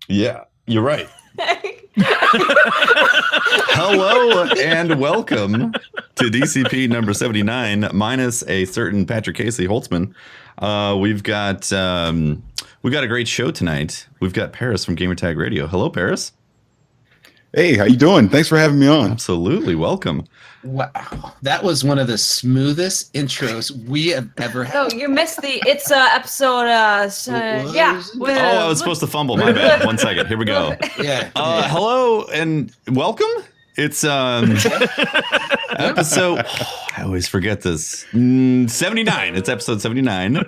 Yeah, you're right. Hello and welcome to DCP number 79, minus a certain Patrick Casey Holtzman. We've got a great show tonight. We've got Parris from Gamertag Radio. Hello, Parris. Hey, how you doing? Thanks for having me on. Absolutely, welcome. Wow, that was one of the smoothest intros we have ever had. No, you missed it's episode yeah. I was supposed to fumble. My bad. 1 second. Here we go. Yeah. Hello and welcome. It's episode. I always forget this. 79. It's episode 79.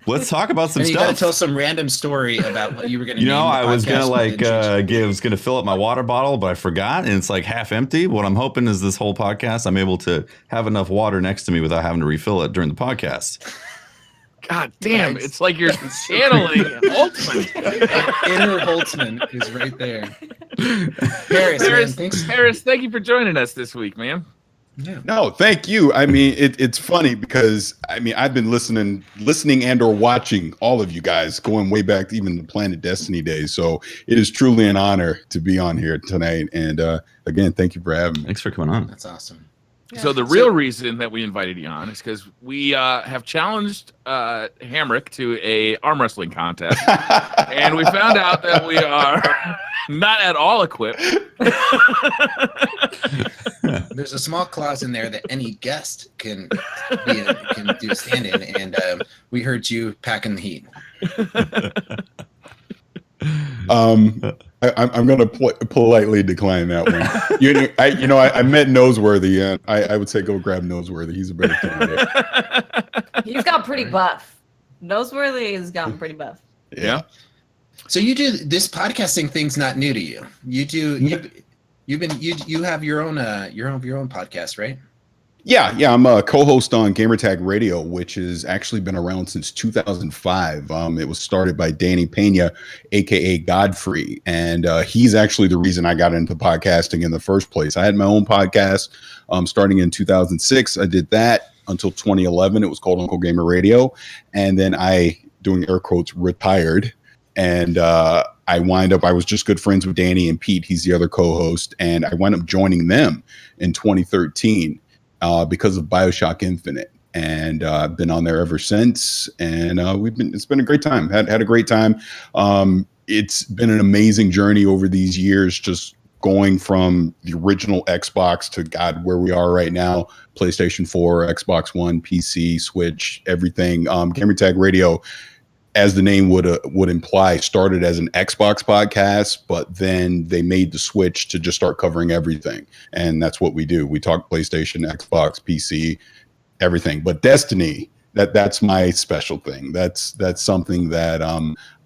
Let's talk about some and you stuff. You gotta tell some random story about what you were gonna. I was gonna fill up my water bottle, but I forgot, and it's like half empty. What I'm hoping is this whole podcast, I'm able to have enough water next to me without having to refill it during the podcast. God damn! It's like you're channeling Holtzman. Inner Holtzman is right there. Parris, thank you for joining us this week, man. Yeah. No, thank you. I mean, it's funny because I've been listening and or watching all of you guys going way back to even the Planet Destiny days. So it is truly an honor to be on here tonight. And again, thank you for having me. Thanks for coming on. That's awesome. Yeah. So the real reason that we invited you on is because we have challenged Hamrick to a arm wrestling contest, and we found out that we are not at all equipped. There's a small clause in there that any guest can do stand in, and we heard you packing the heat. I'm going to politely decline that one. I met Noseworthy, and I would say go grab Noseworthy. He's a better candidate. He's got pretty buff. Noseworthy has gotten pretty buff. Yeah. So you do this podcasting thing's not new to you. You have your own podcast, right? Yeah, I'm a co-host on Gamertag Radio, which has actually been around since 2005. It was started by Danny Pena, aka Godfrey, and he's actually the reason I got into podcasting in the first place. I had my own podcast starting in 2006. I did that until 2011. It was called Uncle Gamer Radio, and then I, doing air quotes, retired, and I was just good friends with Danny and Pete. He's the other co-host, and I wound up joining them in 2013. Because of BioShock Infinite, and I've been on there ever since. And it's been a great time. Had a great time. It's been an amazing journey over these years, just going from the original Xbox to where we are right now: PlayStation 4, Xbox One, PC, Switch, everything. Gamertag Radio, as the name would imply, started as an Xbox podcast, but then they made the switch to just start covering everything. And that's what we do. We talk PlayStation, Xbox, PC, everything. But Destiny, that's my special thing. That's something that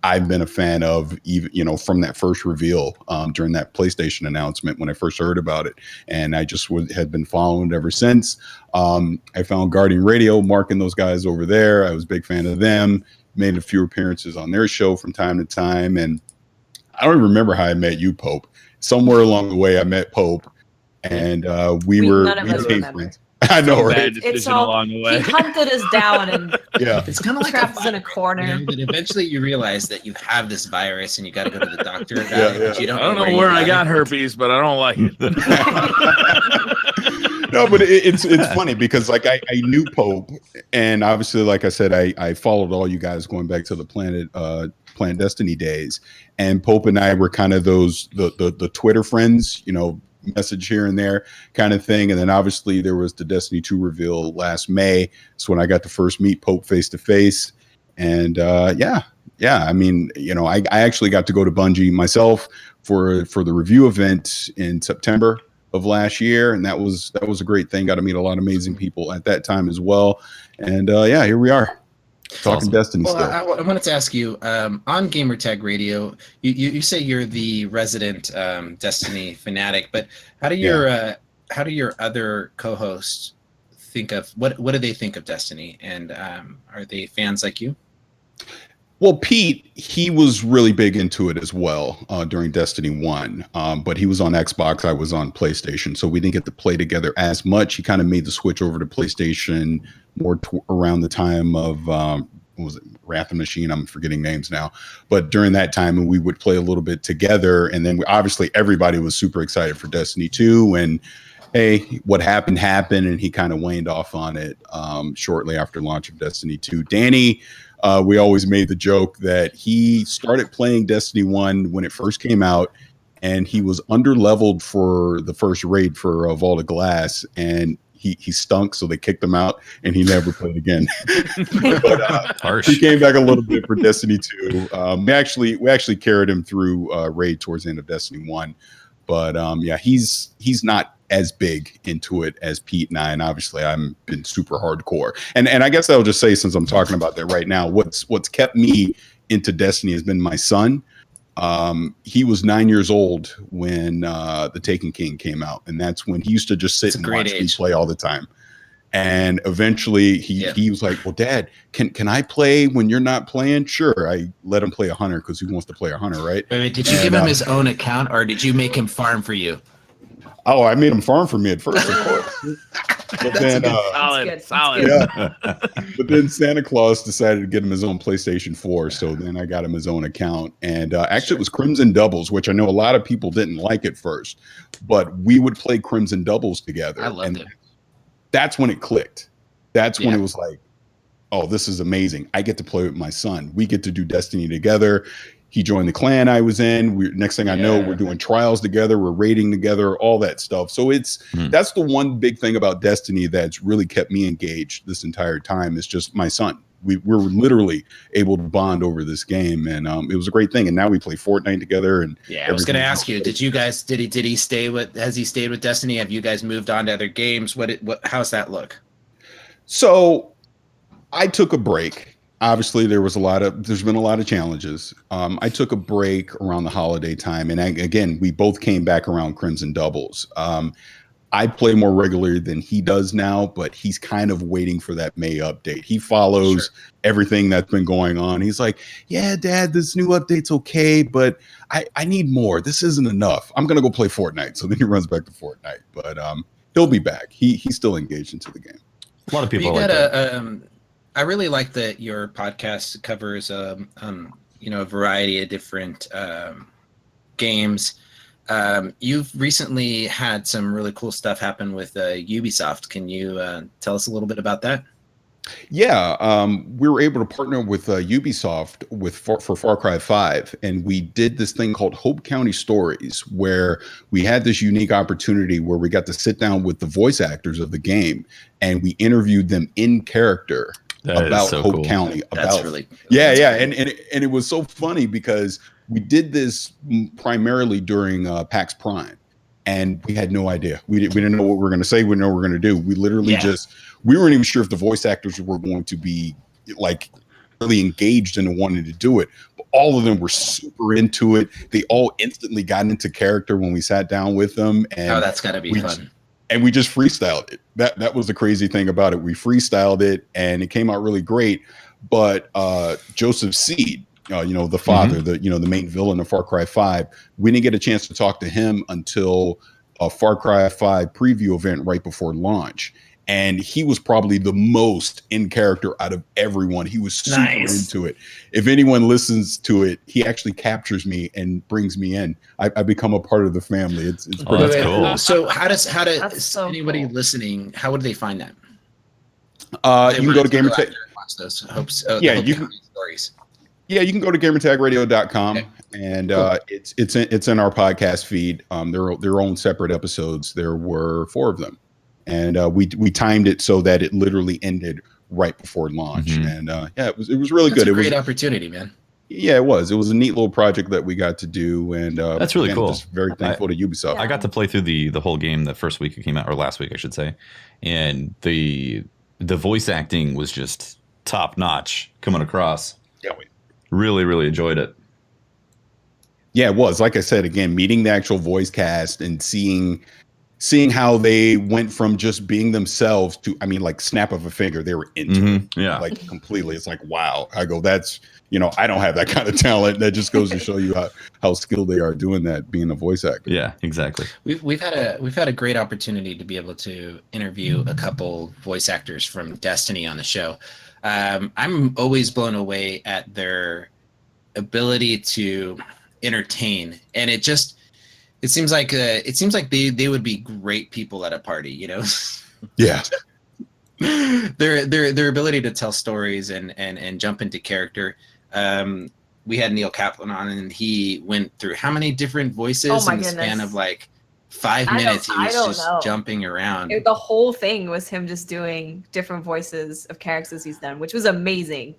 I've been a fan of, even from that first reveal during that PlayStation announcement when I first heard about it. And I just had been following it ever since. I found Guardian Radio, Mark and those guys over there. I was a big fan of them. Made a few appearances on their show from time to time. And I don't even remember how I met you, Pope. Somewhere along the way, I met Pope, and we became friends. I know, right? It's all along the way. He hunted us down and it's kind of like trapped us in a corner. But eventually you realize that you have this virus and you got to go to the doctor about it. But you don't I don't know where I got herpes, but I don't like it. No, but it's funny because I knew Pope, and obviously, like I said, I followed all you guys going back to the Planet Destiny days, and Pope and I were kind of the Twitter friends, message here and there kind of thing. And then obviously there was the Destiny 2 reveal last May. It's when I got to first meet Pope face to face, and I actually got to go to Bungie myself for the review event in September of last year, and that was a great thing. Got to meet a lot of amazing people at that time as well, and here we are talking awesome. Destiny well, stuff. I wanted to ask you on Gamertag Radio, you say you're the resident Destiny fanatic, but how do your other co-hosts think of what do they think of Destiny, and are they fans like you? Well, Pete, he was really big into it as well during Destiny 1, but he was on Xbox, I was on PlayStation, so we didn't get to play together as much. He kind of made the switch over to PlayStation more around the time of what was it, Wrath of the Machine? I'm forgetting names now. But during that time, we would play a little bit together. And then obviously everybody was super excited for Destiny 2. And hey, what happened, and he kind of waned off on it shortly after launch of Destiny 2. Danny, we always made the joke that he started playing Destiny 1 when it first came out, and he was under-leveled for the first raid for Vault of Glass, and he stunk, so they kicked him out, and he never played again. But he came back a little bit for Destiny 2. We actually carried him through raid towards the end of Destiny 1. But yeah, he's not as big into it as Pete and I, and obviously I'm been super hardcore. And I guess I'll just say, since I'm talking about that right now, what's kept me into Destiny has been my son. He was 9 years old when The Taken King came out, and that's when he used to just sit and watch me play all the time. And eventually he was like, well, Dad, can I play when you're not playing? Sure. I let him play a hunter because he wants to play a hunter, right? Wait, did you give him his own account, or did you make him farm for you? Oh, I made him farm for me at first, of course. But then, solid. Yeah. But then Santa Claus decided to get him his own PlayStation 4, so then I got him his own account. And actually, it was Crimson Doubles, which I know a lot of people didn't like at first, but we would play Crimson Doubles together. I loved it. That's when it clicked. That's when it was like, oh, this is amazing. I get to play with my son. We get to do Destiny together. He joined the clan I was in. Next thing I know, we're doing trials together. We're raiding together, all that stuff. So that's the one big thing about Destiny that's really kept me engaged this entire time is just my son. We're literally able to bond over this game, and it was a great thing. And now we play Fortnite together. And I was going to ask you, did he stay with? Has he stayed with Destiny? Have you guys moved on to other games? How's that look? So I took a break. Obviously, there's been a lot of challenges. I took a break around the holiday time, and again, we both came back around Crimson Doubles. I play more regularly than he does now, but he's kind of waiting for that May update. He follows everything that's been going on. He's like, yeah, Dad, this new update's okay, but I need more. This isn't enough. I'm going to go play Fortnite. So then he runs back to Fortnite, but he'll be back. He's still engaged into the game. A lot of people like that. I really like that your podcast covers a variety of different games. You've recently had some really cool stuff happen with Ubisoft. Can you tell us a little bit about that? Yeah, we were able to partner with Ubisoft for Far Cry 5, and we did this thing called Hope County Stories, where we had this unique opportunity where we got to sit down with the voice actors of the game, and we interviewed them in character about Hope County. That's really cool. Yeah, and it was so funny because we did this primarily during PAX Prime, and we had no idea. We didn't know what we were going to say. We didn't know what we were going to do. We literally we weren't even sure if the voice actors were going to be like really engaged and wanting to do it. But all of them were super into it. They all instantly got into character when we sat down with them. And that's got to be fun. And we just freestyled it. That was the crazy thing about it. We freestyled it, and it came out really great. But Joseph Seed, the father, the main villain of Far Cry 5, we didn't get a chance to talk to him until a Far Cry 5 preview event right before launch. And he was probably the most in character out of everyone. He was super into it. If anyone listens to it, he actually captures me and brings me in. I become a part of the family. It's pretty that's cool. So how does anybody listening, how would they find that? You can go to Gamertag. You can stories. Yeah, you can go to gamertagradio.com, and it's in our podcast feed. Their own separate episodes. There were 4 of them. And we timed it so that it literally ended right before launch. And it was really good. It was a great opportunity, man. Yeah, it was. It was a neat little project that we got to do, and that's really cool. Just very thankful to Ubisoft. I got to play through the whole game the first week it came out, or last week I should say, and the voice acting was just top notch coming across. Yeah, really, really enjoyed it. Yeah, it was. Like I said, again, meeting the actual voice cast and seeing seeing how they went from just being themselves to, I mean, like snap of a finger, they were into it, Yeah. like completely. It's like, wow. I go, that's, I don't have that kind of talent. That just goes to show you how skilled they are doing that, being a voice actor. Yeah, exactly. We've had a great opportunity to be able to interview a couple voice actors from Destiny on the show. I'm always blown away at their ability to entertain, and it seems like they would be great people at a party, Yeah. their ability to tell stories and jump into character. We had Neil Kaplan on, and he went through how many different voices in the span of like 5 minutes. He was just jumping around. The whole thing was him just doing different voices of characters he's done, which was amazing.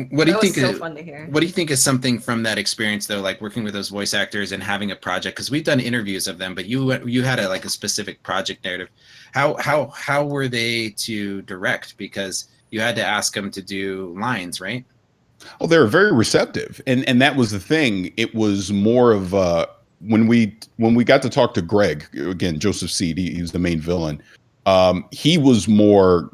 What do you think? So fun to hear. What do you think is something from that experience, though, like working with those voice actors and having a project? Because we've done interviews of them, but you had a specific project narrative. How were they to direct? Because you had to ask them to do lines, right? Oh, they were very receptive, and that was the thing. It was more of when we got to talk to Greg again, Joseph Seed. He was the main villain. He was more.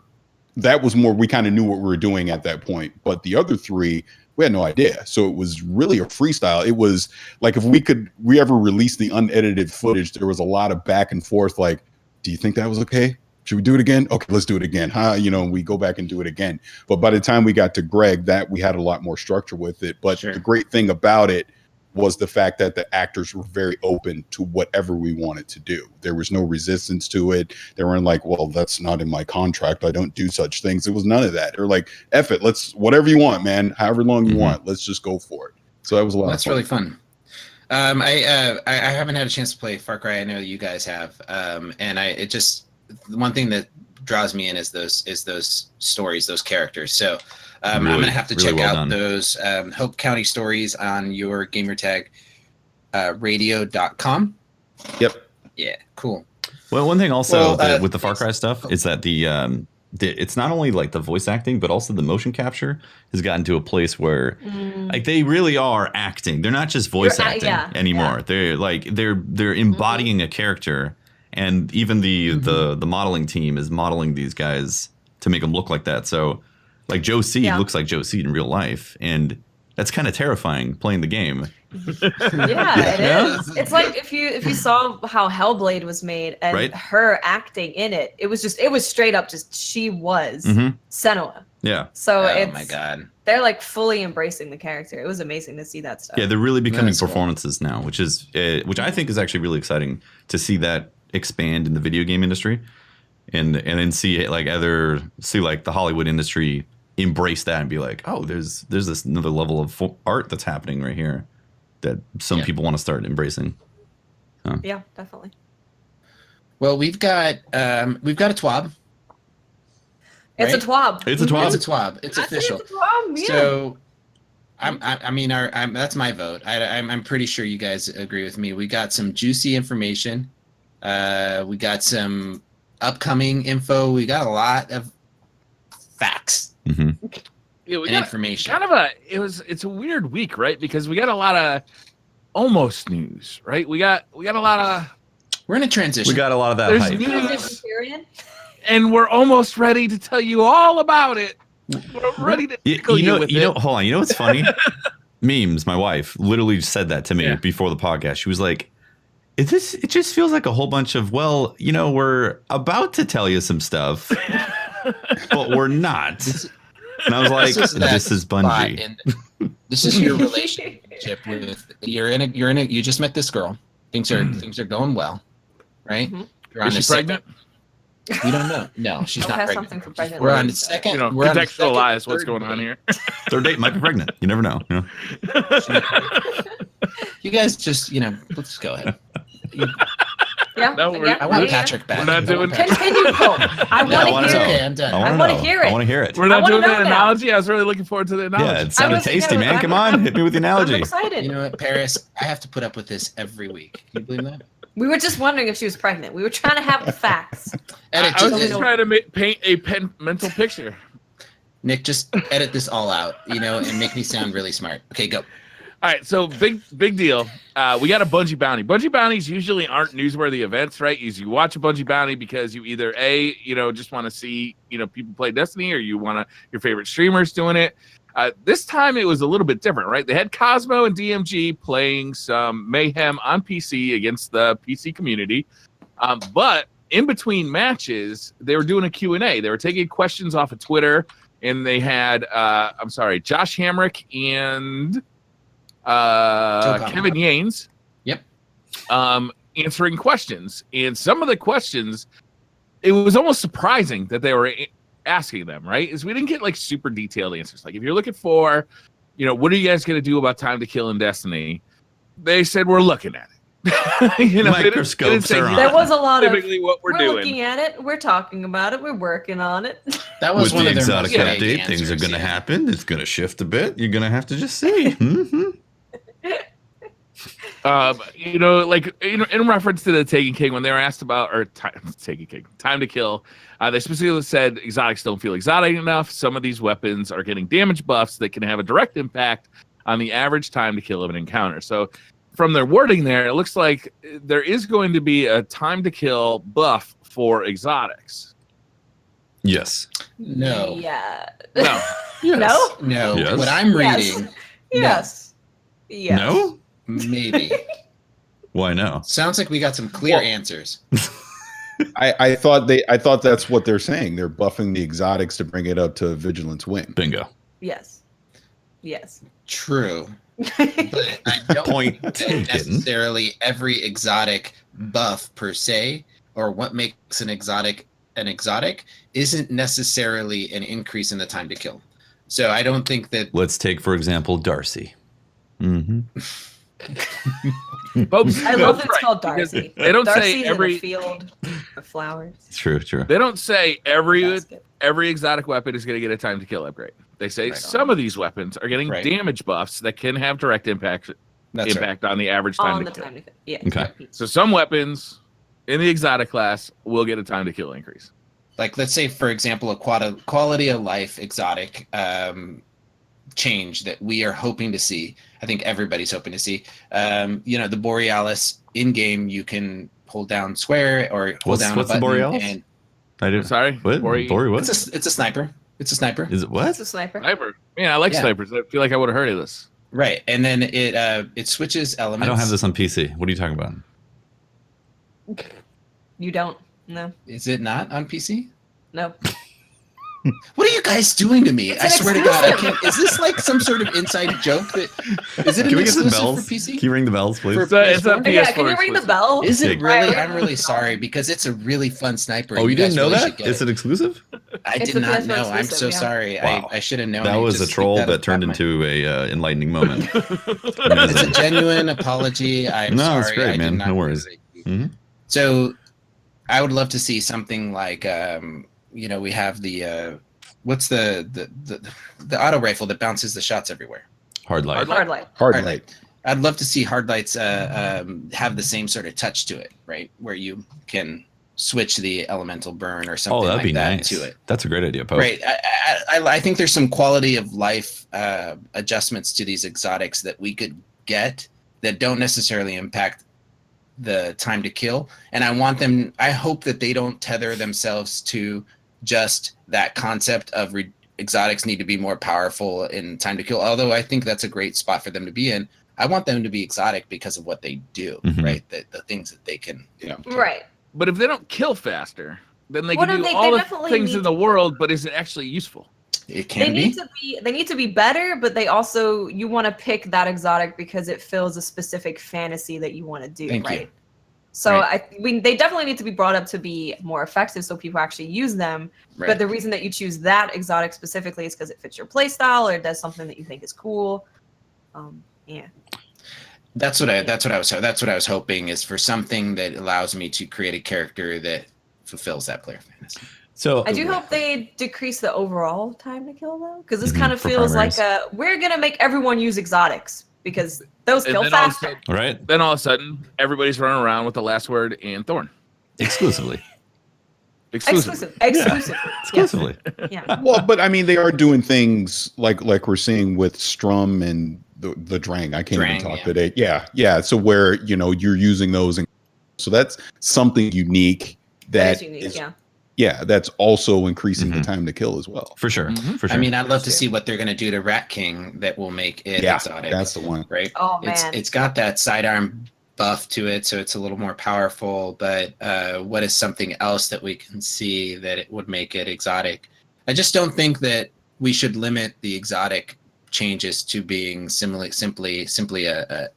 That was more, we kind of knew what we were doing at that point. But the other three, we had no idea. So it was really a freestyle. It was like if we ever released the unedited footage, there was a lot of back and forth. Like, do you think that was okay? Should we do it again? Okay, let's do it again. We go back and do it again. But by the time we got to Greg, that we had a lot more structure with it. But The great thing about it was the fact that the actors were very open to whatever we wanted to do. There was no resistance to it. They weren't like, well, that's not in my contract. I don't do such things. It was none of that. They're like, F it. Let's, whatever you want, man, however long you want, let's just go for it. So that was a lot of fun. That's really fun. I haven't had a chance to play Far Cry. I know you guys have. One thing that draws me in is those stories, those characters. So I'm going to have to check out those Hope County stories on your gamertag radio.com. Yep. Yeah, cool. Well, one thing also with the Far Cry stuff is that it's not only like the voice acting, but also the motion capture has gotten to a place where like they really are acting. They're not just voice acting anymore. Yeah. They're embodying a character, and even the modeling team is modeling these guys to make them look like that. So like Joe Seed looks like Joe Seed in real life, and that's kind of terrifying playing the game. Yeah, it is. It's like if you saw how Hellblade was made and her acting in it, it was straight up just she was Senua. Yeah. So my God. They're like fully embracing the character. It was amazing to see that stuff. Yeah, they're really becoming performances now, which I think is actually really exciting to see that expand in the video game industry, and then see like the Hollywood industry embrace that and be like, oh, there's this another level of art that's happening right here that some people want to start embracing. Yeah, definitely. Well, we've got a TWAB. It's a TWAB. It's a TWAB. It's a TWAB. It's official. It's a TWAB, yeah. So, that's my vote. I'm pretty sure you guys agree with me. We got some juicy information. We got some upcoming info. We got a lot of facts. Yeah, we and got information. It's a weird week, right? Because we got a lot of almost news, right? We got a lot of. We're in a transition. We got a lot of that hype. News, and we're almost ready to tell you all about it. We're ready to hold on. You know what's funny? Memes. My wife literally said that to me before the podcast. She was like, it just feels like a whole bunch of, we're about to tell you some stuff, but we're not. And I was like, this is Bungie. This is your relationship with you just met this girl. Things are going well, right? Mm-hmm. Is she pregnant? We don't know. No, she's not pregnant. Something for pregnant. We're on the second. Contextualize what's going on here. Third date might be pregnant. You never know. You guys just, let's go ahead. I want Patrick back. We're not doing. Continue, Cole. I want to hear it. Okay, I'm done. I want to hear it. I want to hear it. We're not doing that analogy. I was really looking forward to the analogy. Yeah, it sounded tasty, man. Come on, hit me with the analogy. I'm excited. You know what, Parris? I have to put up with this every week. Can you believe that? We were just wondering if she was pregnant. We were trying to have the facts. I was just trying to paint a mental picture. Nick, just edit this all out, and make me sound really smart. Okay, go. All right, so big deal. We got a Bungie bounty. Bungie bounties usually aren't newsworthy events, right? You watch a Bungie bounty because you either just want to see people play Destiny, or you want your favorite streamers doing it. This time it was a little bit different, right? They had Cosmo and DMG playing some Mayhem on PC against the PC community, but in between matches they were doing a Q&A. They were taking questions off of Twitter, and they had Josh Hamrick and Kevin Yanes. Yep. Answering questions, and some of the questions, it was almost surprising that they were asking them, right? Is we didn't get like super detailed answers. Like if you're looking for, what are you guys going to do about time to kill in Destiny? They said we're looking at it. Microscopes are on. There was a lot of what we're doing. Looking at it, we're talking about it, we're working on it. That was With one the of their exotic most vague update, things are answers, going to yeah. happen. It's going to shift a bit. You're going to have to just see. In reference to the Taken King, when they were asked about time to kill, they specifically said exotics don't feel exotic enough. Some of these weapons are getting damage buffs that can have a direct impact on the average time to kill of an encounter. So from their wording there, it looks like there is going to be a time to kill buff for exotics. Yes. No. Yeah. No. Yes. No? No. Yes. What I'm Yes. reading, Yes. Yes. No? maybe. Why no? Sounds like we got some clear answers. I thought that's what they're saying. They're buffing the exotics to bring it up to Vigilance win. Bingo. Yes. Yes. True. But I don't Point think taken. that necessarily every exotic buff per se, or what makes an exotic isn't necessarily an increase in the time to kill. So I don't think that. Let's take, for example, Darcy. Mm-hmm. I love it's called Darcy. They don't Darcy's say every in a field of flowers. True. They don't say every Basket. exotic weapon is going to get a time to kill upgrade. They say Right some of these weapons are getting Right. damage buffs that can have direct impact on the average time On to the kill. time to kill. Yeah. Okay. So some weapons in the exotic class will get a time to kill increase. Like, let's say, for example, a quality of life exotic change that we are hoping to see. I think everybody's hoping to see. The Borealis in game, you can hold down square or hold down what's a the button. Borealis? And I didn't. Sorry? What? Bori what? it's a sniper. It's a sniper. Is it what? It's a sniper. Sniper. Man, I like Yeah. snipers. I feel like I would have heard of this. Right. And then it switches elements. I don't have this on PC. What are you talking about? You don't. No. Is it not on PC? No. What are you guys doing to me? It's I an swear to God, I exclusive. can't. Is this like some sort of inside joke? Is it an Can we get some exclusive bells? for PC? Can you ring the bells, please? For- It's a PS4 Yeah, can you ring the exclusive. bell? Is it Yeah. really? I'm really sorry because it's a really fun sniper. Oh, you didn't guys know really that? should get It's it. an exclusive? I It's did a not PS4 know. I'm so exclusive, yeah. sorry. Wow. I should have known. That I was a just troll picked that turned up my- into a enlightening moment. It's a genuine apology. I'm No, sorry. it's great, I did man. not No worries. realize it. Mhm. So, I would love to see something like, we have the what's the auto rifle that bounces the shots everywhere. Hard light. Hard light. Hard light. I'd love to see hard lights have the same sort of touch to it, right? Where you can switch the elemental burn or something Oh, that'd like be that nice. to it. That's a great idea, Pope. Right. I think there's some quality of life adjustments to these exotics that we could get that don't necessarily impact the time to kill. And I hope that they don't tether themselves to just that concept of exotics need to be more powerful in time to kill. Although I think that's a great spot for them to be in. I want them to be exotic because of what they do, Mhm. right? The things that they can, Right. But if they don't kill faster, then they Well, can no, do they all the definitely things need in the world, but is it actually useful? It They can need be. to be better, but they also you want to pick that exotic because it fills a specific fantasy that you want to do, Thank you. right? So Right. they definitely need to be brought up to be more effective so people actually use them. Right. But the reason that you choose that exotic specifically is because it fits your playstyle or it does something that you think is cool. Yeah. That's what I was hoping is for something that allows me to create a character that fulfills that player fantasy. So I do hope they decrease the overall time to kill though, because this Mhm, kind of for feels primaries. like we're gonna make everyone use exotics because those And kill then all of a faster. sudden- right? Then all of a sudden, everybody's running around with the last word and Thorn. Exclusively. Exclusively. Exclusively. Exclusively. Yeah. Well, but I mean, they are doing things like we're seeing with Strum and the Drang. I can't even talk yeah. today. Yeah. So where you're using those, and so that's something unique that is unique, yeah. That's also increasing the time to kill as well. For sure. For sure. I mean, I'd love to see what they're going to do to Rat King that will make it exotic. That's the one, right? Oh man, it's got that sidearm buff to it, so it's a little more powerful. But what is something else that we can see that it would make it exotic? I just don't think that we should limit the exotic changes to being simply a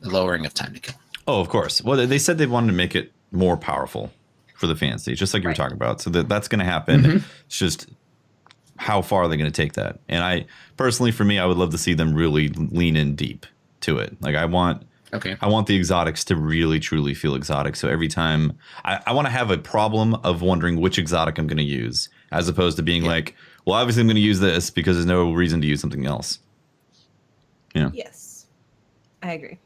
lowering of time to kill. Oh, of course. Well, they said they wanted to make it more powerful for the fan stage, just like you were talking about. So that's going to happen. It's just how far are they going to take that? And I personally, for me, I would love to see them really lean in deep to it. Like I want the exotics to really truly feel exotic. So every time I want to have a problem of wondering which exotic I'm going to use, as opposed to being like, well, obviously I'm going to use this because there's no reason to use something else. Yeah. Yes, I agree.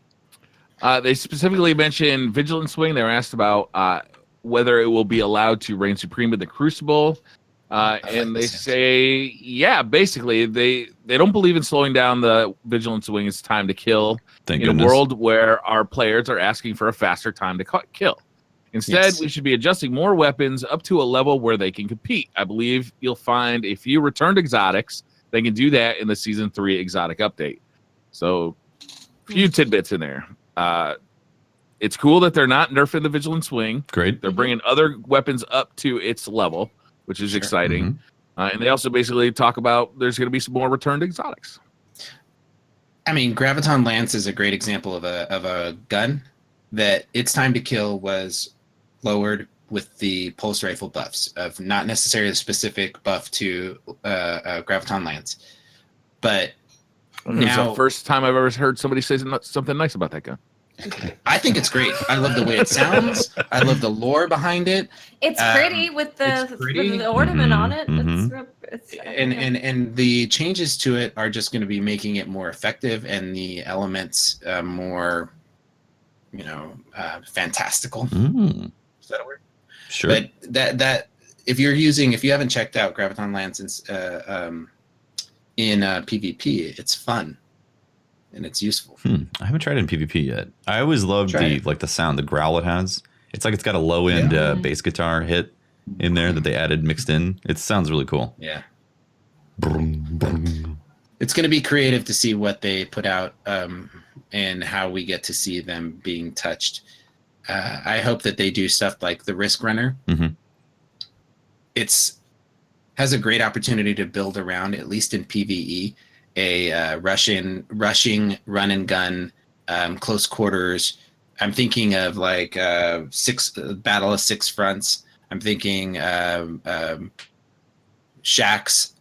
They specifically mentioned Vigilant Swing. They were asked about whether it will be allowed to reign supreme in the Crucible. And they say, basically, they don't believe in slowing down the Vigilant Swing. It's time to kill in a world where our players are asking for a faster time to kill. Instead, we should be adjusting more weapons up to a level where they can compete. I believe you'll find a few returned exotics. They can do that in the Season 3 exotic update. So, few tidbits in there. It's cool that they're not nerfing the Vigilant Swing. Great. They're bringing other weapons up to its level, which is exciting. And they also basically talk about there's going to be some more returned exotics. I mean, Graviton Lance is a great example of a gun that its time to kill was lowered with the pulse rifle buffs of not necessarily a specific buff to Graviton Lance. But now, it's the first time I've ever heard somebody say something nice about that gun. I think it's great. I love the way it sounds. I love the lore behind it. It's pretty with the ornament on it. And the changes to it are just going to be making it more effective and the elements more, fantastical. Is that a word? Sure. But that if you haven't checked out Graviton Lance in PvP, it's fun. And it's useful. I haven't tried it in PvP yet. I always loved the sound, the growl it has. It's like it's got a low end bass guitar hit in there that they added mixed in. It sounds really cool. Yeah. It's going to be creative to see what they put out and how we get to see them being touched. I hope that they do stuff like the Risk Runner. It's has a great opportunity to build around, at least in PvE. A rushing run and gun, close quarters. I'm thinking of like Battle of Six Fronts. I'm thinking Shaxx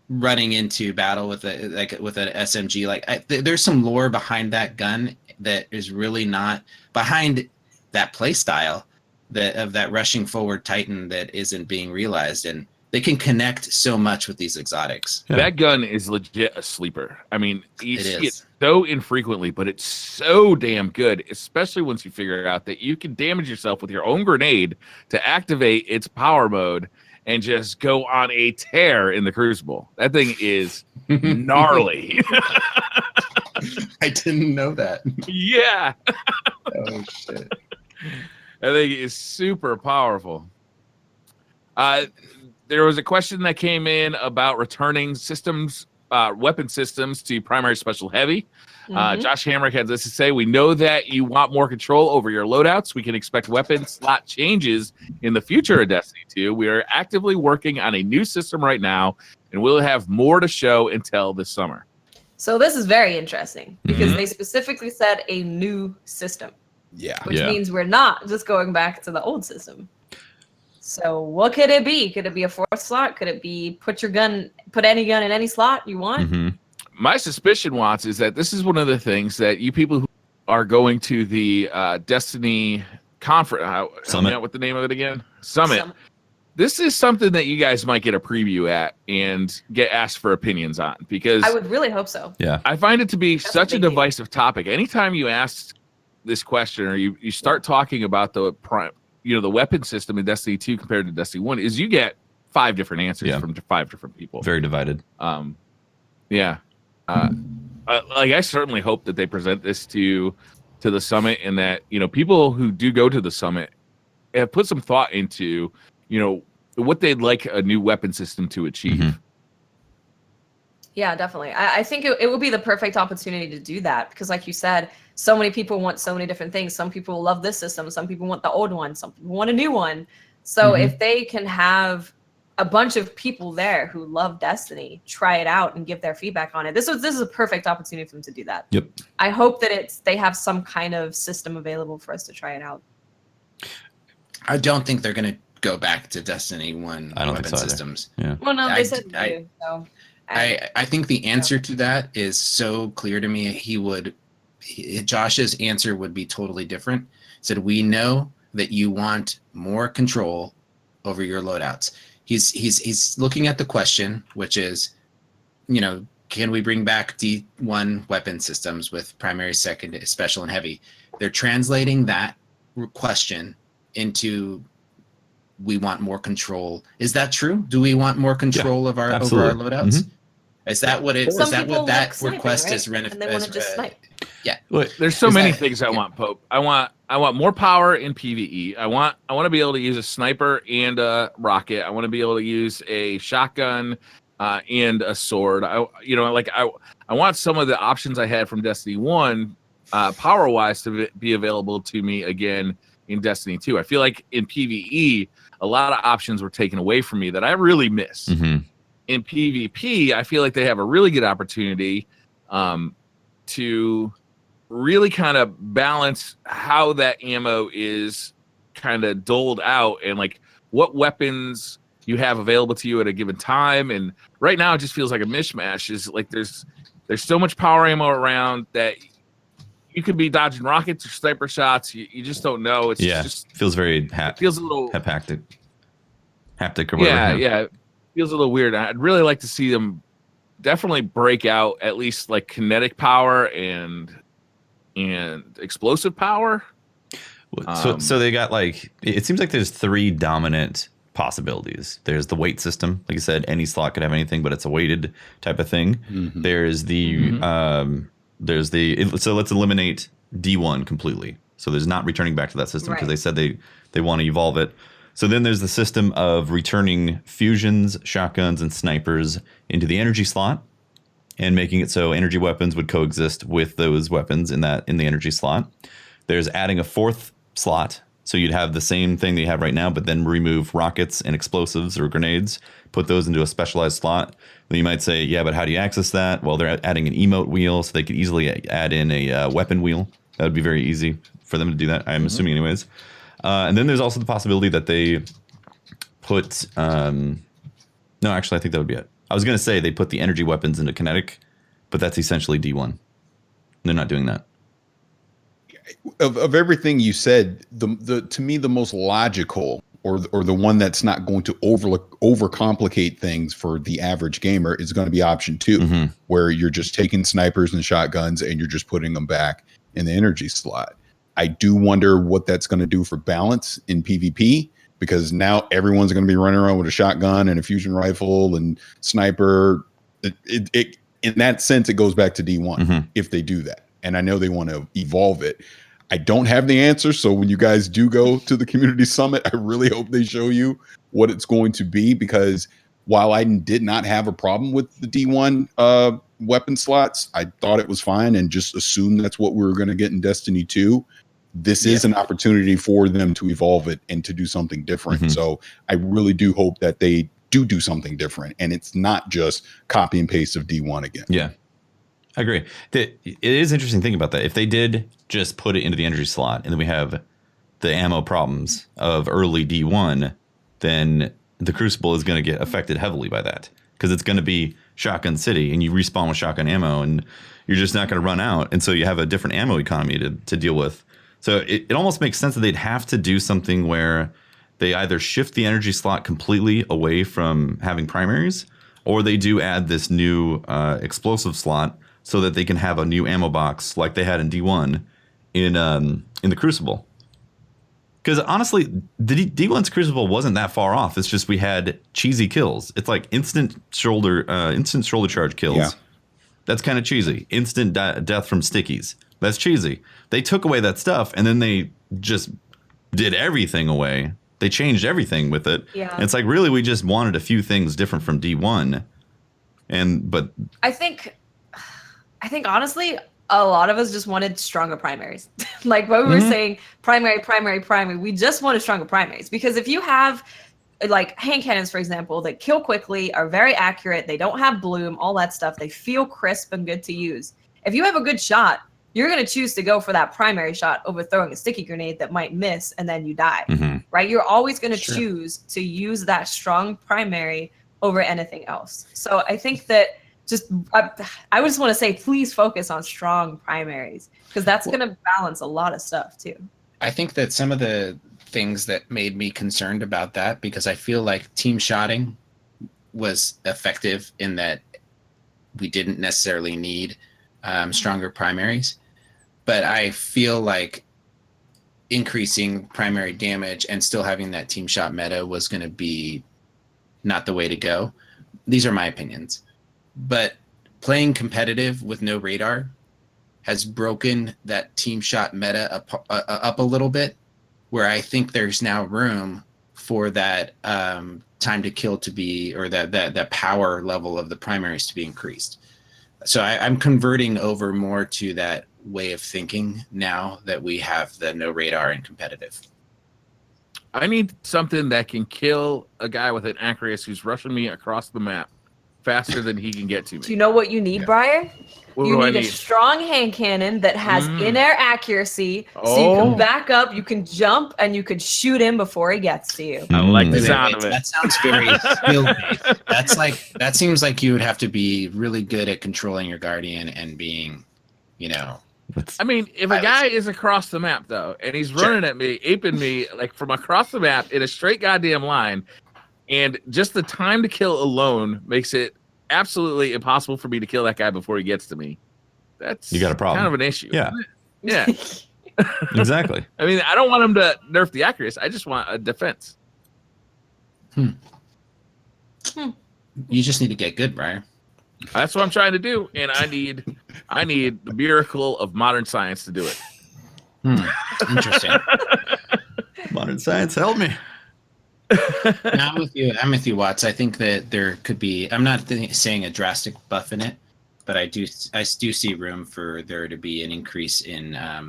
running into battle with an SMG. There's some lore behind that gun that is really not behind that play style of that rushing forward Titan that isn't being realized. And they can connect so much with these exotics. Yeah. That gun is legit a sleeper. I mean, you see it so infrequently, but it's so damn good, especially once you figure out that you can damage yourself with your own grenade to activate its power mode and just go on a tear in the Crucible. That thing is gnarly. I didn't know that. Yeah. Oh, shit. That thing is super powerful. There was a question that came in about returning systems, weapon systems to primary special heavy. Josh Hamrick had this to say: we know that you want more control over your loadouts. We can expect weapon slot changes in the future of Destiny 2. We are actively working on a new system right now, and we'll have more to show until this summer. So this is very interesting because they specifically said a new system. Yeah. Which means we're not just going back to the old system. So what could it be? Could it be a fourth slot? Could it be put any gun in any slot you want? My suspicion, Watts, is that this is one of the things that you people who are going to the Destiny conference, help me out with the name of it again? Summit. This is something that you guys might get a preview at and get asked for opinions on, because I would really hope so. Yeah. I find it to be such a divisive topic. Anytime you ask this question or you start talking about the weapon system in Destiny 2 compared to Destiny 1, is you get 5 different answers from 5 different people. Very divided. Yeah. like I certainly hope that they present this to the summit, and that people who do go to the summit have put some thought into what they'd like a new weapon system to achieve. Mm-hmm. Yeah, definitely. I think it would be the perfect opportunity to do that because, like you said, so many people want so many different things. Some people love this system. Some people want the old one. Some people want a new one. So if they can have a bunch of people there who love Destiny try it out and give their feedback on it, this is a perfect opportunity for them to do that. Yep. I hope that they have some kind of system available for us to try it out. I don't think they're going to go back to Destiny 1 I don't weapon think so systems. Yeah. Well, no, they said do. So I think the answer to that is so clear to me. Josh's answer would be totally different. He said, we know that you want more control over your loadouts. He's looking at the question, which is, can we bring back D1 weapon systems with primary, second, special, and heavy? They're translating that question into we want more control. Is that true? Do we want more control over our loadouts? Mm-hmm. Is that what it? Is that what that request is? And they want to just snipe. Yeah. Well, there's so many things I want, Pope. I want more power in PvE. I want to be able to use a sniper and a rocket. I want to be able to use a shotgun and a sword. I want some of the options I had from Destiny 1 power wise to be available to me again in Destiny 2. I feel like in PvE a lot of options were taken away from me that I really miss. Mm-hmm. In PvP, I feel like they have a really good opportunity to really kind of balance how that ammo is kind of doled out and like what weapons you have available to you at a given time. And right now it just feels like a mishmash. Is like there's so much power ammo around that you could be dodging rockets or sniper shots. You just don't know. It's just feels very it feels a little haptic or whatever. Yeah. It feels a little weird. I'd really like to see them definitely break out at least like kinetic power and explosive power. So they got like, it seems like there's 3 dominant possibilities. There's the weight system. Like I said, any slot could have anything, but it's a weighted type of thing. Mm-hmm. There's so let's eliminate D1 completely. So there's not returning back to that system because they said they want to evolve it. So then there's the system of returning fusions, shotguns, and snipers into the energy slot and making it so energy weapons would coexist with those weapons in the energy slot. There's adding a 4th slot. So you'd have the same thing that you have right now, but then remove rockets and explosives or grenades, put those into a specialized slot. Then you might say, yeah, but how do you access that? Well, they're adding an emote wheel, so they could easily add in a weapon wheel. That would be very easy for them to do that, I'm assuming anyways. And then there's also the possibility that they put... no, actually, I think that would be it. I was going to say they put the energy weapons into kinetic, but that's essentially D1. They're not doing that. Of everything you said, the to me the most logical or the one that's not going to overcomplicate things for the average gamer is going to be option 2, where you're just taking snipers and shotguns and you're just putting them back in the energy slot. I do wonder what that's going to do for balance in PvP, because now everyone's going to be running around with a shotgun and a fusion rifle and sniper. It in that sense, it goes back to D1 if they do that. And I know they want to evolve it. I don't have the answer. So when you guys do go to the community summit, I really hope they show you what it's going to be, because while I did not have a problem with the D1 weapon slots, I thought it was fine and just assumed that's what we were going to get in Destiny 2. This is an opportunity for them to evolve it and to do something different. So I really do hope that they do something different and it's not just copy and paste of D1 again. Yeah. I agree. It is interesting thinking about that. If they did just put it into the energy slot and then we have the ammo problems of early D1, then the Crucible is going to get affected heavily by that, because it's going to be Shotgun City and you respawn with shotgun ammo and you're just not going to run out. And so you have a different ammo economy to deal with. So it almost makes sense that they'd have to do something where they either shift the energy slot completely away from having primaries, or they do add this new explosive slot so that they can have a new ammo box like they had in D1 in the Crucible. Because honestly, the D1's Crucible wasn't that far off. It's just we had cheesy kills. It's like instant shoulder charge kills. That's kind of cheesy. Instant death from stickies. That's cheesy. They took away that stuff, and then they just did everything away. They changed everything with it. Yeah. And it's like, really, we just wanted a few things different from D1. But I think honestly, a lot of us just wanted stronger primaries. Like what we were saying, primary. We just wanted stronger primaries, because if you have like hand cannons, for example, that kill quickly, are very accurate, they don't have bloom, all that stuff, they feel crisp and good to use. If you have a good shot, you're going to choose to go for that primary shot over throwing a sticky grenade that might miss and then you die, right? You're always going to choose to use that strong primary over anything else. So I think that I just want to say, please focus on strong primaries, because that's going to balance a lot of stuff too. I think that some of the things that made me concerned about that, because I feel like team shotting was effective in that we didn't necessarily need stronger primaries, but I feel like increasing primary damage and still having that team shot meta was going to be not the way to go. These are my opinions, but playing competitive with no radar has broken that team shot meta up a little bit, where I think there's now room for that time to kill to be, or that power level of the primaries to be increased. So I'm converting over more to that way of thinking now that we have the no radar and competitive. I need something that can kill a guy with an Acreus who's rushing me across the map faster than he can get to me. Do you know what you need, Briar? What you do I need a need? strong hand cannon that has in-air accuracy, so you can back up, you can jump, and you could shoot him before he gets to you. I like the Wait, sound of it. That sounds very skill-based. That seems like you would have to be really good at controlling your guardian and being, I mean, if a guy is across the map though, and he's running at me, aping me like from across the map in a straight goddamn line, and just the time to kill alone makes it absolutely impossible for me to kill that guy before he gets to me. That's you got a problem. Kind of an issue. Yeah. Yeah. Exactly. I mean, I don't want him to nerf the accuracy. I just want a defense. You just need to get good, Briar. That's what I'm trying to do, and I need the miracle of modern science to do it. Interesting. Modern science, help me. No, I'm with you, Watts. I think that there could be. I'm not saying a drastic buff in it, but I do see room for there to be an increase in a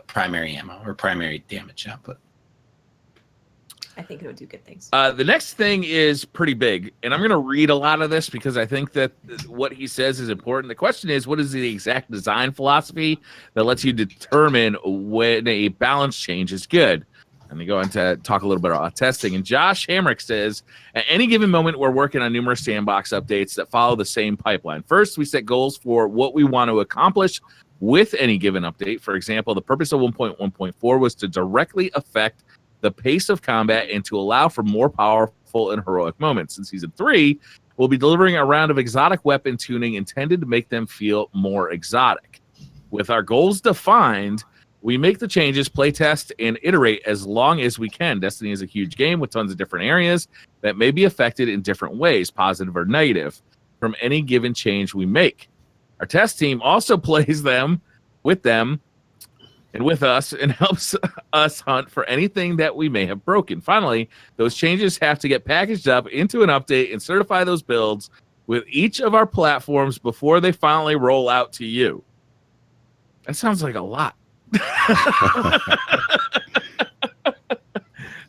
primary ammo or primary damage output. I think it would do good things. The next thing is pretty big, and I'm going to read a lot of this because I think that what he says is important. The question is, what is the exact design philosophy that lets you determine when a balance change is good? And they go on to talk a little bit about testing. And Josh Hamrick says, at any given moment, we're working on numerous sandbox updates that follow the same pipeline. First, we set goals for what we want to accomplish with any given update. For example, the purpose of 1.1.4 was to directly affect the pace of combat and to allow for more powerful and heroic moments. In Season 3, we'll be delivering a round of exotic weapon tuning intended to make them feel more exotic. With our goals defined, we make the changes, playtest, and iterate as long as we can. Destiny is a huge game with tons of different areas that may be affected in different ways, positive or negative, from any given change we make. Our test team also plays them and with us and helps us hunt for anything that we may have broken. Finally, those changes have to get packaged up into an update and certify those builds with each of our platforms before they finally roll out to you. That sounds like a lot.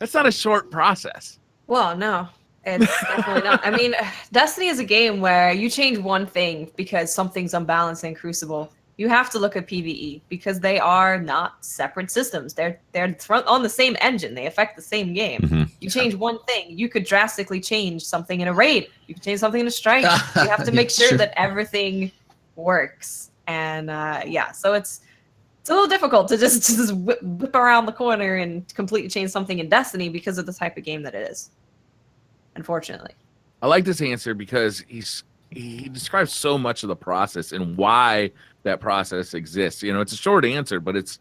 That's not a short process. Well, no, it's definitely not. I mean, Destiny is a game where you change one thing because something's unbalanced in Crucible. You have to look at PvE because they are not separate systems. They're on the same engine. They affect the same game. You change one thing, you could drastically change something in a raid. You could change something in a strike. You have to make sure that everything works. And so it's a little difficult to just whip around the corner and completely change something in Destiny because of the type of game that it is. Unfortunately. I like this answer because he describes so much of the process and why that process exists. It's a short answer, but it's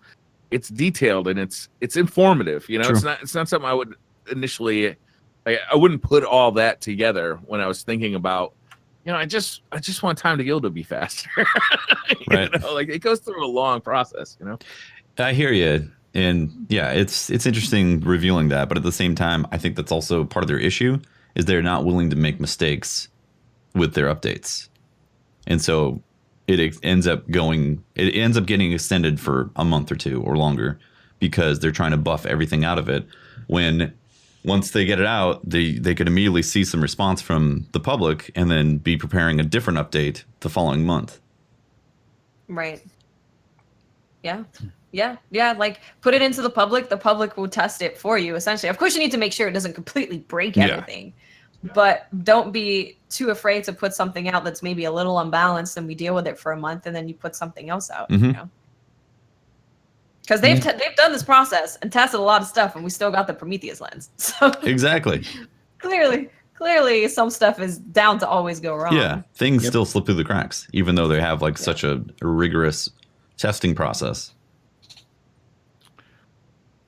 detailed and it's informative. True. It's not something I would initially, I wouldn't put all that together when I was thinking about I just want time to guild to be faster. Right. Like it goes through a long process. I hear you. And yeah, it's interesting revealing that, but at the same time, I think that's also part of their issue is they're not willing to make mistakes with their updates. And so it ends up getting extended for a month or two or longer because they're trying to buff everything out of it when once they get it out, they could immediately see some response from the public and then be preparing a different update the following month. Right. Yeah. Like put it into the public will test it for you essentially. Of course you need to make sure it doesn't completely break everything. But don't be too afraid to put something out that's maybe a little unbalanced and we deal with it for a month and then you put something else out, Because they've done this process and tested a lot of stuff and we still got the Prometheus lens. So Exactly. Clearly some stuff is down to always go wrong. Yeah, things still slip through the cracks, even though they have like such a rigorous testing process.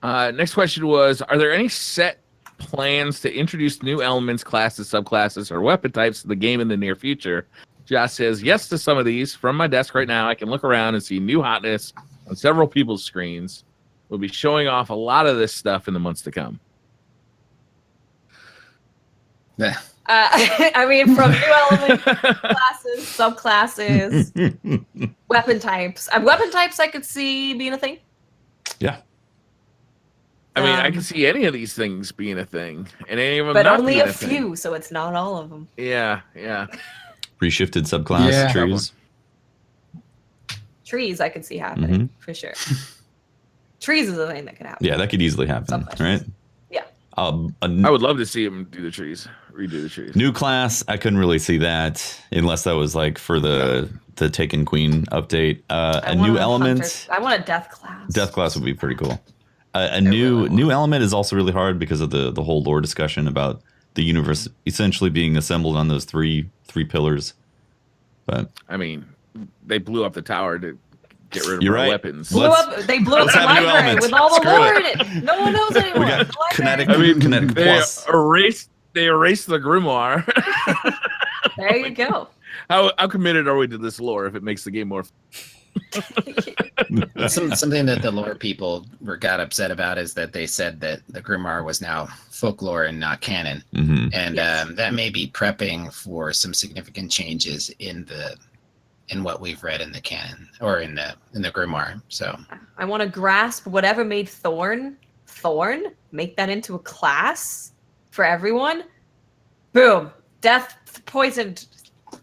Next question was, are there any set plans to introduce new elements, classes, subclasses, or weapon types to the game in the near future? Josh says, yes to some of these. From my desk right now, I can look around and see new hotness on several people's screens. We'll be showing off a lot of this stuff in the months to come. I mean, from new elements, classes, subclasses, weapon types. Weapon types I could see being a thing. Yeah. I mean, I can see any of these things being a thing, and any of them, but not only being a few, thing. so it's not all of them. Yeah. Reshifted subclass trees. Trees, I could see happening for sure. Trees is a thing that could happen. Yeah, that could easily happen, right? Yeah. I would love to see him do the trees, redo the trees. New class, I couldn't really see that unless that was like for the Taken Queen update. A new element. I want a death class. Death class would be pretty cool. A new element is also really hard because of the whole lore discussion about the universe essentially being assembled on those three pillars. But I mean, they blew up the tower to get rid of You're our right. weapons. They blew up the library with all the lore in it. No one knows anymore. we got kinetic, kinetic they plus. They erased the grimoire. There you go. How committed are we to this lore if it makes the game more? Something that the lore people got upset about is that they said that the grimoire was now folklore and not canon, and that may be prepping for some significant changes in what we've read in the canon or in the grimoire. So I want to grasp whatever made Thorn, make that into a class for everyone. Boom, death, poisoned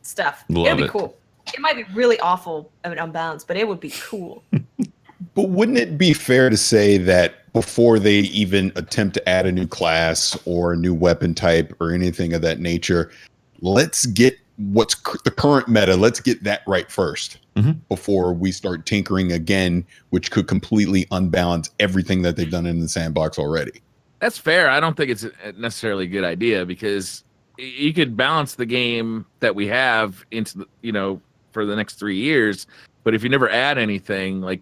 stuff. It'd be cool. It might be really awful and unbalanced, but it would be cool. But wouldn't it be fair to say that before they even attempt to add a new class or a new weapon type or anything of that nature, let's get what's the current meta, let's get that right first before we start tinkering again, which could completely unbalance everything that they've done in the sandbox already. That's fair. I don't think it's necessarily a good idea because you could balance the game that we have into for the next 3 years, but if you never add anything, like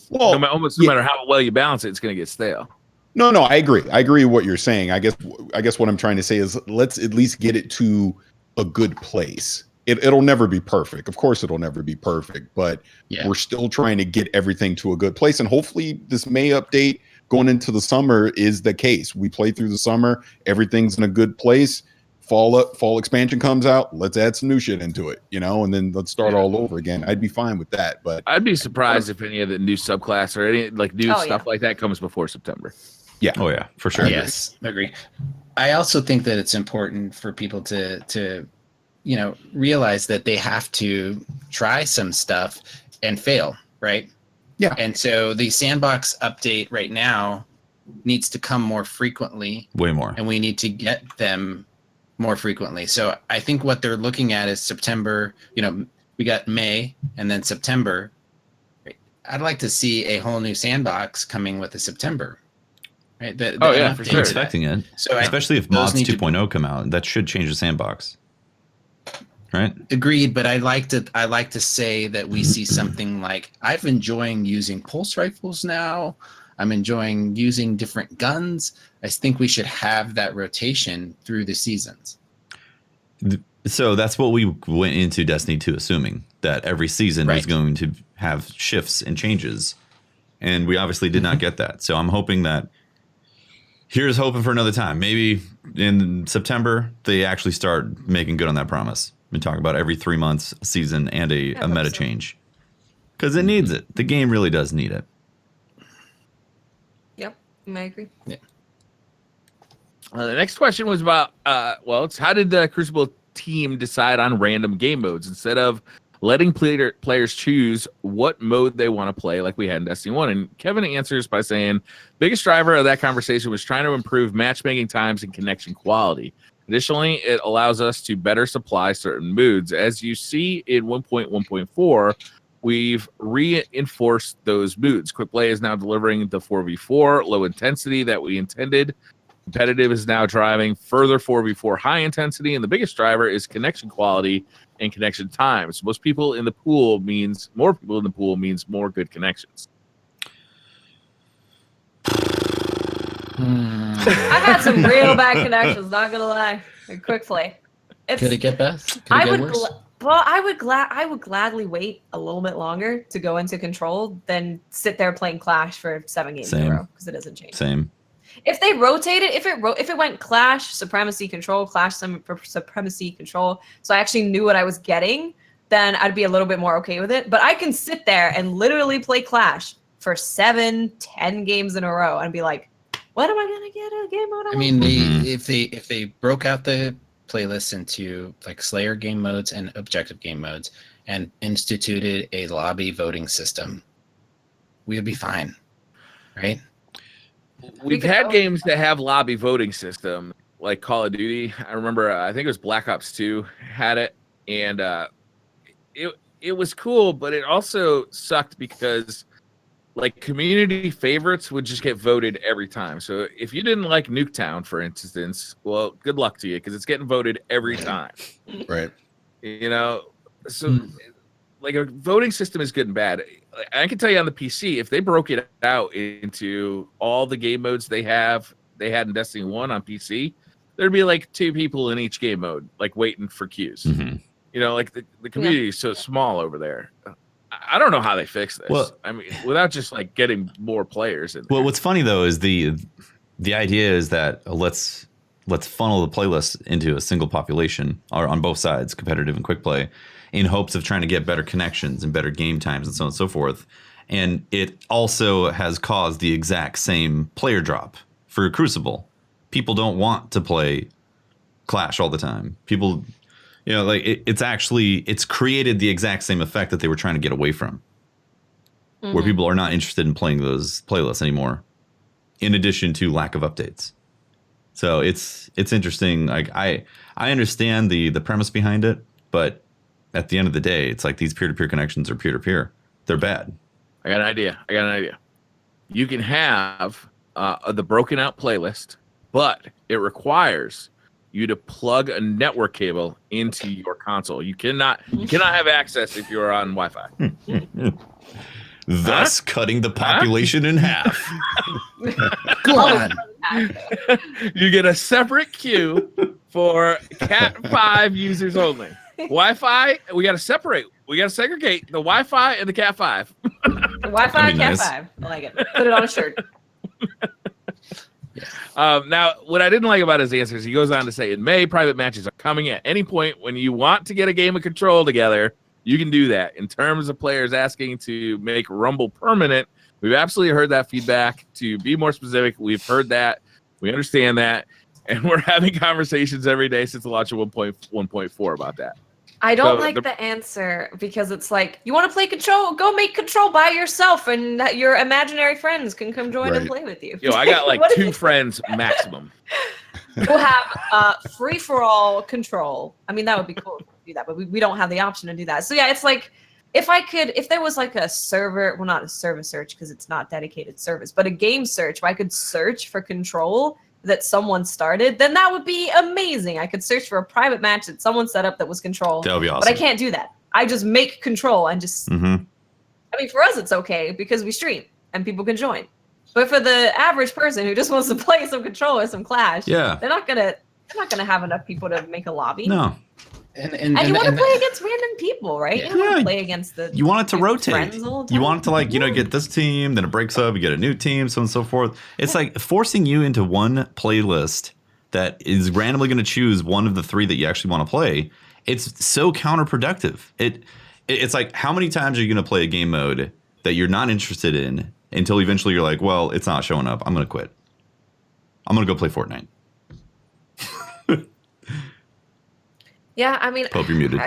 no matter how well you balance it, it's going to get stale. No, I agree. I agree with what you're saying. I guess what I'm trying to say is let's at least get it to a good place. It'll never be perfect. Of course, it'll never be perfect, but we're still trying to get everything to a good place. And hopefully this May update going into the summer is the case. We play through the summer. Everything's in a good place. Fall expansion comes out. Let's add some new shit into it, and then let's start all over again. I'd be fine with that. But I'd be surprised if any of the new subclass or any new stuff like that comes before September. Yeah. Oh yeah, for sure. Yes, I agree. I also think that it's important for people to realize that they have to try some stuff and fail, right? Yeah. And so the sandbox update right now needs to come more frequently. Way more. And we need to get them more frequently. So I think what they're looking at is September, we got May and then September. I'd like to see a whole new sandbox coming with a September. Right? For sure. I'm expecting it. So especially if mods 2.0 come out, that should change the sandbox. Right? Agreed, but I like to say that we see something like I've enjoying using pulse rifles now. I'm enjoying using different guns. I think we should have that rotation through the seasons. So that's what we went into Destiny 2 assuming, that every season was going to have shifts and changes. And we obviously did not get that. So I'm hoping that here's hoping for another time. Maybe in September, they actually start making good on that promise. We talk about every 3 months a season and a meta change. Because it needs it. The game really does need it. Yep, I agree. Yeah. The next question was about, it's how did the Crucible team decide on random game modes instead of letting players choose what mode they want to play like we had in Destiny 1? And Kevin answers by saying, biggest driver of that conversation was trying to improve matchmaking times and connection quality. Additionally, it allows us to better supply certain moods. As you see in 1.1.4, we've reinforced those moods. Quick play is now delivering the 4v4 low intensity that we intended. Competitive is now driving further 4v4 high intensity, and the biggest driver is connection quality and connection times. More people in the pool means more good connections. I've had some real bad connections, not gonna lie. Quick play. Could it get best? I would gladly wait a little bit longer to go into Control than sit there playing Clash for 7 games in a row, because it doesn't change. Same. If they rotated, if it went Clash, Supremacy, Control, Clash, Supremacy, Control, so I actually knew what I was getting, then I'd be a little bit more okay with it. But I can sit there and literally play Clash for 7-10 games in a row and be like, what am I gonna get a game mode on? I mean, if they broke out the playlist into like Slayer game modes and objective game modes and instituted a lobby voting system, we would be fine, right? We've had games that have lobby voting system, like Call of Duty. I remember, I think it was Black Ops 2 had it, and it was cool, but it also sucked because like community favorites would just get voted every time. So if you didn't like Nuketown, for instance, well, good luck to you because it's getting voted every time. Right. You know, so like a voting system is good and bad. I can tell you on the PC, if they broke it out into all the game modes they had in Destiny 1 on PC, there'd be like 2 people in each game mode, like waiting for queues. Mm-hmm. You know, like the community is so small over there. I don't know how they fix this. Well, I mean, without just like getting more players in there. Well, what's funny though is the idea is that let's funnel the playlist into a single population, or on both sides, competitive and quick play, in hopes of trying to get better connections and better game times and so on and so forth. And it also has caused the exact same player drop for Crucible. People don't want to play Clash all the time. People, you know, like it's created the exact same effect that they were trying to get away from, where people are not interested in playing those playlists anymore, in addition to lack of updates. So it's interesting. Like I understand the premise behind it, but at the end of the day, it's like these peer-to-peer connections are peer-to-peer. They're bad. I got an idea. You can have the broken out playlist, but it requires you to plug a network cable into your console. You cannot have access if you're on Wi-Fi. Thus cutting the population in half. Go on. You get a separate queue for Cat 5 users only. Wi-Fi, we got to segregate the Wi-Fi and the Cat 5. The Wi-Fi and Cat 5. I like it. Put it on a shirt. Now, what I didn't like about his answers, he goes on to say, in May, private matches are coming at any point when you want to get a game of Control together. You can do that. In terms of players asking to make Rumble permanent, we've absolutely heard that feedback. To be more specific, we've heard that. We understand that. And we're having conversations every day since the launch of 1.4 about that. I don't like the answer because it's like, you want to play Control? Go make Control by yourself and your imaginary friends can come join and play with you. Yo, I got like 2 friends maximum. We'll have free-for-all Control. I mean, that would be cool to do that, but we don't have the option to do that. So yeah, it's like, if there was like a server, well, not a service search because it's not dedicated service, but a game search where I could search for Control that someone started, then that would be amazing. I could search for a private match that someone set up that was Control. That would be awesome. But I can't do that. I just make Control and just, I mean, for us, it's okay because we stream and people can join. But for the average person who just wants to play some Control or some Clash, they're not gonna have enough people to make a lobby. No. And you want to play against random people, right? Yeah. You don't want Yeah. to play against You want it to your rotate. friends all the You time. want it to like, get this team, then it breaks up, you get a new team, so on and so forth. It's like forcing you into one playlist that is randomly going to choose one of the three that you actually want to play. It's so counterproductive. It's like, how many times are you going to play a game mode that you're not interested in until eventually you're like, well, it's not showing up. I'm going to quit. I'm going to go play Fortnite. Yeah, I mean, Pope, you're muted.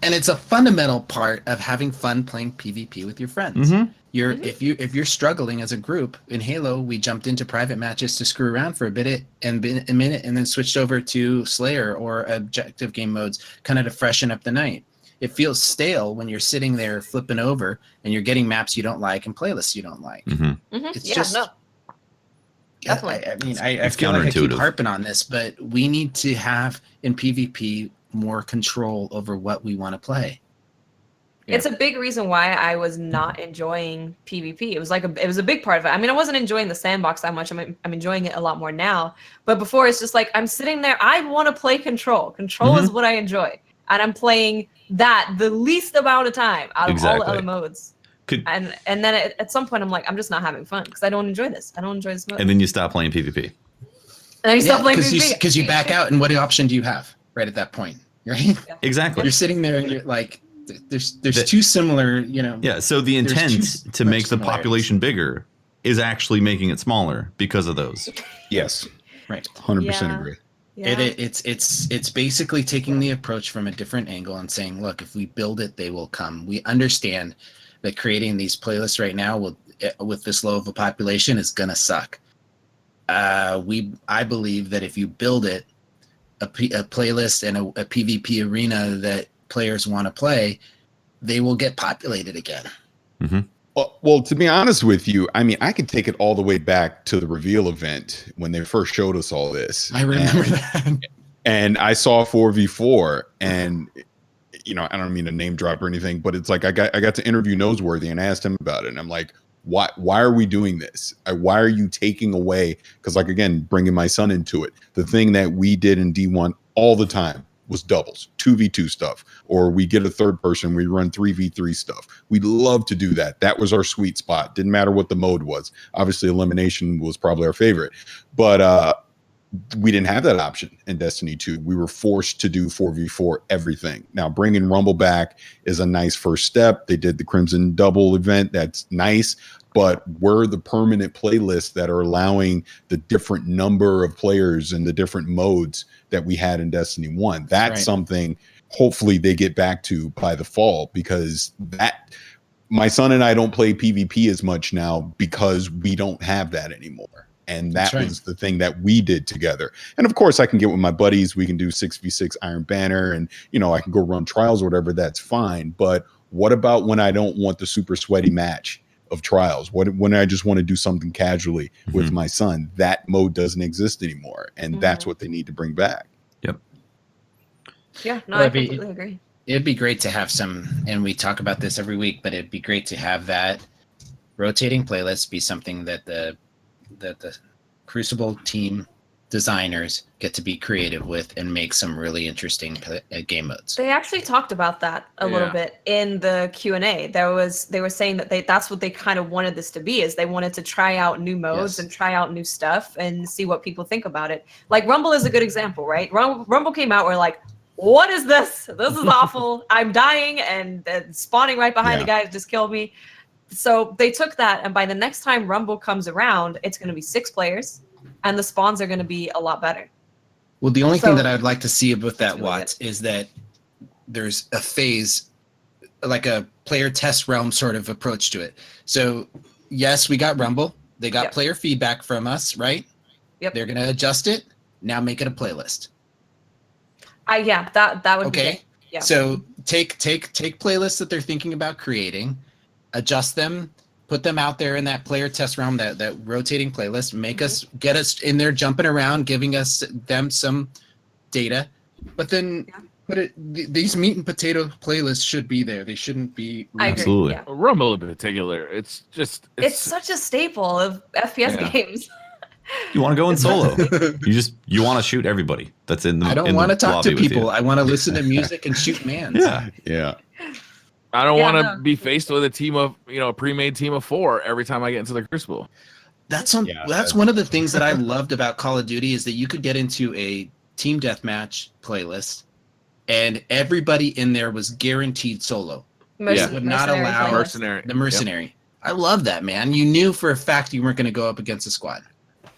And it's a fundamental part of having fun playing PvP with your friends. Mm-hmm. If you're struggling as a group in Halo, we jumped into private matches to screw around for a minute, and then switched over to Slayer or objective game modes, kind of to freshen up the night. It feels stale when you're sitting there flipping over and you're getting maps you don't like and playlists you don't like. Mm-hmm. It's yeah, just no, definitely. I mean, I It's feel like I keep counterintuitive. harping on this, but we need to have in PvP more control over what we want to play. It's a big reason why I was not enjoying PvP. It was a big part of it. I mean, I wasn't enjoying the sandbox that much. I'm enjoying it a lot more now. But before, it's just like I'm sitting there. I want to play Control. Control is what I enjoy, and I'm playing that the least amount of time out of all the other modes. And then at some point, I'm like, I'm just not having fun because I don't enjoy this. I don't enjoy this mode. And then you stop playing PvP. And then you stop playing PvP because you back out, and what option do you have right at that point? Right? Exactly. You're sitting there, and you're like, there's too similar, Yeah, so the intent to make the population bigger is actually making it smaller because of those. Yes. Right. 100% agree. Yeah. It's basically taking the approach from a different angle and saying, look, if we build it, they will come. We understand that creating these playlists right now with this low of a population is gonna suck. I believe that if you build it, a playlist and a PvP arena that players want to play, they will get populated again. Mm-hmm. Well, to be honest with you, I mean, I can take it all the way back to the reveal event when they first showed us all this. I remember that. And I saw 4v4, and I don't mean to name drop or anything, but it's like I got to interview Noseworthy and asked him about it, and I'm like, why are we doing this? Why are you taking away? Because, like, again, bringing my son into it, the thing that we did in D1 all the time was doubles, 2v2 stuff, or we get a third person, we run 3v3 stuff. We love to do that. That was our sweet spot. Didn't matter what the mode was. Obviously, elimination was probably our favorite, but we didn't have that option in Destiny 2. We were forced to do 4v4 everything. Now, bringing Rumble back is a nice first step. They did the Crimson Double event. That's nice. But we're the permanent playlists that are allowing the different number of players and the different modes that we had in Destiny 1. That's something hopefully they get back to by the fall, because my son and I don't play PvP as much now because we don't have that anymore. And that was the thing that we did together. And of course, I can get with my buddies. We can do 6v6 Iron Banner, and I can go run trials or whatever. That's fine. But what about when I don't want the super sweaty match of trials? When I just want to do something casually with my son? That mode doesn't exist anymore, and that's what they need to bring back. Yep. Yeah, no, I completely agree. It'd be great to have some, and we talk about this every week, but it'd be great to have that rotating playlist be something that the Crucible team designers get to be creative with and make some really interesting game modes. They actually talked about that a little bit in the Q&A. They were saying that that's what they kind of wanted this to be, is they wanted to try out new modes and try out new stuff and see what people think about it. Like Rumble is a good example, right? Rumble came out, we're like, what is this? This is awful. I'm dying and spawning right behind the guy that just killed me. So they took that, and by the next time Rumble comes around, it's going to be 6 players, and the spawns are going to be a lot better. Well, the only thing that I'd like to see about that, Watts, is that there's a phase, like a player test realm sort of approach to it. So, yes, we got Rumble. They got player feedback from us, right? Yep. They're going to adjust it. Now make it a playlist. That would be good. Yeah. So take playlists that they're thinking about creating, adjust them, put them out there in that player test realm, that rotating playlist, get us in there jumping around, giving them some data, but then these meat and potato playlists should be there. They shouldn't be. Absolutely. Rumble in particular, it's such a staple of FPS games. You want to go in solo. You want to shoot everybody that's in the I don't want to talk to people. You. I want to listen to music and shoot mans. Yeah. I don't Yeah, want to no. be faced with a team of, a pre-made team of 4 every time I get into the Crucible. That's one of the things that I loved about Call of Duty is that you could get into a team deathmatch playlist and everybody in there was guaranteed solo. Merc- Would not mercenary allow playlist. the mercenary. Yep. I love that, man. You knew for a fact you weren't going to go up against a squad.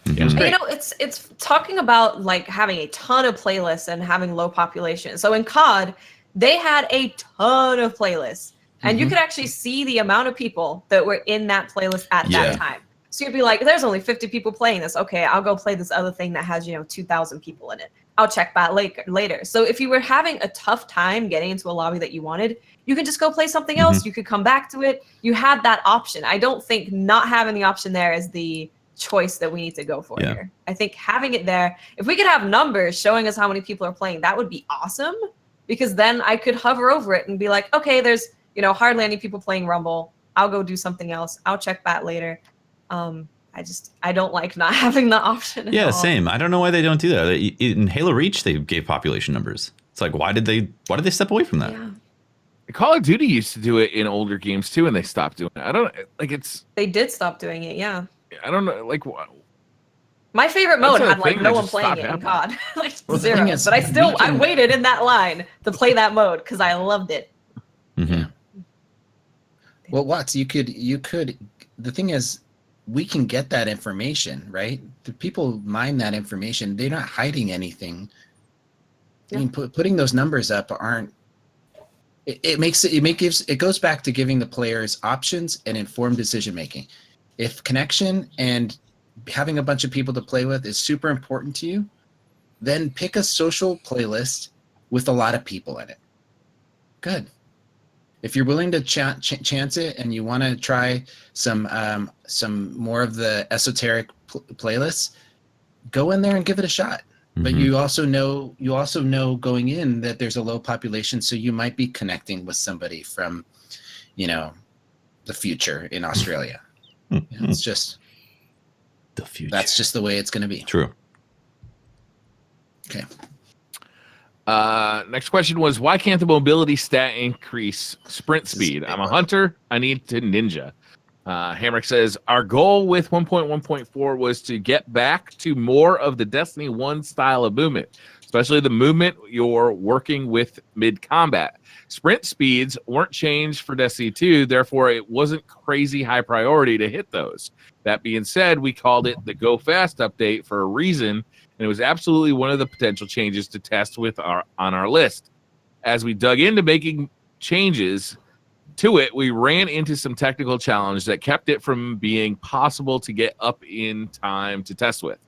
Mhm. It was And, great. it's talking about like having a ton of playlists and having low population. So in COD, they had a ton of playlists, and you could actually see the amount of people that were in that playlist at that time. So you'd be like, "There's only 50 people playing this. Okay, I'll go play this other thing that has 2,000 people in it. I'll check back later." So if you were having a tough time getting into a lobby that you wanted, you could just go play something else. You could come back to it. You had that option. I don't think not having the option there is the choice that we need to go for here. I think having it there, if we could have numbers showing us how many people are playing, that would be awesome, because then I could hover over it and be like, okay, there's hardly any people playing Rumble. I'll go do something else. I'll check back later. I don't like not having the option at all. Same. I don't know why they don't do that. In Halo Reach, they gave population numbers. It's like, why did they step away from that? Yeah. Call of Duty used to do it in older games too, and they stopped doing it. They did stop doing it. Yeah. I don't know, like what. My favorite That's mode a had like thing no that one just playing stopped it in happening. COD, like Well, the zero. thing is, But I we can- waited in that line to play that mode because I loved it. Mm-hmm. Well, Watts, you could. The thing is, we can get that information, right? The people mine that information. They're not hiding anything. I mean, putting those numbers up aren't. It goes back to giving the players options and informed decision making. If connection and having a bunch of people to play with is super important to you, then pick a social playlist with a lot of people in it. Good. If you're willing to chance it and you want to try some more of the esoteric playlists, go in there and give it a shot. But you also know going in that there's a low population, so you might be connecting with somebody from, the future in Australia. It's just The future. that's just the way it's going to be. True. Okay. Next question was, why can't the mobility stat increase sprint speed? I'm a hunter. I need to ninja. Hamrick says, our goal with 1.1.4 was to get back to more of the Destiny 1 style of movement, especially the movement you're working with mid-combat. Sprint speeds weren't changed for Destiny 2, therefore it wasn't crazy high priority to hit those. That being said, we called it the Go Fast update for a reason, and it was absolutely one of the potential changes to test with on our list. As we dug into making changes to it, we ran into some technical challenge that kept it from being possible to get up in time to test with.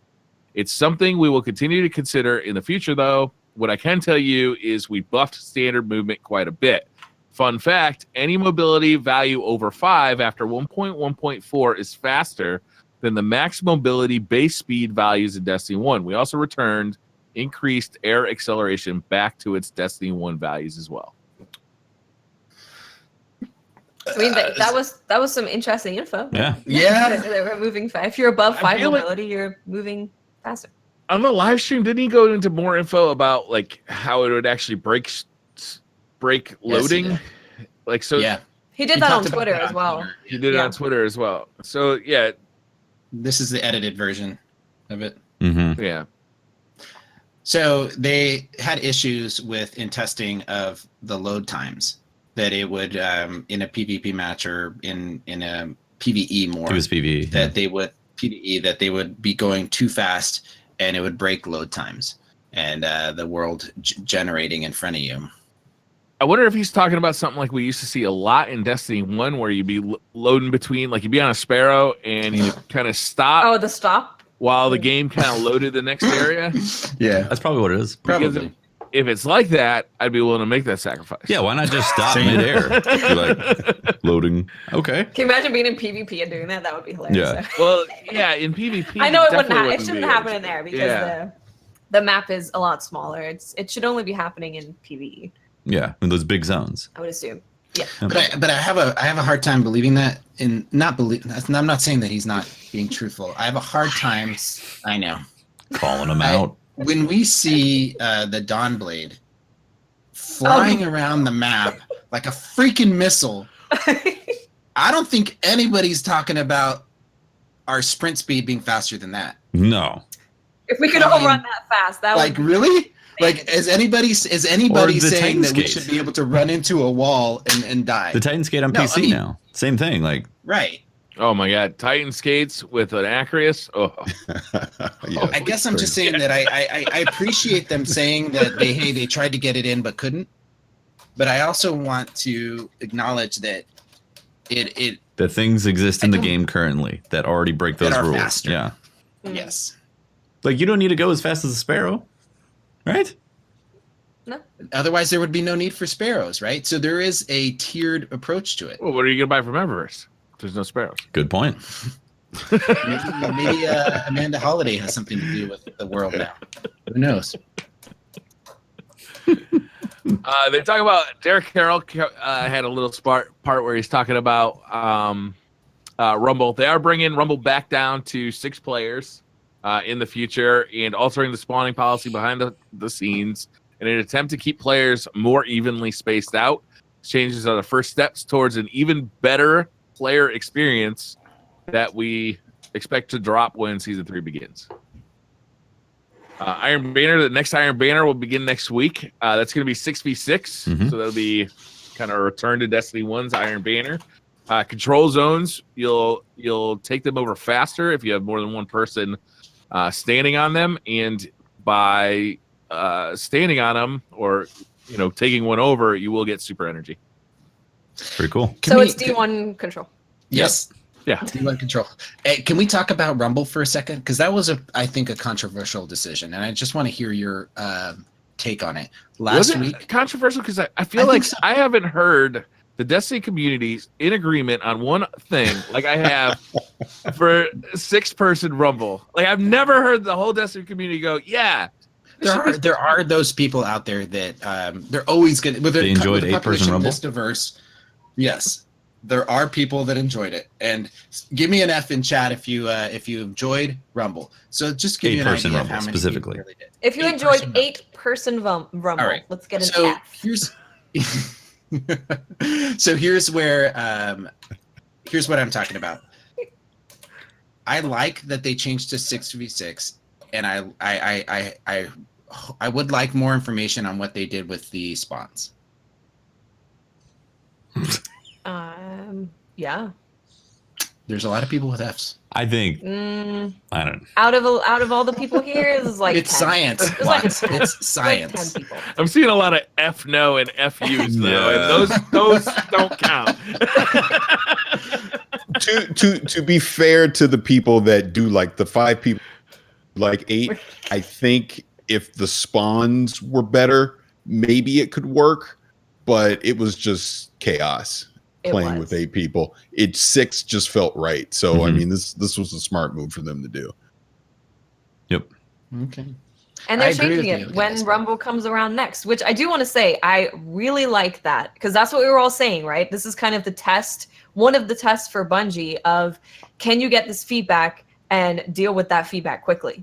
It's something we will continue to consider in the future, though. What I can tell you is we buffed standard movement quite a bit. Fun fact, any mobility value over 5 after 1.1.4 is faster than the max mobility base speed values in Destiny 1. We also returned increased air acceleration back to its Destiny 1 values as well. I mean, that was some interesting info. Yeah. Yeah. They're moving fast. If you're above I 5 feel like- mobility, you're moving faster. On the live stream, didn't he go into more info about like how it would actually break loading? did. Like, so Yeah. He did He that on talked about Twitter that as on well. Twitter. he did it Yeah. on Twitter as well. So yeah, This is the edited version of it. Mm-hmm. yeah. So they had issues in testing of the load times that it would in a PvP match or in a PvE more It was PvE. that they would be going too fast and it would break load times and the world generating in front of you. I wonder if he's talking about something like we used to see a lot in Destiny 1 where you'd be loading between, like you'd be on a Sparrow and you kind of stop Oh, the stop. while the game kind of loaded the next area. Yeah, That's probably what it is. Because probably. if it's like that, I'd be willing to make that sacrifice. Yeah, why not just stop Same. midair? You're like, loading. Okay. Can you imagine being in PvP and doing that? That would be hilarious. Yeah. Well, yeah, in PvP, I know it wouldn't. definitely It shouldn't be. happen in there because Yeah. the map is a lot smaller. It should only be happening in PvE. Yeah, in those big zones. I would assume. Yeah. But I have a hard time believing that, and I'm not saying that he's not being truthful. I have a hard time. I know. Calling him out. When we see the Dawnblade flying around the map like a freaking missile, I don't think anybody's talking about our sprint speed being faster than that. No. If we could all run that fast, that like would really. Like, is anybody saying that we should be able to run into a wall and die? The Titan Skate on PC now. Same thing. Like right. Oh my God, Titan skates with an Acreus. Oh, Yeah, I guess I'm just saying that I appreciate them saying that they tried to get it in but couldn't. But I also want to acknowledge that the things exist in the game currently that already break those rules. Faster. Yeah. Yes. Like you don't need to go as fast as a sparrow, right? no. Otherwise, there would be no need for sparrows, right? So there is a tiered approach to it. well, what are you gonna buy from Eververse? There's no sparrows. Good point. Maybe Amanda Holiday has something to do with the world now. Who knows? They talk about Derek Carroll had a little part where he's talking about Rumble. They are bringing Rumble back down to 6 players in the future and altering the spawning policy behind the scenes in an attempt to keep players more evenly spaced out. Changes are the first steps towards an even better player experience that we expect to drop when Season 3 begins. Iron Banner, the next Iron Banner will begin next week. That's going to be 6v6, so that'll be kind of a return to Destiny 1's Iron Banner. Control zones, you'll take them over faster if you have more than one person standing on them, and by standing on them or taking one over, you will get super energy. Pretty cool. So it's D1 control. Yes. Yeah. D1 control. Hey, can we talk about Rumble for a second? Because that was I think a controversial decision, and I just want to hear your take on it. Last week, controversial because I feel like so. I haven't heard the Destiny community in agreement on one thing like I have for 6-person Rumble. Like I've never heard the whole Destiny community go, yeah. There are those people out there that they're always going to. They enjoyed 8-person Rumble. This diverse. Yes, there are people that enjoyed it, and give me an F in chat if you enjoyed Rumble. So just give me an idea of how many specifically. Really did. If you enjoyed 8-person Rumble, all right. Let's get an F. Here's where here's what I'm talking about. I like that they changed to 6v6, and I would like more information on what they did with the spawns. Yeah. There's a lot of people with Fs. I think I don't know. Out of all the people here, is like it's 10. Science. It's science. Like 10 people. I'm seeing a lot of F no and FUs though, and those don't count. To be fair to the people that do like the 5 people like 8, I think if the spawns were better, maybe it could work, but it was just chaos. Playing with 8 people, 6 just felt right. So I mean, this was a smart move for them to do. Yep. Okay. And they're changing it when Rumble comes around next, which I do want to say I really like that because that's what we were all saying, right? This is kind of the test, one of the tests for Bungie of can you get this feedback and deal with that feedback quickly?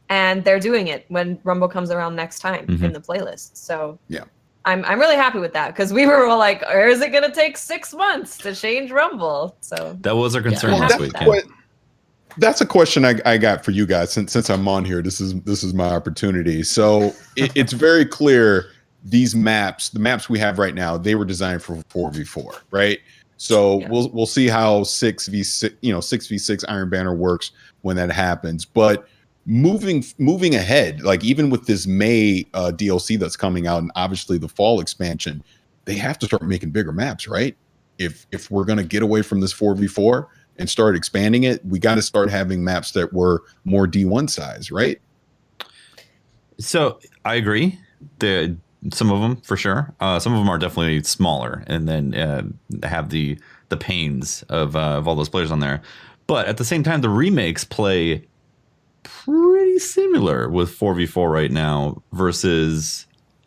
And they're doing it when Rumble comes around next time in the playlist. So yeah. I'm really happy with that because we were all like, or is it going to take 6 months to change Rumble? So that was our concern last week. That's a question I got for you guys since I'm on here. This is my opportunity. So it's very clear these maps, the maps we have right now, they were designed for 4v4, right? So we'll see how 6v6, 6v6 Iron Banner works when that happens. But moving ahead, like even with this May DLC that's coming out and obviously the fall expansion, they have to start making bigger maps, right? If we're going to get away from this 4v4 and start expanding it, we got to start having maps that were more D1 size, right? So I agree. Some of them for sure. Some of them are definitely smaller and then have the pains of all those players on there. But at the same time, the remakes play pretty similar with 4v4 right now versus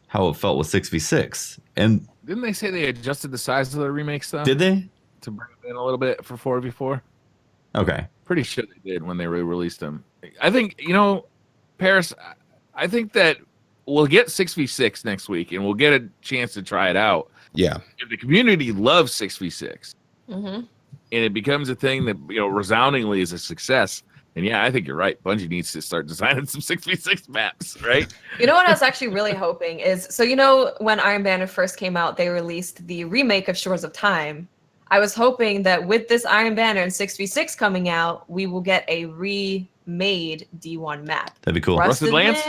how it felt with 6v6. And Didn't they say they adjusted the size of the remake stuff? Did they? To bring it in a little bit for 4v4? Okay. Pretty sure they did when they released them. I think, Parris, I think that we'll get 6v6 next week, and we'll get a chance to try it out. Yeah. If the community loves 6v6, Mm-hmm. and it becomes a thing that resoundingly is a success, and yeah, I think you're right. Bungie needs to start designing some 6v6 maps, right? You know what I was actually really hoping is, so when Iron Banner first came out, they released the remake of Shores of Time. I was hoping that with this Iron Banner and 6v6 coming out, we will get a remade D1 map. That'd be cool. Rusted Lands?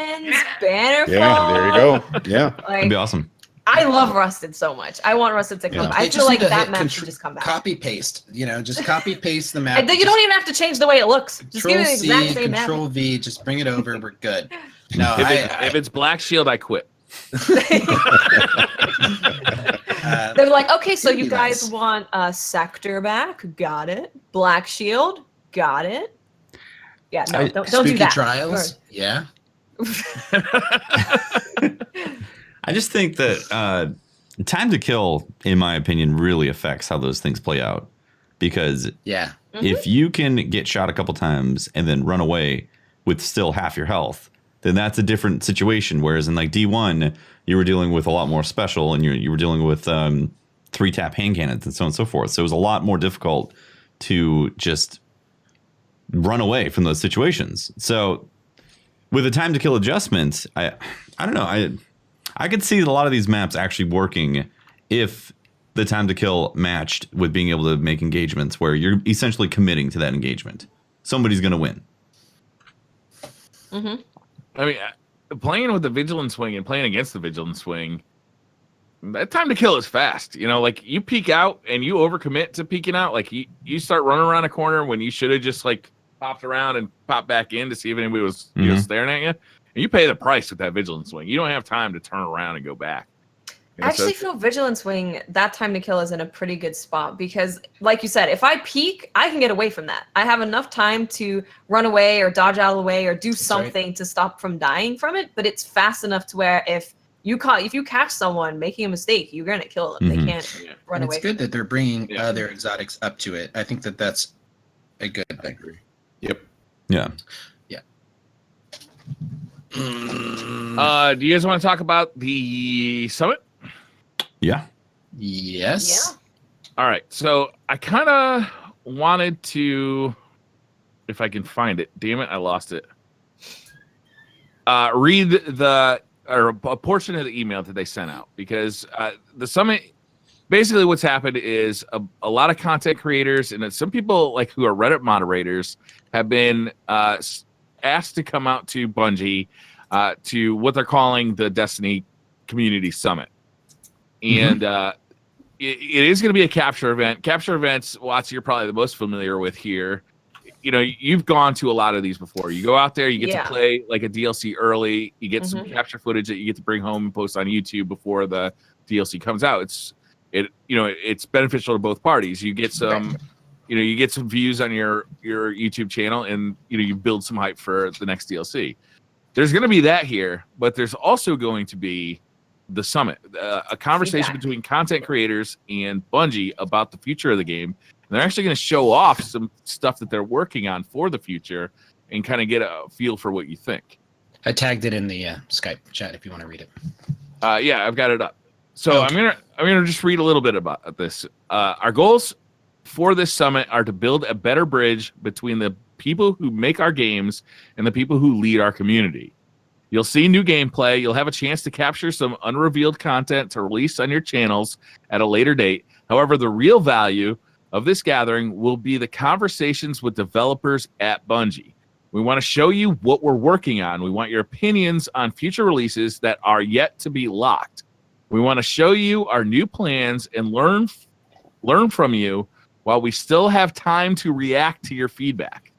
Bannerfall. Yeah, there you go. Yeah. That'd be awesome. I love Rusted so much. I want Rusted to come. Yeah. I They feel just like need to that hit map should just come back. Copy paste, just copy paste the map. And then you don't even have to change the way it looks. Just give Control it the exact C, same map. Control V, just bring it over. We're good. No, If it's Black Shield, I quit. They're like, okay, so it'd you be guys nice. want a Sector back? Got it. Black Shield? Got it. Yeah, no, don't do Spooky that. Trials, yeah. I just think that time to kill, in my opinion, really affects how those things play out. Because Yeah. if you can get shot a couple times and then run away with still half your health, then that's a different situation. Whereas in like D1, you were dealing with a lot more special, and you were dealing with 3-tap hand cannons and so on and so forth. So it was a lot more difficult to just run away from those situations. So with a time to kill adjustment, I don't know. I could see a lot of these maps actually working if the time to kill matched with being able to make engagements where you're essentially committing to that engagement. Somebody's going to win. Mm-hmm. I mean, playing with the Vigilant Swing and playing against the Vigilant Swing, that time to kill is fast. Like you peek out and you overcommit to peeking out. Like you start running around a corner when you should have just like popped around and popped back in to see if anybody was staring at you. And you pay the price with that Vigilant Swing. You don't have time to turn around and go back. I actually feel Vigilant Swing, that time to kill is in a pretty good spot because, like you said, if I peek, I can get away from that. I have enough time to run away or dodge out of the way or do something to stop from dying from it. But it's fast enough to where if you catch someone making a mistake, you're gonna kill them. They can't run away. It's good that they're bringing other exotics up to it. I think that that's a good thing. Yep. Yeah. Yeah. Do you guys want to talk about the summit? Yeah. Yes. Yeah. All right. So I kind of wanted to, if I can find it. Damn it, I lost it. Read a portion of the email that they sent out because the summit. Basically, what's happened is a lot of content creators and some people like who are Reddit moderators have been asked to come out to Bungie to what they're calling the Destiny Community Summit. And it is going to be a capture event. Capture events, Watts, you're probably the most familiar with here. You've gone to a lot of these before. You go out there, you get to play like a DLC early. You get some capture footage that you get to bring home and post on YouTube before the DLC comes out. It's beneficial to both parties. You get some, you get some views on your YouTube channel, and you build some hype for the next DLC. There's going to be that here, but there's also going to be the summit, a conversation between content creators and Bungie about the future of the game. And they're actually going to show off some stuff that they're working on for the future and kind of get a feel for what you think. I tagged it in the Skype chat if you want to read it. Yeah, I've got it up. So I'm gonna just read a little bit about this. Our goals for this summit are to build a better bridge between the people who make our games and the people who lead our community. You'll see new gameplay. You'll have a chance to capture some unrevealed content to release on your channels at a later date. However, the real value of this gathering will be the conversations with developers at Bungie. We want to show you what we're working on. We want your opinions on future releases that are yet to be locked. We want to show you our new plans and learn from you while we still have time to react to your feedback.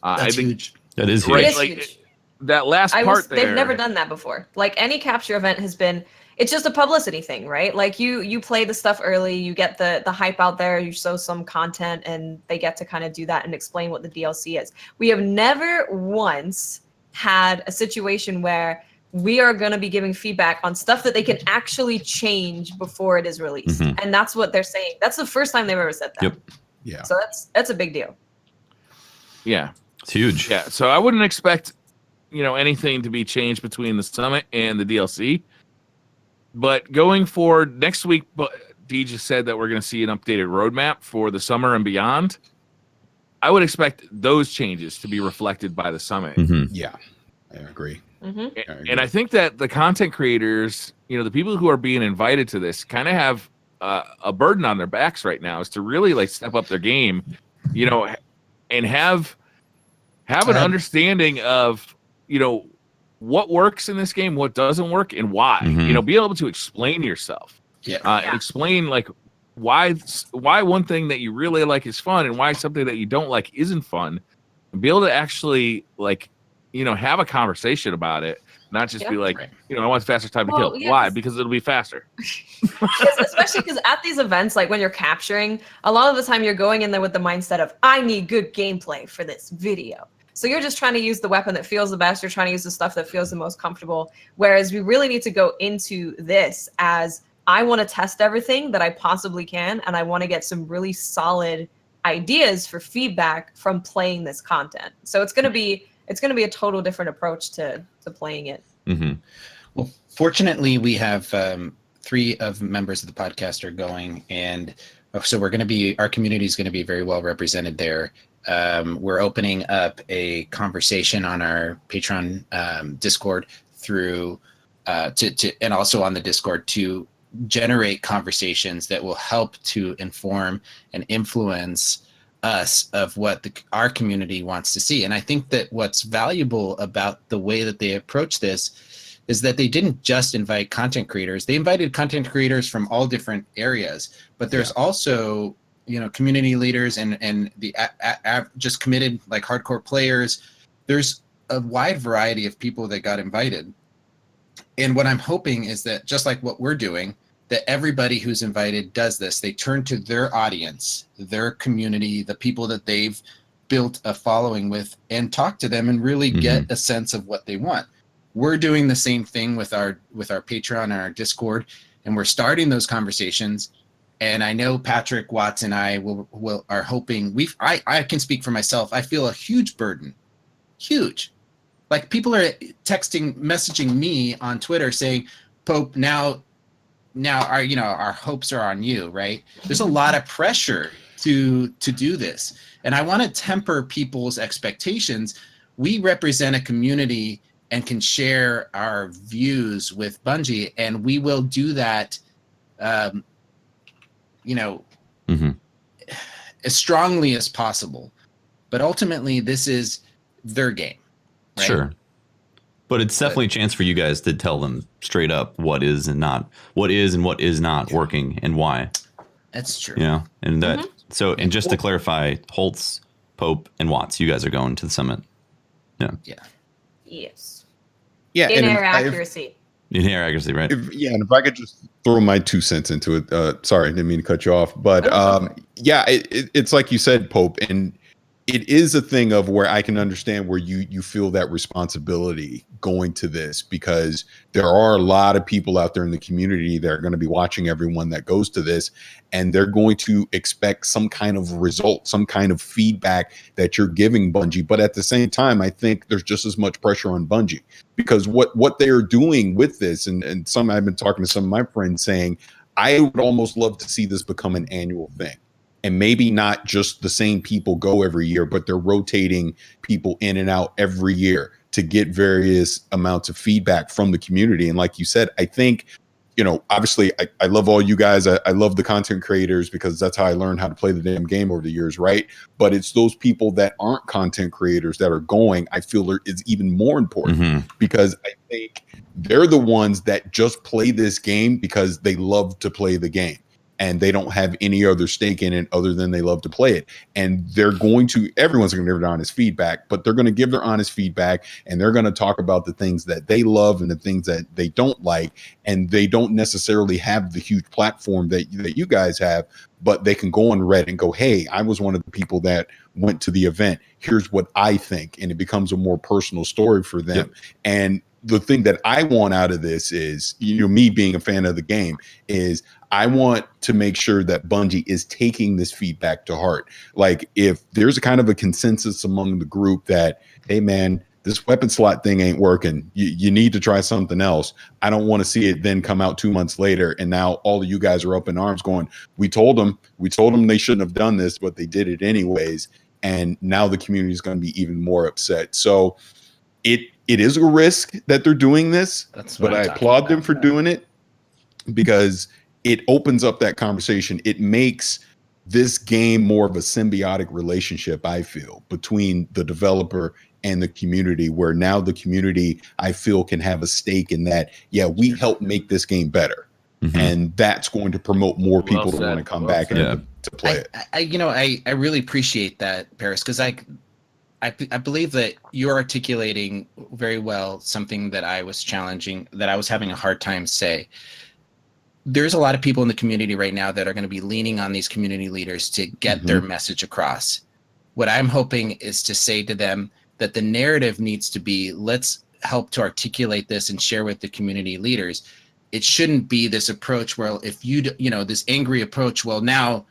That's I think huge. That is right, huge. It is huge. That last part there. They've never done that before. Like any capture event has been, it's just a publicity thing, right? Like you play the stuff early, you get the hype out there, you show some content, and they get to kind of do that and explain what the DLC is. We have never once had a situation where we are going to be giving feedback on stuff that they can actually change before it is released. Mhm. And that's what they're saying. That's the first time they've ever said that. Yep. Yeah. So that's a big deal. Yeah. It's huge. Yeah. So I wouldn't expect, anything to be changed between the summit and the DLC. But going forward next week, Dee just said that we're going to see an updated roadmap for the summer and beyond. I would expect those changes to be reflected by the summit. Mhm. Yeah. I agree. Mm-hmm. And I think that the content creators, the people who are being invited to this kind of have a burden on their backs right now is to really like step up their game, and have an understanding of, what works in this game, what doesn't work, and why. Mhm. Be able to explain yourself. Yeah. And explain like why one thing that you really like is fun and why something that you don't like isn't fun. And be able to actually like, have a conversation about it, not just be like, Right. I want faster time to Well, kill. yeah, Why? Because it'll be faster. Especially because at these events, like when you're capturing, a lot of the time you're going in there with the mindset of, I need good gameplay for this video. So you're just trying to use the weapon that feels the best. You're trying to use the stuff that feels the most comfortable. Whereas we really need to go into this as, I want to test everything that I possibly can, and I want to get some really solid ideas for feedback from playing this content. So it's gonna be a total different approach to playing it. Mhm. Well, fortunately, we have 3 of members of the podcast are going, and so our community is going to be very well represented there. We're opening up a conversation on our Patreon Discord through and also on the Discord to generate conversations that will help to inform and influence us of what our community wants to see. And I think that what's valuable about the way that they approach this is that they didn't just invite content creators. They invited content creators from all different areas, but there's also, community leaders and the just committed like hardcore players. There's a wide variety of people that got invited. And what I'm hoping is that just like what we're doing, that everybody who's invited does this. They turn to their audience, their community, the people that they've built a following with, and talk to them and really get a sense of what they want. We're doing the same thing with our Patreon and our Discord, and we're starting those conversations. And I know Patrick Watts and I are hoping I can speak for myself. I feel a huge burden, huge. Like people are messaging me on Twitter saying, Pope, now our hopes are on you, right? There's a lot of pressure to do this. And I want to temper people's expectations. We represent a community and can share our views with Bungie, and we will do that as strongly as possible. But ultimately this is their game. Right? Sure. But it's definitely a chance for you guys to tell them straight up what is and what is not working and why. That's true. And that and just to clarify, Holtz, Pope, and Watts, you guys are going to the summit. Yeah. Yes. Yeah. In-air accuracy. In-air accuracy, right? And if I could just throw my 2 cents into it. Sorry, I didn't mean to cut you off. But it's like you said, Pope, and it is a thing of where I can understand where you feel that responsibility going to this, because there are a lot of people out there in the community that are going to be watching everyone that goes to this, and they're going to expect some kind of result, some kind of feedback that you're giving Bungie. But at the same time, I think there's just as much pressure on Bungie, because what they are doing with this, and I've been talking to some of my friends saying, I would almost love to see this become an annual thing. And maybe not just the same people go every year, but they're rotating people in and out every year to get various amounts of feedback from the community. And like you said, I think, obviously I love all you guys. I love the content creators, because that's how I learned how to play the damn game over the years, right? But it's those people that aren't content creators that are going, I feel is even more important, because I think they're the ones that just play this game because they love to play the game. and they don't have any other stake in it other than they love to play it. And everyone's going to give their honest feedback, but they're going to give their honest feedback, and they're going to talk about the things that they love and the things that they don't like. And they don't necessarily have the huge platform that you guys have, but they can go on Reddit and go, hey, I was one of the people that went to the event. Here's what I think. And it becomes a more personal story for them. Yep. And the thing that I want out of this is, me being a fan of the game, is I want to make sure that Bungie is taking this feedback to heart. Like, if there's a kind of a consensus among the group that, hey man, this weapon slot thing ain't working, you need to try something else. I don't want to see it then come out 2 months later and now all of you guys are up in arms going, we told them they shouldn't have done this, but they did it anyways. And now the community is going to be even more upset. So it is a risk that they're doing this, but I applaud them for doing it, because it opens up that conversation. It makes this game more of a symbiotic relationship, I feel, between the developer and the community, where now the community, I feel, can have a stake in that. Yeah, we help make this game better. Mm-hmm. And that's going to promote more people to want to come back and to play it. I really appreciate that, Parris, because I believe that you're articulating very well something that I was having a hard time say. There's a lot of people in the community right now that are going to be leaning on these community leaders to get their message across. What I'm hoping is to say to them that the narrative needs to be, let's help to articulate this and share with the community leaders. It shouldn't be this approach where if this angry approach, well, now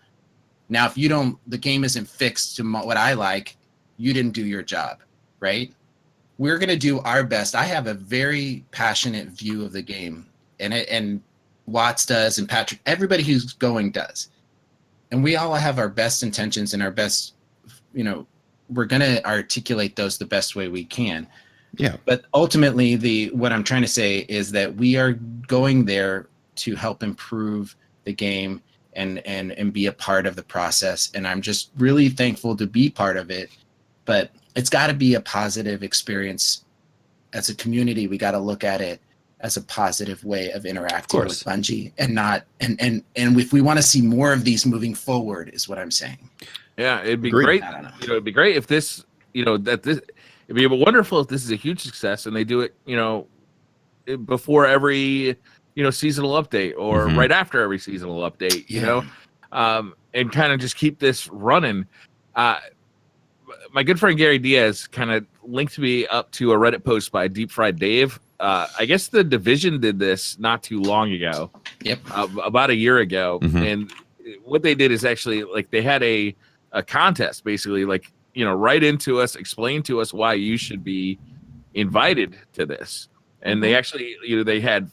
if the game isn't fixed to what I like, you didn't do your job, right? We're going to do our best. I have a very passionate view of the game, and Watts does, and Patrick, everybody who's going does. And we all have our best intentions and our best, we're going to articulate those the best way we can. Yeah. But ultimately, what I'm trying to say is that we are going there to help improve the game and be a part of the process. And I'm just really thankful to be part of it. But it's got to be a positive experience. As a community, we got to look at it as a positive way of interacting with Bungie, and not and if we want to see more of these moving forward, is what I'm saying. Yeah, it'd be great. It'd be great if this, it'd be wonderful if this is a huge success and they do it, before every, seasonal update or right after every seasonal update, and kind of just keep this running. My good friend Gary Diaz kind of linked me up to a Reddit post by Deep Fried Dave. I guess the Division did this not too long ago. Yep. About a year ago. And what they did is actually, like, they had a contest, basically, like, write into us, explain to us why you should be invited to this. And they actually, they had,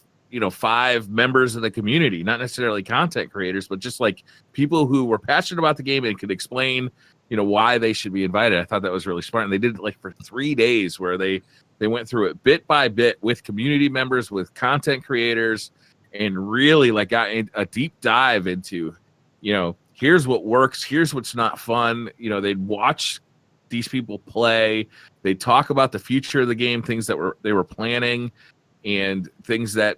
5 members of the community, not necessarily content creators, but just like people who were passionate about the game and could explain, why they should be invited. I thought that was really smart. And they did it like for 3 days, where they went through it bit by bit with community members, with content creators, and really like got a deep dive into, here's what works, here's what's not fun. They'd watch these people play, they'd talk about the future of the game, things that they were planning, and things that,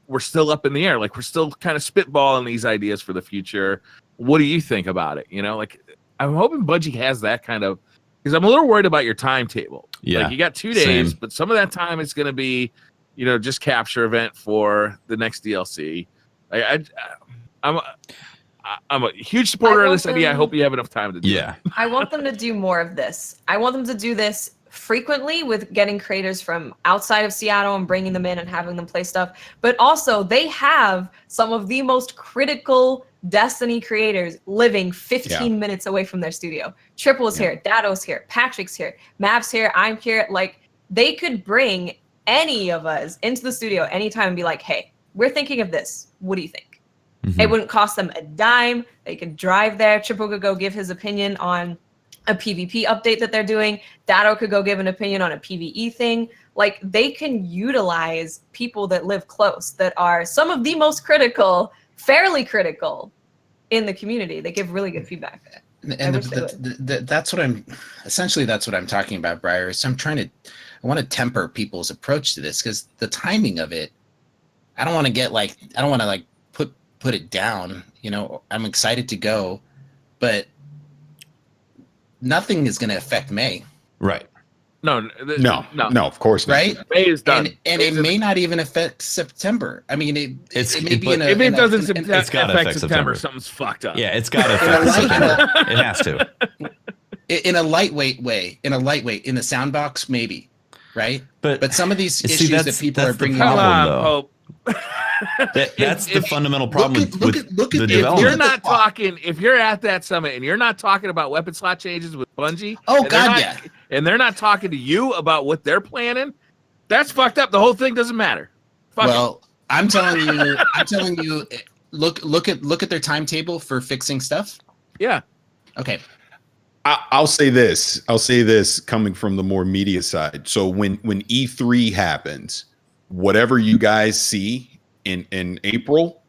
we're still up in the air. Like, we're still kind of spitballing these ideas for the future. What do you think about it? Like, I'm hoping Bungie has that kind of, because I'm a little worried about your timetable. Yeah, like, you got 2 days, same. but some of that time is going to be, just capture event for the next DLC. I'm a huge supporter of this idea. I hope you have enough time to do it. I want them to do more of this. I want them to do this frequently, with getting creators from outside of Seattle and bringing them in and having them play stuff. But also, they have some of the most critical Destiny creators living 15 minutes away from their studio. Triple's here, Dado's here, Patrick's here, Mav's here, I'm here. Like, they could bring any of us into the studio anytime and be like, hey, we're thinking of this. What do you think? It wouldn't cost them a dime. They could drive there. Triple could go give his opinion on a PvP update that they're doing. Dado could go give an opinion on a PvE thing. Like, they can utilize people that live close, that are some of the most critical, fairly critical in the community. They give really good feedback. And that's what I'm talking about, Briar. Is I want to temper people's approach to this, because the timing of it, I don't want to put put it down. You know, I'm excited to go, but nothing is going to affect May. Right. No, No, of course not. Right? May is done. And it may not even affect September. I mean, it may be if it doesn't it's gotta affect affect September, September. something's fucked up. Yeah, it's got to affect September. It has to. in a lightweight way, in the Sandbox, maybe, right? But some of these see, issues that's- that people that's are the bringing problem, up. though. Pope. That's the fundamental problem look with at the the- If development. you're not talking, if you're at that summit and you're not talking about weapon slot changes with Bungie, Oh, and they're God, not- yeah. and they're not talking to you about what they're planning, that's fucked up. The whole thing doesn't matter. Fuck it. Well, I'm telling you, look at their timetable for fixing stuff. Yeah. Okay. I'll say this. I'll say this coming from the more media side. So when E3 happens, whatever you guys see in April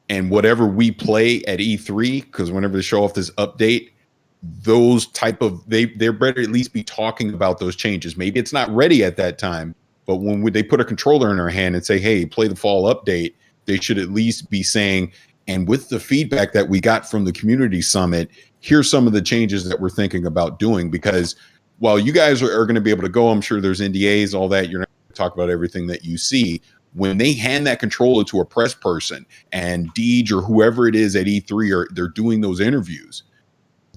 and whatever we play at E3, because whenever they show off this update, those type of they're better at least be talking about those changes. Maybe it's not ready at that time, but when they put a controller in our hand and say, hey, play the fall update, they should at least be saying, and with the feedback that we got from the community summit, here's some of the changes that we're thinking about doing. Because while you guys are going to be able to go, I'm sure there's NDAs, all that. You're not going to talk about everything that you see. When they hand that controller to a press person and Deej or whoever it is at E3, or they're doing those interviews,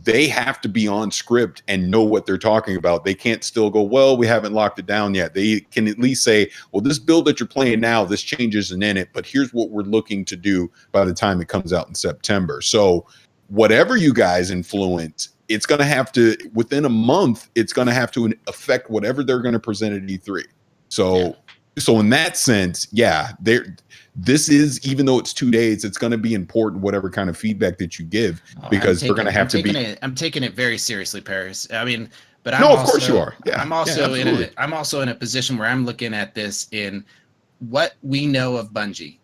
they have to be on script and know what they're talking about. They can't still go, well, we haven't locked it down yet. They can at least say, well, this build that you're playing now, this change isn't in it, but here's what we're looking to do by the time it comes out in September. So whatever you guys influence, it's going to have to, within a month, it's going to have to affect whatever they're going to present at E3. So in that sense, yeah, this is, even though it's 2 days, it's going to be important, whatever kind of feedback that you give, because they're going to have to be. I'm taking it very seriously, Parris. I mean, but No, of course you are. Yeah, I'm also absolutely. I'm also in a position where I'm looking at this in what we know of Bungie.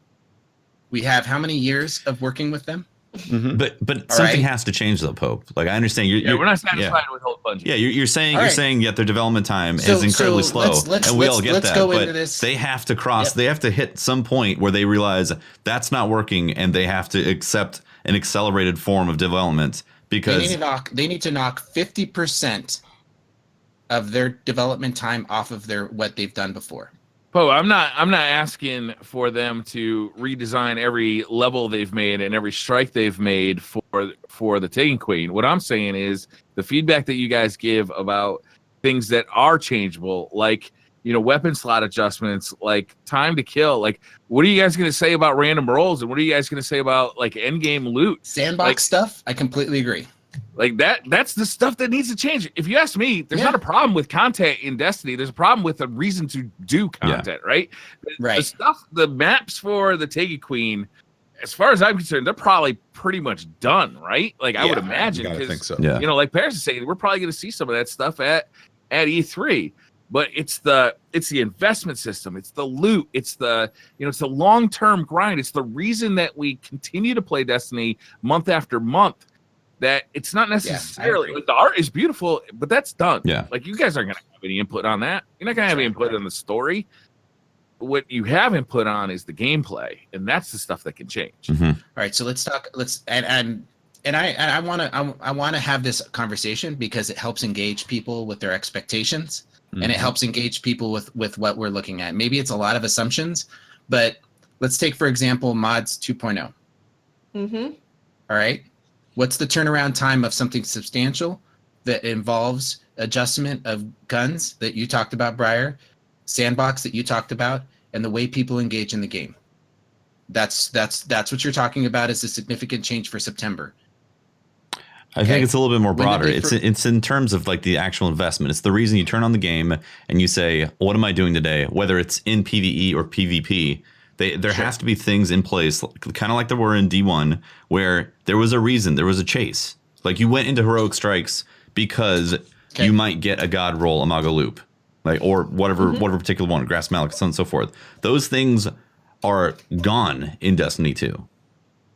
We have how many years of working with them? Mhm. But something right. has to change though, Pope. Like I understand We're not satisfied with whole Bungie. Yeah, you're saying All right. yet their development time So- is incredibly so slow, let's- and we all let's- get let's that. go But into this. they have to cross. Yep. They have to hit some point where they realize that's not working, and they have to accept an accelerated form of development because They need to knock 50% of their development time off of what they've done before. Poe, I'm not asking for them to redesign every level they've made and every strike they've made for the Taken Queen. What I'm saying is the feedback that you guys give about things that are changeable, like weapon slot adjustments, like time to kill. Like, what are you guys going to say about random rolls, and what are you guys going to say about like end game loot? Sandbox stuff, I completely agree. Like that's the stuff that needs to change. If you ask me, there's not a problem with content in Destiny. There's a problem with a reason to do content, right? Right. The stuff, the maps for the Taken Queen, as far as I'm concerned, they're probably pretty much done, right? Like I would imagine. You gotta think so. Yeah. Like Parris is saying, we're probably going to see some of that stuff at E3. But it's the investment system, it's the loot, it's the it's the long-term grind. It's the reason that we continue to play Destiny month after month. That it's not necessarily like the art is beautiful, but that's done. Yeah. Like you guys aren't gonna have any input on that. You're not gonna have any input on the story. What you have input on is the gameplay, and that's the stuff that can change. Mhm. All right, so let's talk. I want to have this conversation because it helps engage people with their expectations, and it helps engage people with what we're looking at. Maybe it's a lot of assumptions, but let's take for example mods 2.0. Mm-hmm. All right, what's the turnaround time of something substantial that involves adjustment of guns that you talked about, Briar, Sandbox that you talked about, and the way people engage in the game? That's what you're talking about is a significant change for September. I think it's a little bit more When did broader. they It's in terms of like the actual investment. It's the reason you turn on the game and you say, what am I doing today? Whether it's in PvE or PvP, there has to be things in place, kind of like there were in D1, where there was a reason, there was a chase. Like you went into heroic strikes because you might get a god roll, a Mago loop, like or whatever particular one, Grass Malik, so on and so forth. Those things are gone in Destiny 2,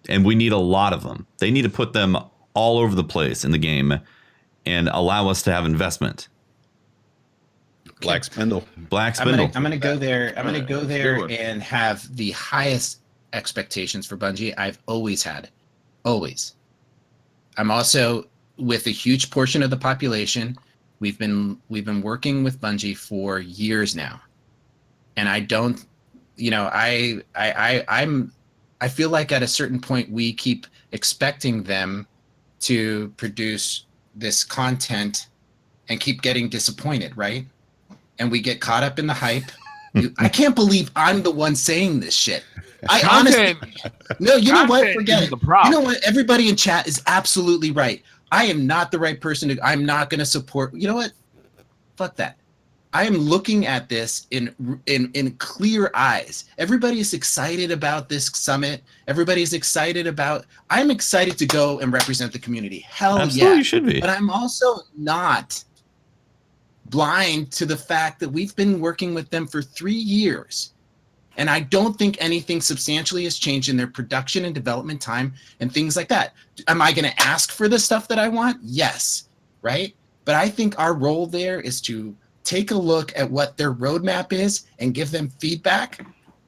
and we need a lot of them. They need to put them all over the place in the game and allow us to have investment. Black Spindle. Black Spindle. I'm gonna go there. I'm gonna go there one. and have the highest expectations for Bungie. I've always had, always. I'm also with a huge portion of the population. We've been working with Bungie for years now, and I don't, I feel like at a certain point we keep expecting them to produce this content and keep getting disappointed, right? And we get caught up in the hype. I can't believe I'm the one saying this shit. I honestly, no, you know what? Forget it. You know what? Everybody in chat is absolutely right. I am not the right person to, I'm not going to support. You know what? Fuck that. I am looking at this in clear eyes. Everybody is excited about this summit. Everybody's excited about, I'm excited to go and represent the community. Hell Absolutely, yeah. you should be. But I'm also not blind to the fact that we've been working with them for 3 years. And I don't think anything substantially has changed in their production and development time and things like that. Am I going to ask for the stuff that I want? Yes. Right. But I think our role there is to take a look at what their roadmap is and give them feedback.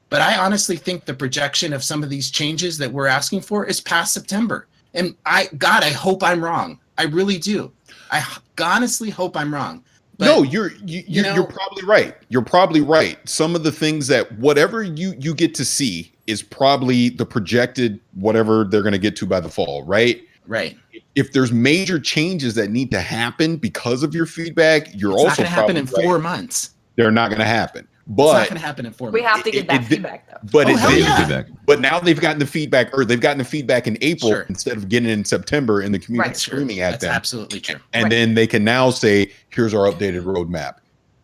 But I honestly think the projection of some of these changes that we're asking for is past September. And I hope I'm wrong. I really do. I honestly hope I'm wrong. But, no, you're probably right. You're probably right. Some of the things that whatever you get to see is probably the projected whatever they're going to get to by the fall, right? Right. If there's major changes that need to happen because of your feedback, you're it's also not going to happen in right. 4 months. They're not going to happen. But it's not going to happen in 4 months. We have to get that feedback though. But feedback. But now they've gotten the feedback, or they've gotten the feedback in April Sure. instead of getting it in September, and the community Right. screaming at That's them. absolutely true. And Right. then they can now say, "Here's our updated roadmap."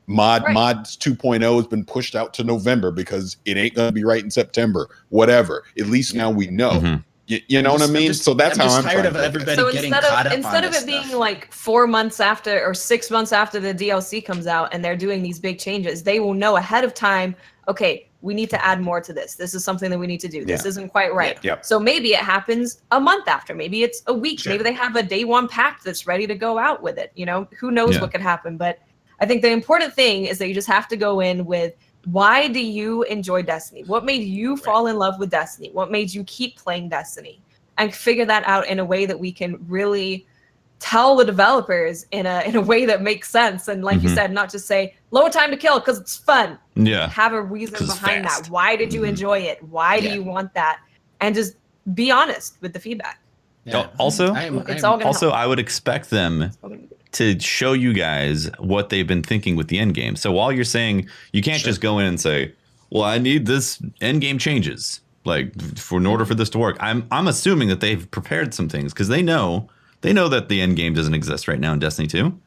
Right. Mods 2.0 has been pushed out to November because it ain't going to be right in September. Whatever. At least now we know. Mhm. You know what I mean? So that's I'm how just I'm tired trying of to look at it. everybody So getting instead caught of up instead on of this it being stuff. like 4 months after or 6 months after the DLC comes out and they're doing these big changes, they will know ahead of time, okay, we need to add more to this. This is something that we need to do. This Yeah. isn't quite right. Yep. So maybe it happens a month after. Maybe it's a week. Sure. Maybe they have a day one pack that's ready to go out with it. Who knows Yeah. what could happen. But I think the important thing is that you just have to go in with, why do you enjoy Destiny? What made you fall in love with Destiny? What made you keep playing Destiny? And figure that out in a way that we can really tell the developers in a way that makes sense. And like you Mhm. said, not just say lower time to kill because it's fun. Yeah. Have a reason 'Cause it's behind fast. that. Why did you Mhm. enjoy it? Why do Yeah. you want that? And just be honest with the feedback. Also- It's all gonna Also, help. I would expect them to show you guys what they've been thinking with the end game. So while you're saying you can't Sure. just go in and say, "Well, I need this end game changes," like in order for this to work. I'm assuming that they've prepared some things because they know that the end game doesn't exist right now in Destiny 2.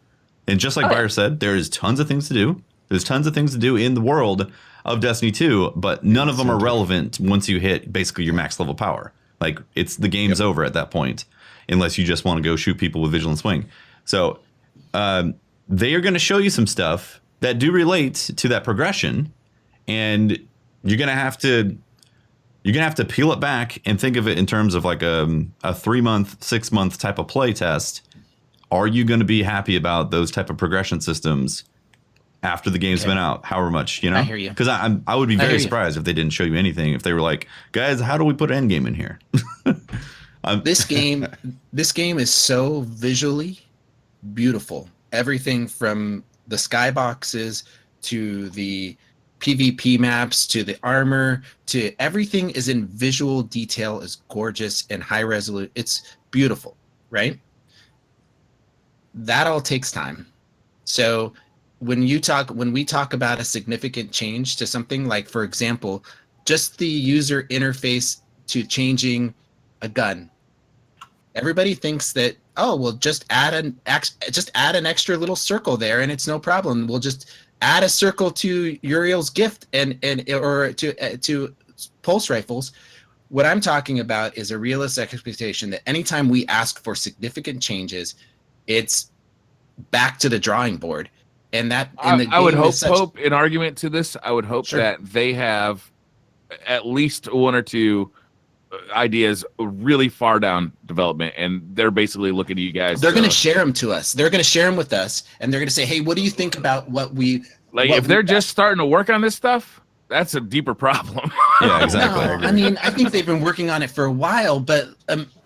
And just like Oh, yeah. Byron said, there's tons of things to do. There's tons of things to do in the world of Destiny 2, but none of them are relevant once you hit basically your max level power. Like the game's over at that point, unless you just want to go shoot people with Vigilant Swing. So they are going to show you some stuff that do relate to that progression, and you're gonna have to peel it back and think of it in terms of like a 3-month, 6-month type of play test. Are you going to be happy about those type of progression systems after the game's been out? However much, I hear you. Because I would be hear very you. surprised if they didn't show you anything. If they were like, guys, how do we put end game in here? This game is so visually beautiful. Everything from the skyboxes to the PvP maps to the armor to everything is in visual detail, is gorgeous and high resolution. It's beautiful, right? That all takes time. So when we talk about a significant change to something, like for example, just the user interface to changing a gun. Everybody thinks that, oh, we'll just add an extra little circle there and it's no problem. We'll just add a circle to Uriel's gift or to pulse rifles. What I'm talking about is a realistic expectation that anytime we ask for significant changes, it's back to the drawing board. And that I would hope an argument to this. I would hope Sure. that they have at least 1 or 2 ideas really far down development, and they're basically looking at you guys. They're going to share them to us. They're going to share them with us, and they're going to say, "Hey, what do you think about what we like? what If they're we- just starting to work on this stuff, that's a deeper problem. Yeah, exactly. No, I mean, I think they've been working on it for a while, but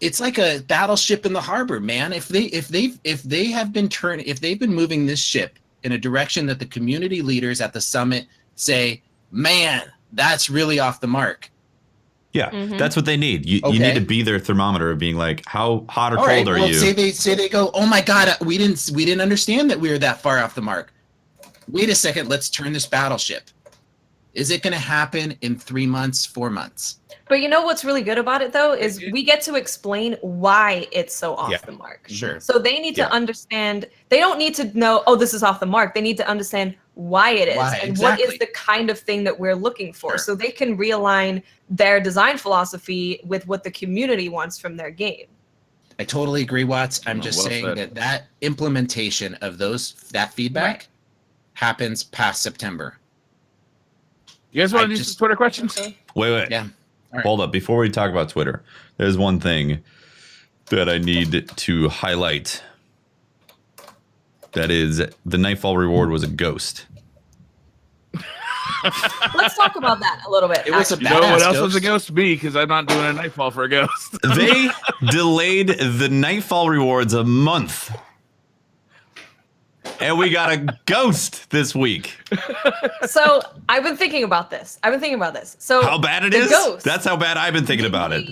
it's like a battleship in the harbor, man. If they've been moving this ship in a direction that the community leaders at the summit say, man, that's really off the mark. Yeah, that's what they need. You need to be their thermometer of being like, how hot or cold are you? Say they go, oh my god, we didn't understand that we were that far off the mark. Wait a second, let's turn this battleship. Is it going to happen in 3 months, 4 months? But you know what's really good about it, though, is we get to explain why it's so off the mark. Sure. So they need to understand. They don't need to know, oh, this is off the mark. They need to understand why it is and what is the kind of thing that we're looking for. Sure. So they can realign their design philosophy with what the community wants from their game. I totally agree, Watts. I'm just saying that implementation of that feedback happens past September. You guys want to do some Twitter questions? Wait. Yeah. Right. Hold up. Before we talk about Twitter, there's one thing that I need to highlight. That is, the Nightfall reward was a ghost. Let's talk about that a little bit. It was a You know what else ghost. was a ghost? Me, because I'm not doing a Nightfall for a ghost. They delayed the Nightfall rewards a month. And we got a ghost this week. So I've been thinking about this. So how bad it the is? Ghost, That's how bad I've been thinking about it.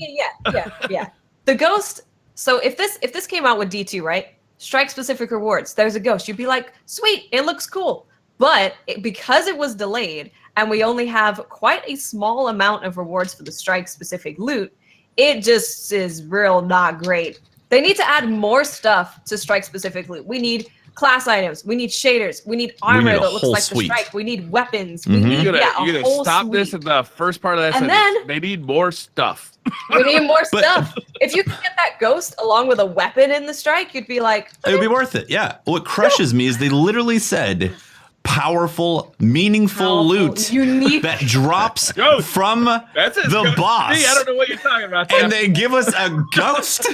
Yeah. The ghost. So if this came out with D2, right? Strike specific rewards. There's a ghost. You'd be like, sweet, it looks cool. But because it was delayed and we only have quite a small amount of rewards for the strike specific loot, it just is real not great. They need to add more stuff to strike specific loot. We need class items. We need shaders. We need armor that looks like the strike. We need weapons. We need You're gonna stop this at the first part of that sentence. Then they need more stuff. We need more stuff. If you could get that ghost along with a weapon in the strike, you'd be like, it would be worth it. Yeah. What crushes me is they literally said powerful, meaningful loot unique that drops from the boss. See, I don't know what you're talking about. And they give us a ghost.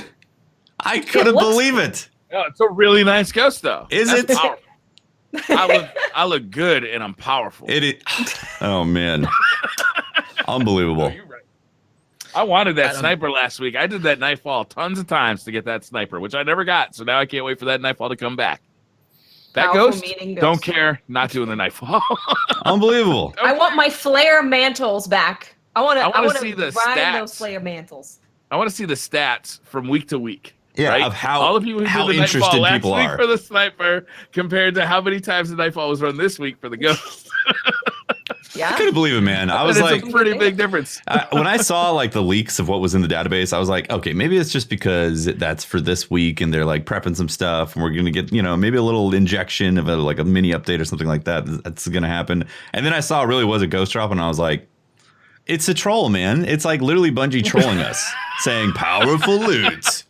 I couldn't believe it. Oh, it's a really nice ghost, though. Is it? I look good and I'm powerful. It is. Oh man, unbelievable. Oh, you're right. I wanted that sniper last week. I did that Nightfall tons of times to get that sniper, which I never got. So now I can't wait for that Nightfall to come back. That ghost, don't care. Not doing the Nightfall. Unbelievable. I want my flare mantles back. I want to see the ride stats. those flare mantles. I want to see the stats from week to week. Yeah, right? of how all the people who did the Nightfall last week are for the sniper compared to how many times the Nightfall was run this week for the ghost. Yeah, I couldn't believe it, man. I was like, it's a pretty big difference. When I saw like the leaks of what was in the database, I was like, okay, maybe it's just because that's for this week and they're like prepping some stuff and we're gonna get, maybe a little injection of a mini update or something like that. That's gonna happen. And then I saw it really was a ghost drop, and I was like, it's a troll, man. It's like literally Bungie trolling us, saying powerful loot.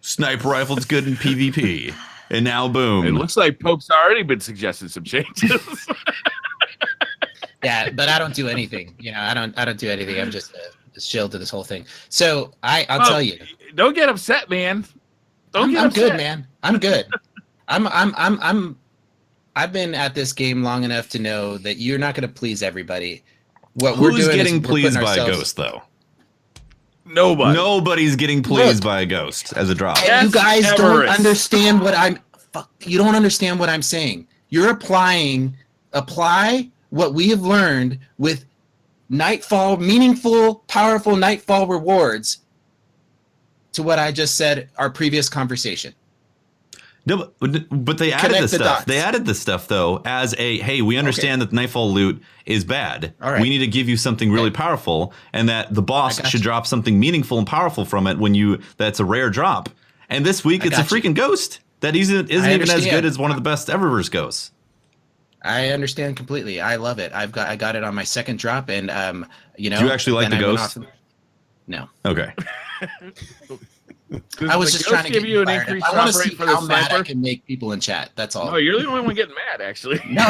Sniper rifle's good in PvP, and now boom. It looks like Pope's already been suggesting some changes. Yeah, but I don't do anything. I don't do anything. I'm just a shield to this whole thing. So I'll tell you. Don't get upset, man. I'm good, man. I'm good. I've been at this game long enough to know that you're not going to please everybody. What we're doing getting is we're pleased putting by a ourselves- ghost, though? Nobody. Nobody's getting pleased by a ghost as a drop. And you guys don't Everest. understand what you don't understand what I'm saying. You're apply what we have learned with Nightfall, meaningful, powerful Nightfall rewards to what I just said, our previous conversation. No, but they added this stuff. They added this stuff, though, as hey, we understand that the Nightfall loot is bad. All right. We need to give you something really powerful, and that the boss should drop something meaningful and powerful from it that's a rare drop. And this week, it's a freaking ghost that isn't even as good as one of the best Eververse ghosts. I understand completely. I love it. I got it on my second drop, and Do you actually like the ghost? No. Okay. I was just trying to give you an fired up. increased I want to drop see rate for the how mad I sniper. can make people in chat. That's all. No, you're the only one getting mad, actually. No,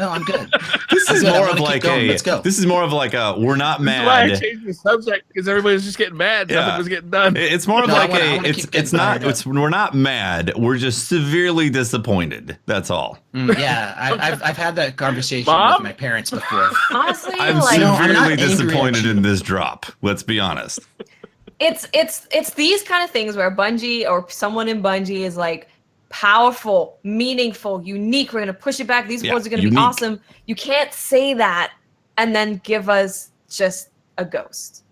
I'm good. This I'm is good. I more wanna of keep like going. a. Let's go. This is more of like a. We're not This is why I mad. changed the subject because everybody was just getting mad. Yeah. Nothing was getting done. It's more of No, I like wanna a. keep It's getting not. fired up. It's we're not mad. We're just severely disappointed. That's all. Yeah, I've had that conversation Mom? with my parents before. Honestly, I'm like No, I'm not severely angry at disappointed you. in this drop. Let's be honest. it's these kind of things where Bungie or someone in Bungie is like powerful, meaningful, unique. We're gonna push it back. These Yeah, boards are gonna unique. be awesome. You can't say that and then give us just a ghost.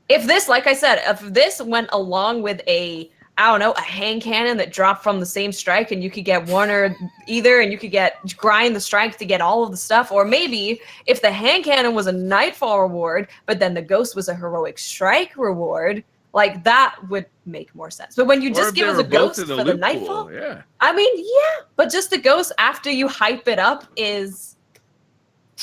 If this, like I said, if this went along with a hand cannon that dropped from the same strike, and you could get one or either, and you could grind the strike to get all of the stuff, or maybe if the hand cannon was a Nightfall reward, but then the ghost was a heroic strike reward, like that would make more sense. But when you Or just if give they us were a both ghost in for the loot Nightfall, pool, yeah. I mean, yeah, but just the ghost after you hype it up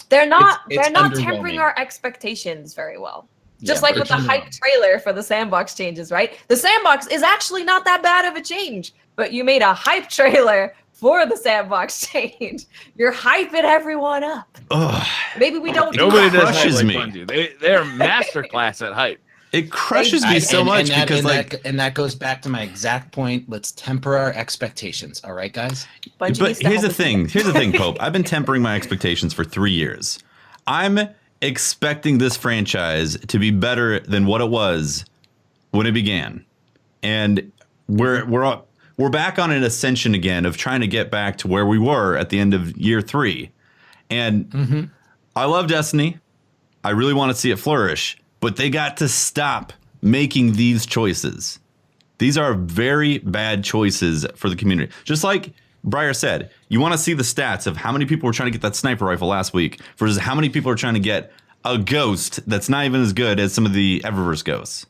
they're not It's tempering underwhelming. our expectations very well. Yeah, Just like but with the it's hype trailer for the Sandbox changes, right? The Sandbox is actually not that bad of a change, but you made a hype trailer for the Sandbox change. You're hyping everyone up. Ugh. Maybe we don't do Nobody that. does hype crushes like me. Bungie. They're masterclass at hype. It crushes me so much because like. that goes back to my exact point. Let's temper our expectations. All right, guys. Bungie But needs to here's the help us thing. do Here's the thing, Pope. I've been tempering my expectations for 3 years. I'm expecting this franchise to be better than what it was when it began, and we're back on an ascension again of trying to get back to where we were at the end of year 3. And I love Destiny. I really want to see it flourish, but they got to stop making these choices. These are very bad choices for the community. Just like Breyer said, you want to see the stats of how many people were trying to get that sniper rifle last week versus how many people are trying to get a ghost that's not even as good as some of the Eververse ghosts.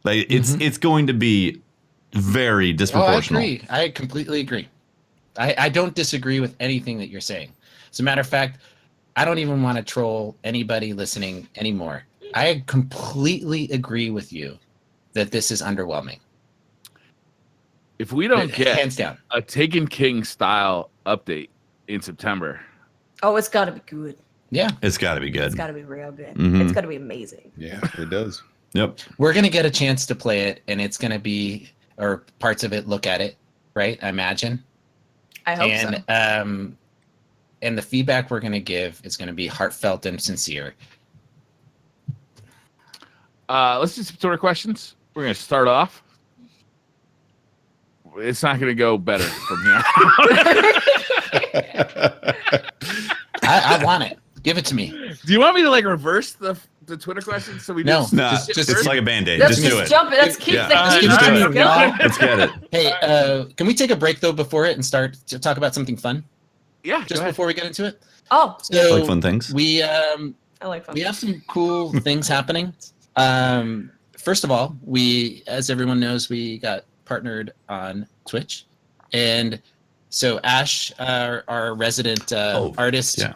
Like it's going to be very disproportional. I agree. I completely agree. I don't disagree with anything that you're saying. As a matter of fact, I don't even want to troll anybody listening anymore. I completely agree with you that this is underwhelming. If we don't get hands down a Taken King style update in September, Oh, it's got to be good. Yeah, It's got to be good. It's got to be real good. Mhm. It's got to be amazing. Yeah, it does. Yep. we're gonna get a chance to play it, and it's gonna be, or parts of it, look at it, right? I imagine. I hope so. And the feedback we're gonna give is gonna be heartfelt and sincere. let's do some Twitter questions. We're going to start off. It's not going to go better from here. I want it. Give it to me. Do you want me to like reverse the Twitter questions so we No. just Nah, Just- it's like a Band-Aid. Let's Just do it. jump it. Let's keep Yeah. the Let's heat do it. going. Let's get it. Hey, can we take a break though before it and start to talk about something fun? yeah, Just before we get into it. Oh, So Like fun things. we I like fun. we have some cool things happening. First of all, we, as everyone knows, we got partnered on Twitch, and so Ash, our resident artist, yeah.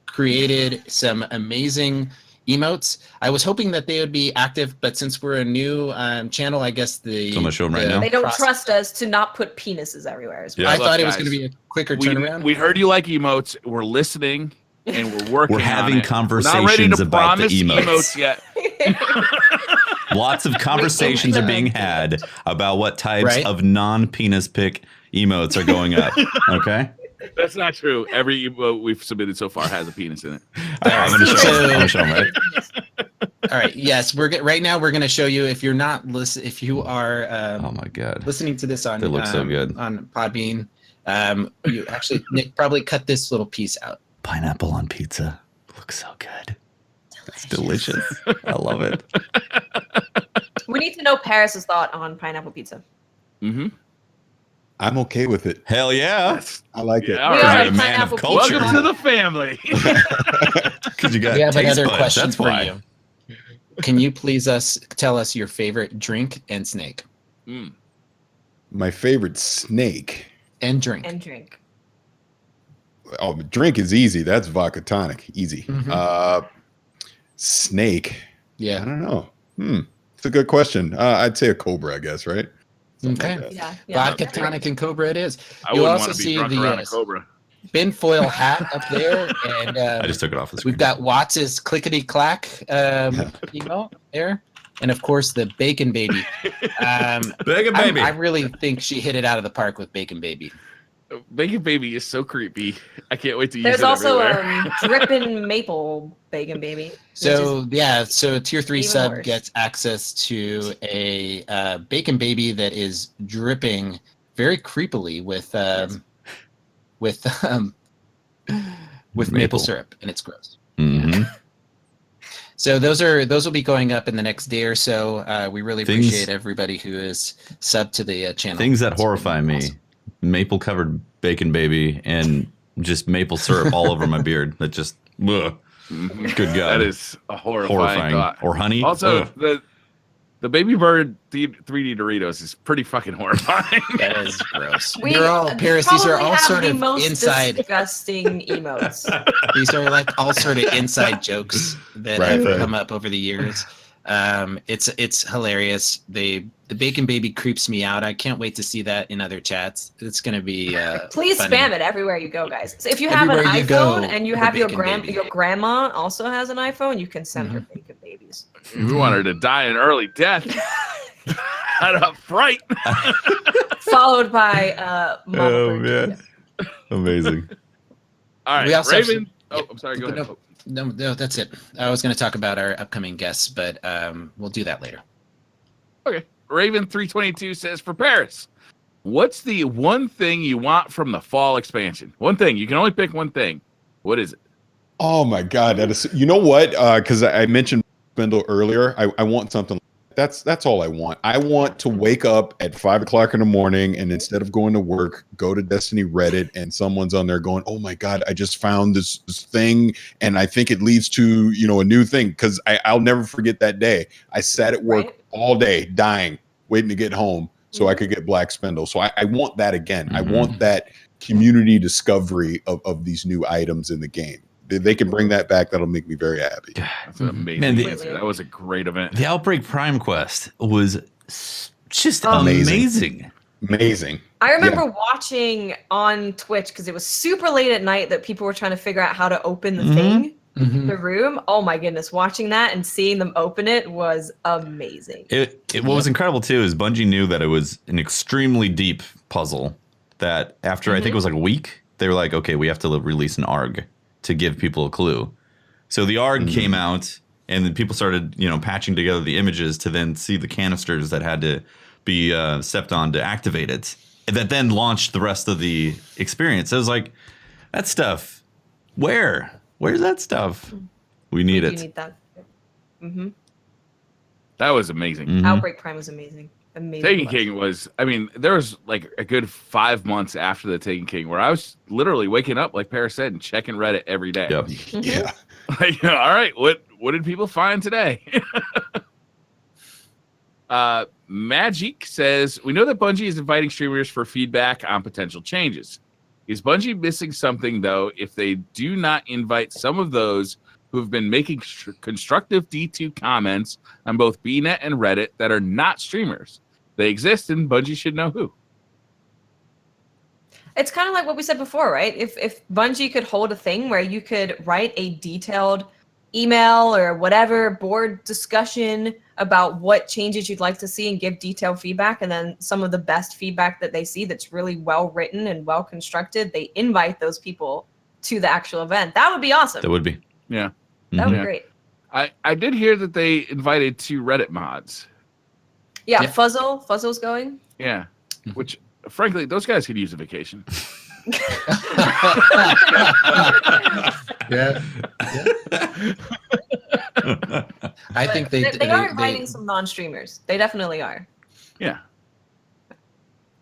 created some amazing emotes. I was hoping that they would be active, but since we're a new channel, I guess So I'm gonna show 'em right now. They don't process- trust us to not put penises everywhere. As well. Yeah. I thought it was Guys, going to be a quicker we, turnaround. we heard you like emotes. We're listening and we're working. We're on having it. We're not ready conversations to about the promise emotes. yet. Lots of conversations are being had about what types Right. of non-penis pick emotes are going up. Okay. That's not true. Every emote we've submitted so far has a penis in it. All right, I'm gonna show them. I'm gonna show 'em, right? All right. Yes, right now we're going to show you. If you're not if you are Oh my god. listening to this on They look so good. on Podbean, you actually, Nick, probably cut this little piece out. Pineapple on pizza looks so good. It's delicious. I love it. We need to know Parris's thought on pineapple pizza. Mm-hmm. I'm okay with it. Hell yeah. I like Yeah, it. all We Because right. are you're a man of pineapple culture. Welcome to the family. Because you got We have taste another buds. question That's for why. you. Can you please tell us your favorite drink and snake? Mm. My favorite snake. And drink. And drink. Oh, drink is easy. That's vodka tonic. Easy. Mhm. Snake. I Yeah. don't know. It's a good question. I'd say a Cobra, I guess, right? Something Okay. like that. Yeah. Vodka tonic and Cobra it is. I You wouldn't also want to be see drunk around a the cobra. bin foil hat up there, and I just took it off the screen. we've got Watts's clickety clack emote there, and of course the Bacon Baby. Bacon Baby. I really think she hit it out of the park with Bacon Baby. Bacon Baby is so creepy. I can't wait to use There's it also everywhere. dripping maple Bacon Baby. So so tier 3 even sub worse. gets access to a Bacon Baby that is dripping very creepily with maple syrup, and it's gross. Mm-hmm. So those will be going up in the next day or so. We really appreciate everybody who is subbed to the channel. Things that It's horrify been me: awesome. maple covered Bacon Baby and just maple syrup all over my beard. That just, ugh. Mhm. Good God. That is a horrifying thought. Or honey. Also, Ugh. the baby bird 3D Doritos is pretty fucking horrifying. That is gross. We They're all Paris. These are probably all have sort the of most inside. disgusting emotes. These are like all sort of inside jokes that Right, have right. come up over the years. It's hilarious. The Bacon Baby creeps me out. I can't wait to see that in other chats. It's gonna be Please funny. spam it everywhere you go, guys. So if you have an Everywhere you go, iPhone and you the have your Bacon Baby. your grandma also has an iPhone, you can send her Bacon Babies. We want her to die an early death out of fright. Followed by Mama Oh, Bird. man. Amazing. All right, We also have Raven. some- Oh, I'm sorry. Go ahead. No, that's it. I was going to talk about our upcoming guests, but we'll do that later. Okay. Raven 322 says for Parris, what's the one thing you want from the fall expansion? One thing. You can only pick one thing. What is it? Oh my God, that is. You know what? Because I mentioned Spindle earlier. I want something. That's all I want. I want to wake up at 5 o'clock in the morning, and instead of going to work, go to Destiny Reddit, and someone's on there going, "Oh my God, I just found this thing, and I think it leads to a new thing." Because I'll never forget that day. I sat at work Right. all day, dying, waiting to get home so I could get Black Spindle. So I want that again. I want that community discovery of these new items in the game. They can bring that back. That'll make me very happy. That's an amazing Man, answer. That was a great event. The Outbreak Prime quest was just Amazing. amazing. Amazing. I remember watching on Twitch because it was super late at night that people were trying to figure out how to open the thing, the room. Oh my goodness, watching that and seeing them open it was amazing. What was incredible too is Bungie knew that it was an extremely deep puzzle that after I think it was like a week, they were like, okay, we have to release an ARG to give people a clue. So the ARG came out, and then people started, patching together the images to then see the canisters that had to be stepped on to activate it. And that then launched the rest of the experience. So it was like, that stuff, where's that stuff? We need You it. need that. That was amazing. Mhm. Outbreak Prime was amazing. Amazing. Taken quest. King was, there was like a good 5 months after the Taken King where I was literally waking up, like Parris said, and checking Reddit every day. Yep. Yeah. Like, all right, what did people find today? Magic says, we know that Bungie is inviting streamers for feedback on potential changes. Is Bungie missing something, though, if they do not invite some of those who have been making constructive D2 comments on both BNet and Reddit that are not streamers? They exist, and Bungie should know who. It's kind of like what we said before, right? If Bungie could hold a thing where you could write a detailed email or whatever board discussion about what changes you'd like to see and give detailed feedback, and then some of the best feedback that they see that's really well written and well constructed, they invite those people to the actual event. That would be awesome. That would be. Yeah. That would Yeah. be great. I did hear that they invited 2 Reddit mods. Yeah, Yeah. Fuzzle's going. Yeah. Which, frankly, those guys could use a vacation. Yeah. I think they are inviting some non-streamers. They definitely are. Yeah.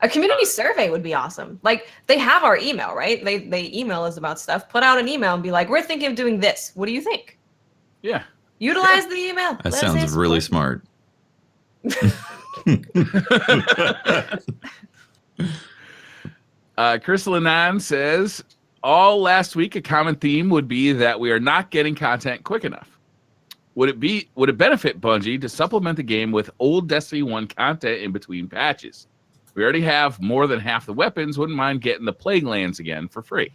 A community survey would be awesome. Like, they have our email, right? They email us about stuff. Put out an email and be like, we're thinking of doing this. What do you think? Yeah. Utilize the email. That Let us sounds answer really questions. smart. Chris Lenan says, all last week, a common theme would be that we are not getting content quick enough. would it benefit Bungie to supplement the game with old Destiny 1 content in between patches? We already have more than half the weapons. Wouldn't mind getting the Plague Lands again for free.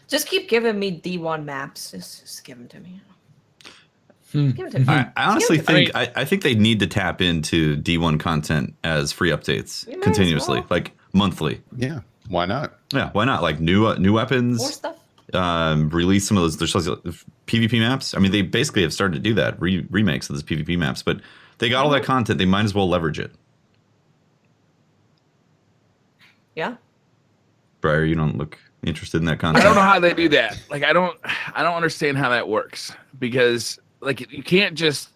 Just keep giving me D1 maps. Just give them to me. Give them to me. I honestly Give 'em to me. think I think they need to tap into D1 content as free updates You might as continuously, well. like monthly. Yeah, why not? Yeah, why not? Like new More weapons. stuff. Release some of those. There's PvP maps. I mean, they basically have started to do that. Remakes of those PvP maps, but they got all that content. They might as well leverage it. Yeah. Briar, you don't look interested in that I content. don't know how they do that. Like, I don't understand how that works, because like you can't just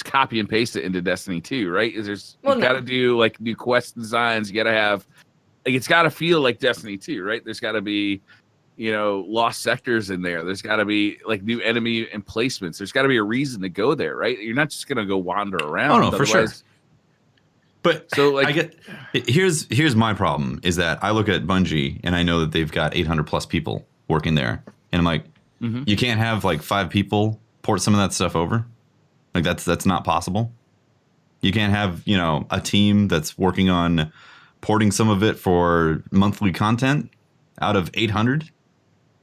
copy and paste it into Destiny 2, right? Well, you no. got to do like new quest designs. You got to have, like, it's got to feel like Destiny 2, right? There's got to be, lost sectors in there. There's got to be like new enemy emplacements. There's got to be a reason to go there, right? You're not just gonna go wander around. Oh no, for sure. But So, like, I get here's my problem is that I look at Bungie and I know that they've got 800 plus people working there, and I'm like, you can't have like 5 people port some of that stuff over. Like that's not possible. You can't have a team that's working on porting some of it for monthly content out of 800.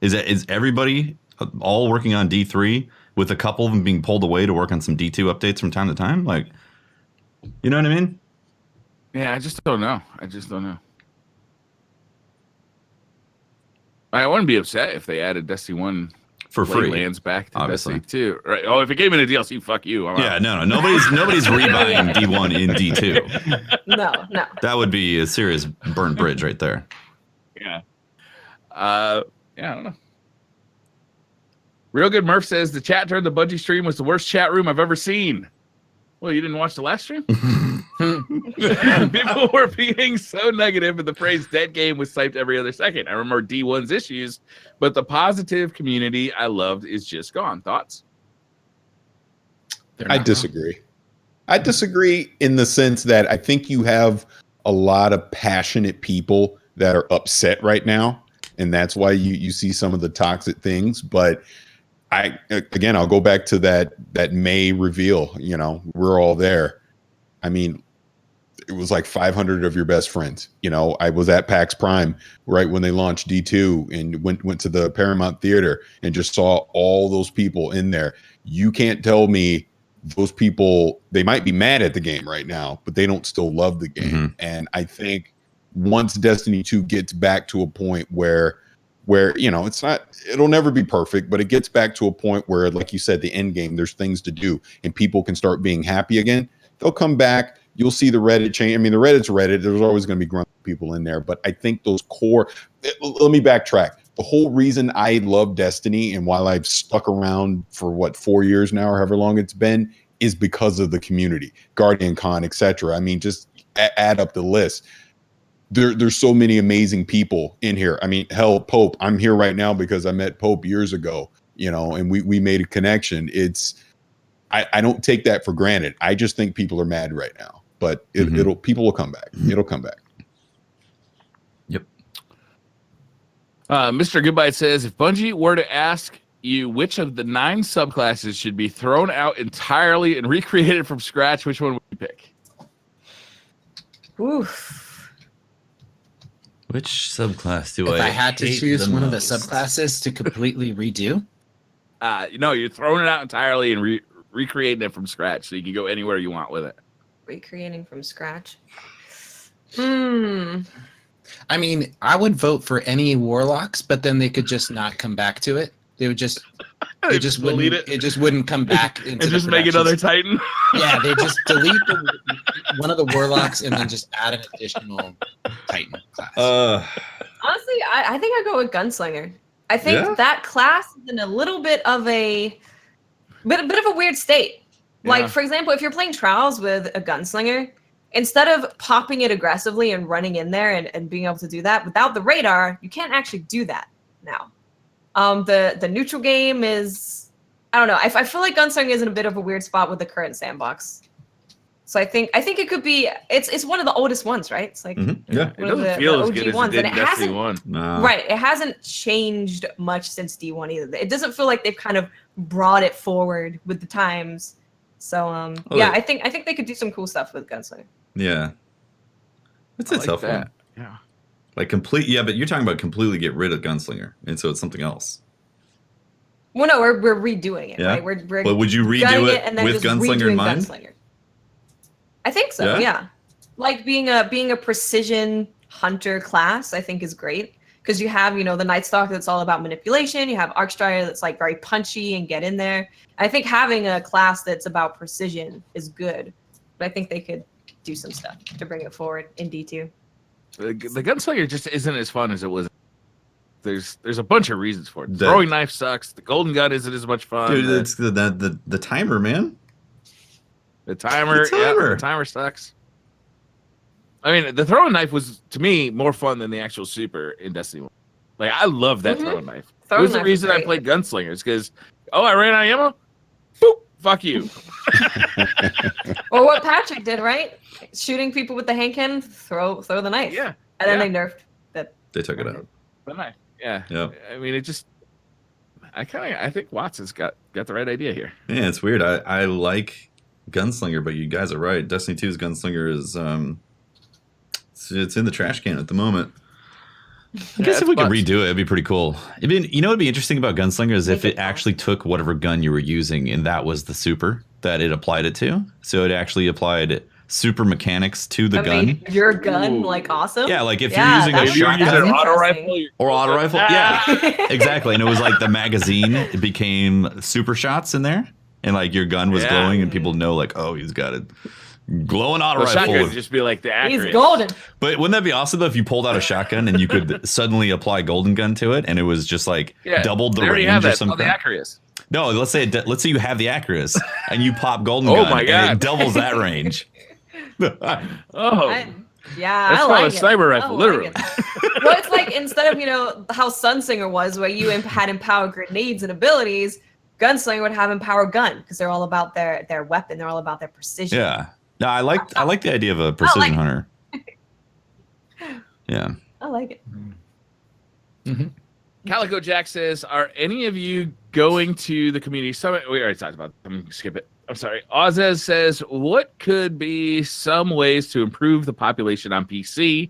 Is everybody all working on D3 with a couple of them being pulled away to work on some D2 updates from time to time? Like, you know what I mean? Yeah, I just don't know. I wouldn't be upset if they added Destiny 1 For free. lands back to Obviously. Destiny 2. Right. Oh, if it came in a DLC, fuck you. I'm Yeah, out. no. Nobody's rebuying D1 in D2. No. That would be a serious burnt bridge right there. Yeah. I don't know. Real Good Murph says the chat during the Bungie stream was the worst chat room I've ever seen. Well, you didn't watch the last stream? People were being so negative, and the phrase dead game was typed every other second. I remember D1's issues, but the positive community I loved is just gone. Thoughts? I disagree. I disagree in the sense that I think you have a lot of passionate people that are upset right now, and that's why you see some of the toxic things. But I'll go back to that May reveal. We're all there. I mean, it was like 500 of your best friends. I was at PAX Prime right when they launched D2 and went to the Paramount Theater and just saw all those people in there. You can't tell me those people, they might be mad at the game right now, but they don't still love the game. Mm-hmm. And I think once Destiny 2 gets back to a point where it'll never be perfect, but it gets back to a point where, like you said, the end game, there's things to do and people can start being happy again. They'll come back. You'll see the Reddit change. I mean, the Reddit's Reddit. There's always going to be grumpy people in there, but I think those core, let me backtrack. The whole reason I love Destiny and why I've stuck around for 4 years now or however long it's been is because of the community, Guardian Con, etc. I mean, just add up the list. There's so many amazing people in here. I mean, hell, Pope, I'm here right now because I met Pope years ago, and we made a connection. I don't take that for granted. I just think people are mad right now, but people will come back. It'll come back. Yep. Mr. Goodbye says, if Bungie were to ask you which of the 9 subclasses should be thrown out entirely and recreated from scratch, which one would you pick? Oof. Which subclass do If I I had to hate choose the one of the most? subclasses to completely redo, You're throwing it out entirely and recreating it from scratch, so you can go anywhere you want with it. Recreating from scratch. I mean, I would vote for any warlocks, but then they could just not come back to it. They would just They just delete wouldn't, it just wouldn't come back into And just the make another productions. Titan. Yeah, they just delete one of the warlocks and then just add an additional Titan class. Honestly, I think I'd go with Gunslinger. I think that class is in a little bit of a weird state. Yeah. Like, for example, if you're playing Trials with a Gunslinger, instead of popping it aggressively and running in there and being able to do that without the radar, you can't actually do that now. The neutral game is, I don't know. I feel like Gunslinger is in a bit of a weird spot with the current Sandbox. So I think it could be. It's one of the oldest ones, right? It's like Yeah. It doesn't feel as good as it did in Destiny 1. No. right. It hasn't changed much since D1 either. It doesn't feel like they've kind of brought it forward with the times. So yeah, I think they could do some cool stuff with Gunslinger. Yeah. It's a tough one. Yeah. Like yeah, but you're talking about completely get rid of Gunslinger, and so it's something else. Well, no, we're redoing it, Yeah? right? We're But would you redo it and then with just Gunslinger redoing in mind? Gunslinger. I think so. Yeah? Yeah. Like being a precision hunter class, I think is great because you have the Night Stalker that's all about manipulation. You have Arcstrider that's like very punchy and get in there. I think having a class that's about precision is good, but I think they could do some stuff to bring it forward in D2. The Gunslinger just isn't as fun as it was. There's a bunch of reasons for it. The- Throwing knife sucks. The golden gun isn't as much fun. Dude, it's the timer, man. The timer, timer. the timer sucks. I mean, the throwing knife was to me more fun than the actual super in Destiny 1. Like I love that throwing knife. It was the reason I played Gunslingers because I ran out of ammo. Boop, fuck you. Or what Patrick did, right? Shooting people with the hand cannon, throw the knife. Yeah. And then they nerfed that. They took it out. The knife. Yeah. Yep. I mean, it just. I think Watson's got the right idea here. Yeah, it's weird. I like Gunslinger, but you guys are right. Destiny 2's Gunslinger is it's in the trash can at the moment. I guess if we could redo it, it'd be pretty cool. It'd be interesting about Gunslinger is if it actually took whatever gun you were using and that was the super that it applied it to. So it actually applied super mechanics to the gun. Made your gun like awesome. Yeah, like if you're using a shotgun an auto rifle or auto rifle, yeah, exactly. And it was like the magazine it became super shots in there, and like your gun was glowing, and people know like, oh, he's got a glowing auto rifle. Shotgun would just be like the accurate. He's golden. But wouldn't that be awesome though if you pulled out a shotgun and you could suddenly apply golden gun to it, and it was just like doubled the range or something? The Acurus. No, let's say you have the Acurus and you pop golden gun, my God. and it doubles that range. Oh, that's called a sniper rifle, literally. Well, it's like instead of how Sunsinger was, where you had empowered grenades and abilities, Gunslinger would have empowered gun because they're all about their weapon. They're all about their precision. Yeah, no, I like the idea of a precision hunter. Yeah, I like it. Mm-hmm. Calico Jack says, "Are any of you going to the community summit?" We already talked about it. I'm gonna skip it. I'm sorry. Ozez says, "What could be some ways to improve the population on PC?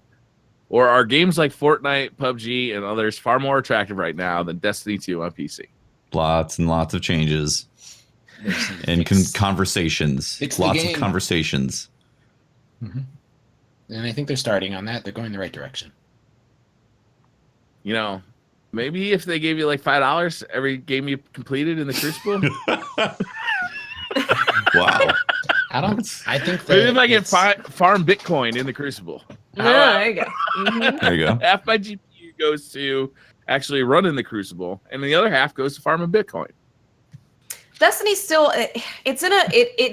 Or are games like Fortnite, PUBG, and others far more attractive right now than Destiny 2 on PC?" Lots and lots of changes and conversations. Lots of conversations. Mm-hmm. And I think they're starting on that. They're going the right direction. Maybe if they gave you like $5 every game you completed in the Crucible. Wow. I think maybe if I get farm Bitcoin in the Crucible. There you go. Mm-hmm. There you go. Half my GPU goes to actually running the Crucible, and the other half goes to farming Bitcoin. Destiny still it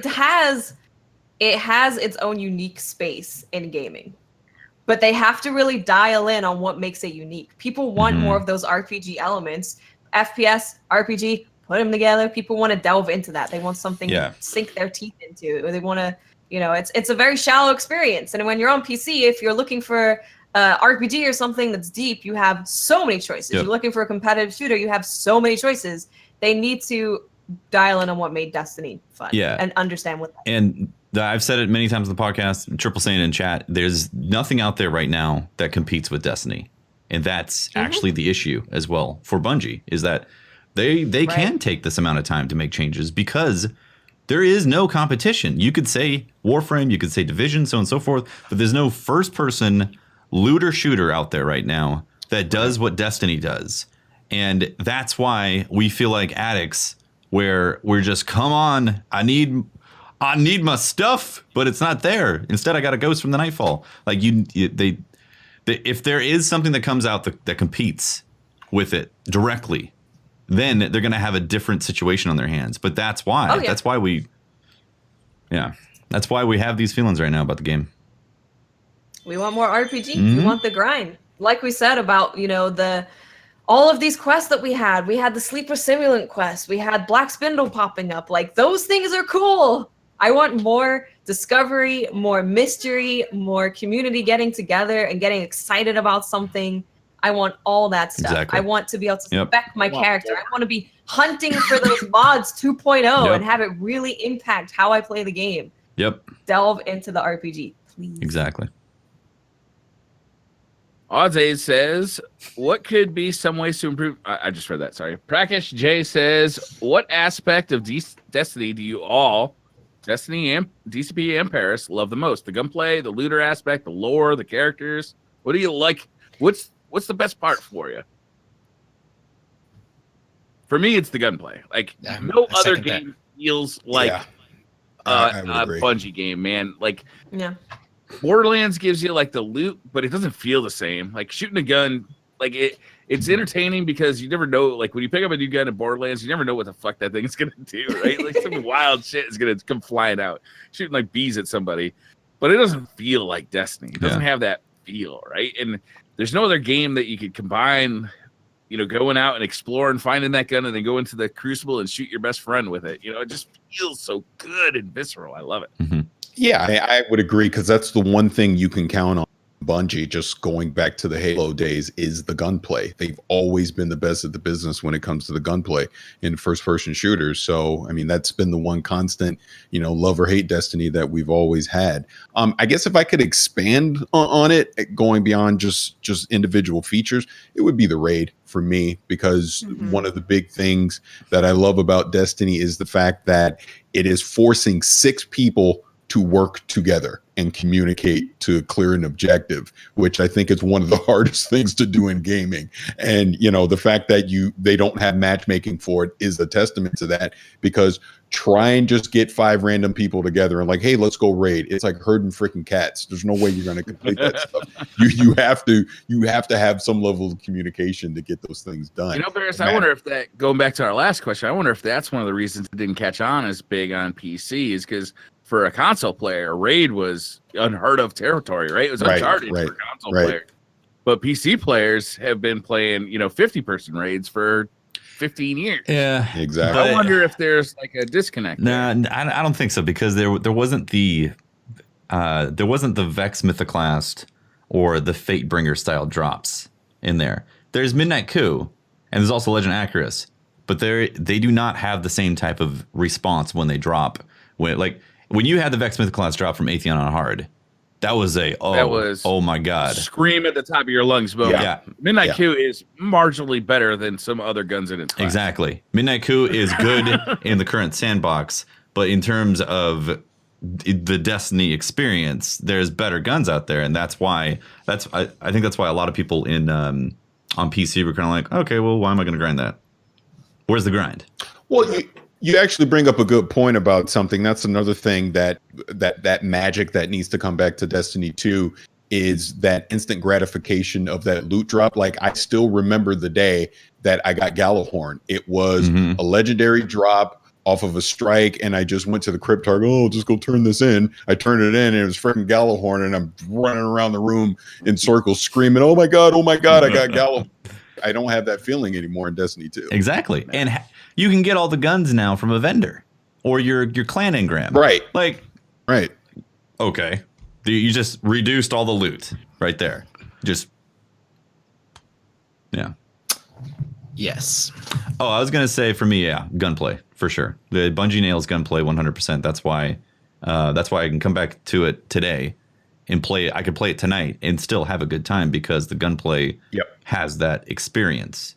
has its own unique space in gaming. But they have to really dial in on what makes it unique. People want more of those RPG elements. FPS, RPG, put them together. People want to delve into that. They want something to sink their teeth into. Or they want to, it's a very shallow experience. And when you're on PC, if you're looking for RPG or something that's deep, you have so many choices. You're looking for a competitive shooter, you have so many choices. They need to dial in on what made Destiny fun and understand what that is. And I've said it many times in the podcast, Triple saying in chat, there's nothing out there right now that competes with Destiny. And that's actually the issue as well for Bungie, is that they can take this amount of time to make changes because there is no competition. You could say Warframe, you could say Division, so on and so forth, but there's no first-person looter shooter out there right now that does what Destiny does. And that's why we feel like addicts, where we're just, come on, I need my stuff, but it's not there. Instead, I got a ghost from the Nightfall. Like if there is something that comes out that competes with it directly, then they're going to have a different situation on their hands. But that's why. That's why we have these feelings right now about the game. We want more RPG. We want the grind. Like we said about, all of these quests that we had the Sleeper Simulant quest. We had Black Spindle popping up. Like, those things are cool. I want more discovery, more mystery, more community getting together and getting excited about something. I want all that stuff. Exactly. I want to be able to Yep. spec my character. I want to be hunting for those mods 2.0 Yep. and have it really impact how I play the game. Yep. Delve into the RPG, please. Exactly. Odds says, what could be some ways to improve? I just read that. Sorry. Prakash J says, what aspect of Destiny do you all, Destiny and DCP and Parris, love the most? The gunplay, the looter aspect, the lore, the characters. What do you like? What's the best part for you? For me, it's the gunplay. Like no other game feels like a Bungie game, man. Like yeah. Borderlands gives you like the loot, but it doesn't feel the same. Like shooting a gun, like it's entertaining because you never know. Like when you pick up a new gun in Borderlands, you never know what the fuck that thing is gonna do, right? Like some wild shit is gonna come flying out, shooting like bees at somebody. But it doesn't feel like Destiny. It doesn't have that feel, right? And there's no other game that you could combine, you know, going out and exploring and finding that gun and then go into the Crucible and shoot your best friend with it. You know, it just feels so good and visceral. I love it. Mm-hmm. Yeah, I would agree because that's the one thing you can count on Bungie, just going back to the Halo days, is the gunplay. They've always been the best at the business when it comes to the gunplay in first-person shooters. So, I mean, that's been the one constant, you know, love or hate Destiny that we've always had. I guess if I could expand on it, going beyond just individual features, it would be the raid for me, because one of the big things that I love about Destiny is the fact that it is forcing 6 people to work together and communicate to clear an objective, which I think is one of the hardest things to do in gaming. And, you know, the fact that they don't have matchmaking for it is a testament to that, because try and just get 5 random people together and like, hey, let's go raid. It's like herding freaking cats. There's no way you're going to complete that stuff. You have to have some level of communication to get those things done. You know, Parris, I wonder if that, going back to our last question, I wonder if that's one of the reasons it didn't catch on as big on PC, is because for a console player, raid was unheard of territory, right? It was uncharted for a console player. But PC players have been playing, you know, 50-person raids for 15 years. Yeah, exactly. I wonder if there's like a disconnect. Nah, I don't think so, because there wasn't the Vex Mythoclast or the Fatebringer style drops in there. There's Midnight Coup, and there's also Legend Acrius, but they do not have the same type of response when they drop. When you had the Vex Mythoclast drop from Atheon on hard, that was oh my god, scream at the top of your lungs. But yeah. Midnight Coup is marginally better than some other guns in its class. Exactly. Midnight Coup is good in the current sandbox, but in terms of the Destiny experience, there's better guns out there, and that's why I think that's why a lot of people in on PC were kind of like, okay, well, why am I going to grind that? Where's the grind? Well, you actually bring up a good point about something. That's another thing that magic that needs to come back to Destiny 2 is that instant gratification of that loot drop. Like, I still remember the day that I got Gallowhorn. It was a legendary drop off of a strike, and I just went to the Cryptarch. Oh, just go turn this in. I turned it in, and it was freaking Gallowhorn, and I'm running around the room in circles screaming, oh my god, I got Gallowhorn. I don't have that feeling anymore in Destiny 2. Exactly. And you can get all the guns now from a vendor or your clan engram. Right. Right. Okay. You just reduced all the loot right there. Yeah. Yes. Oh, I was going to say for me, yeah, gunplay for sure. The Bungie nails gunplay 100%. That's why I can come back to it today and play. I could play it tonight and still have a good time because the gunplay has that experience.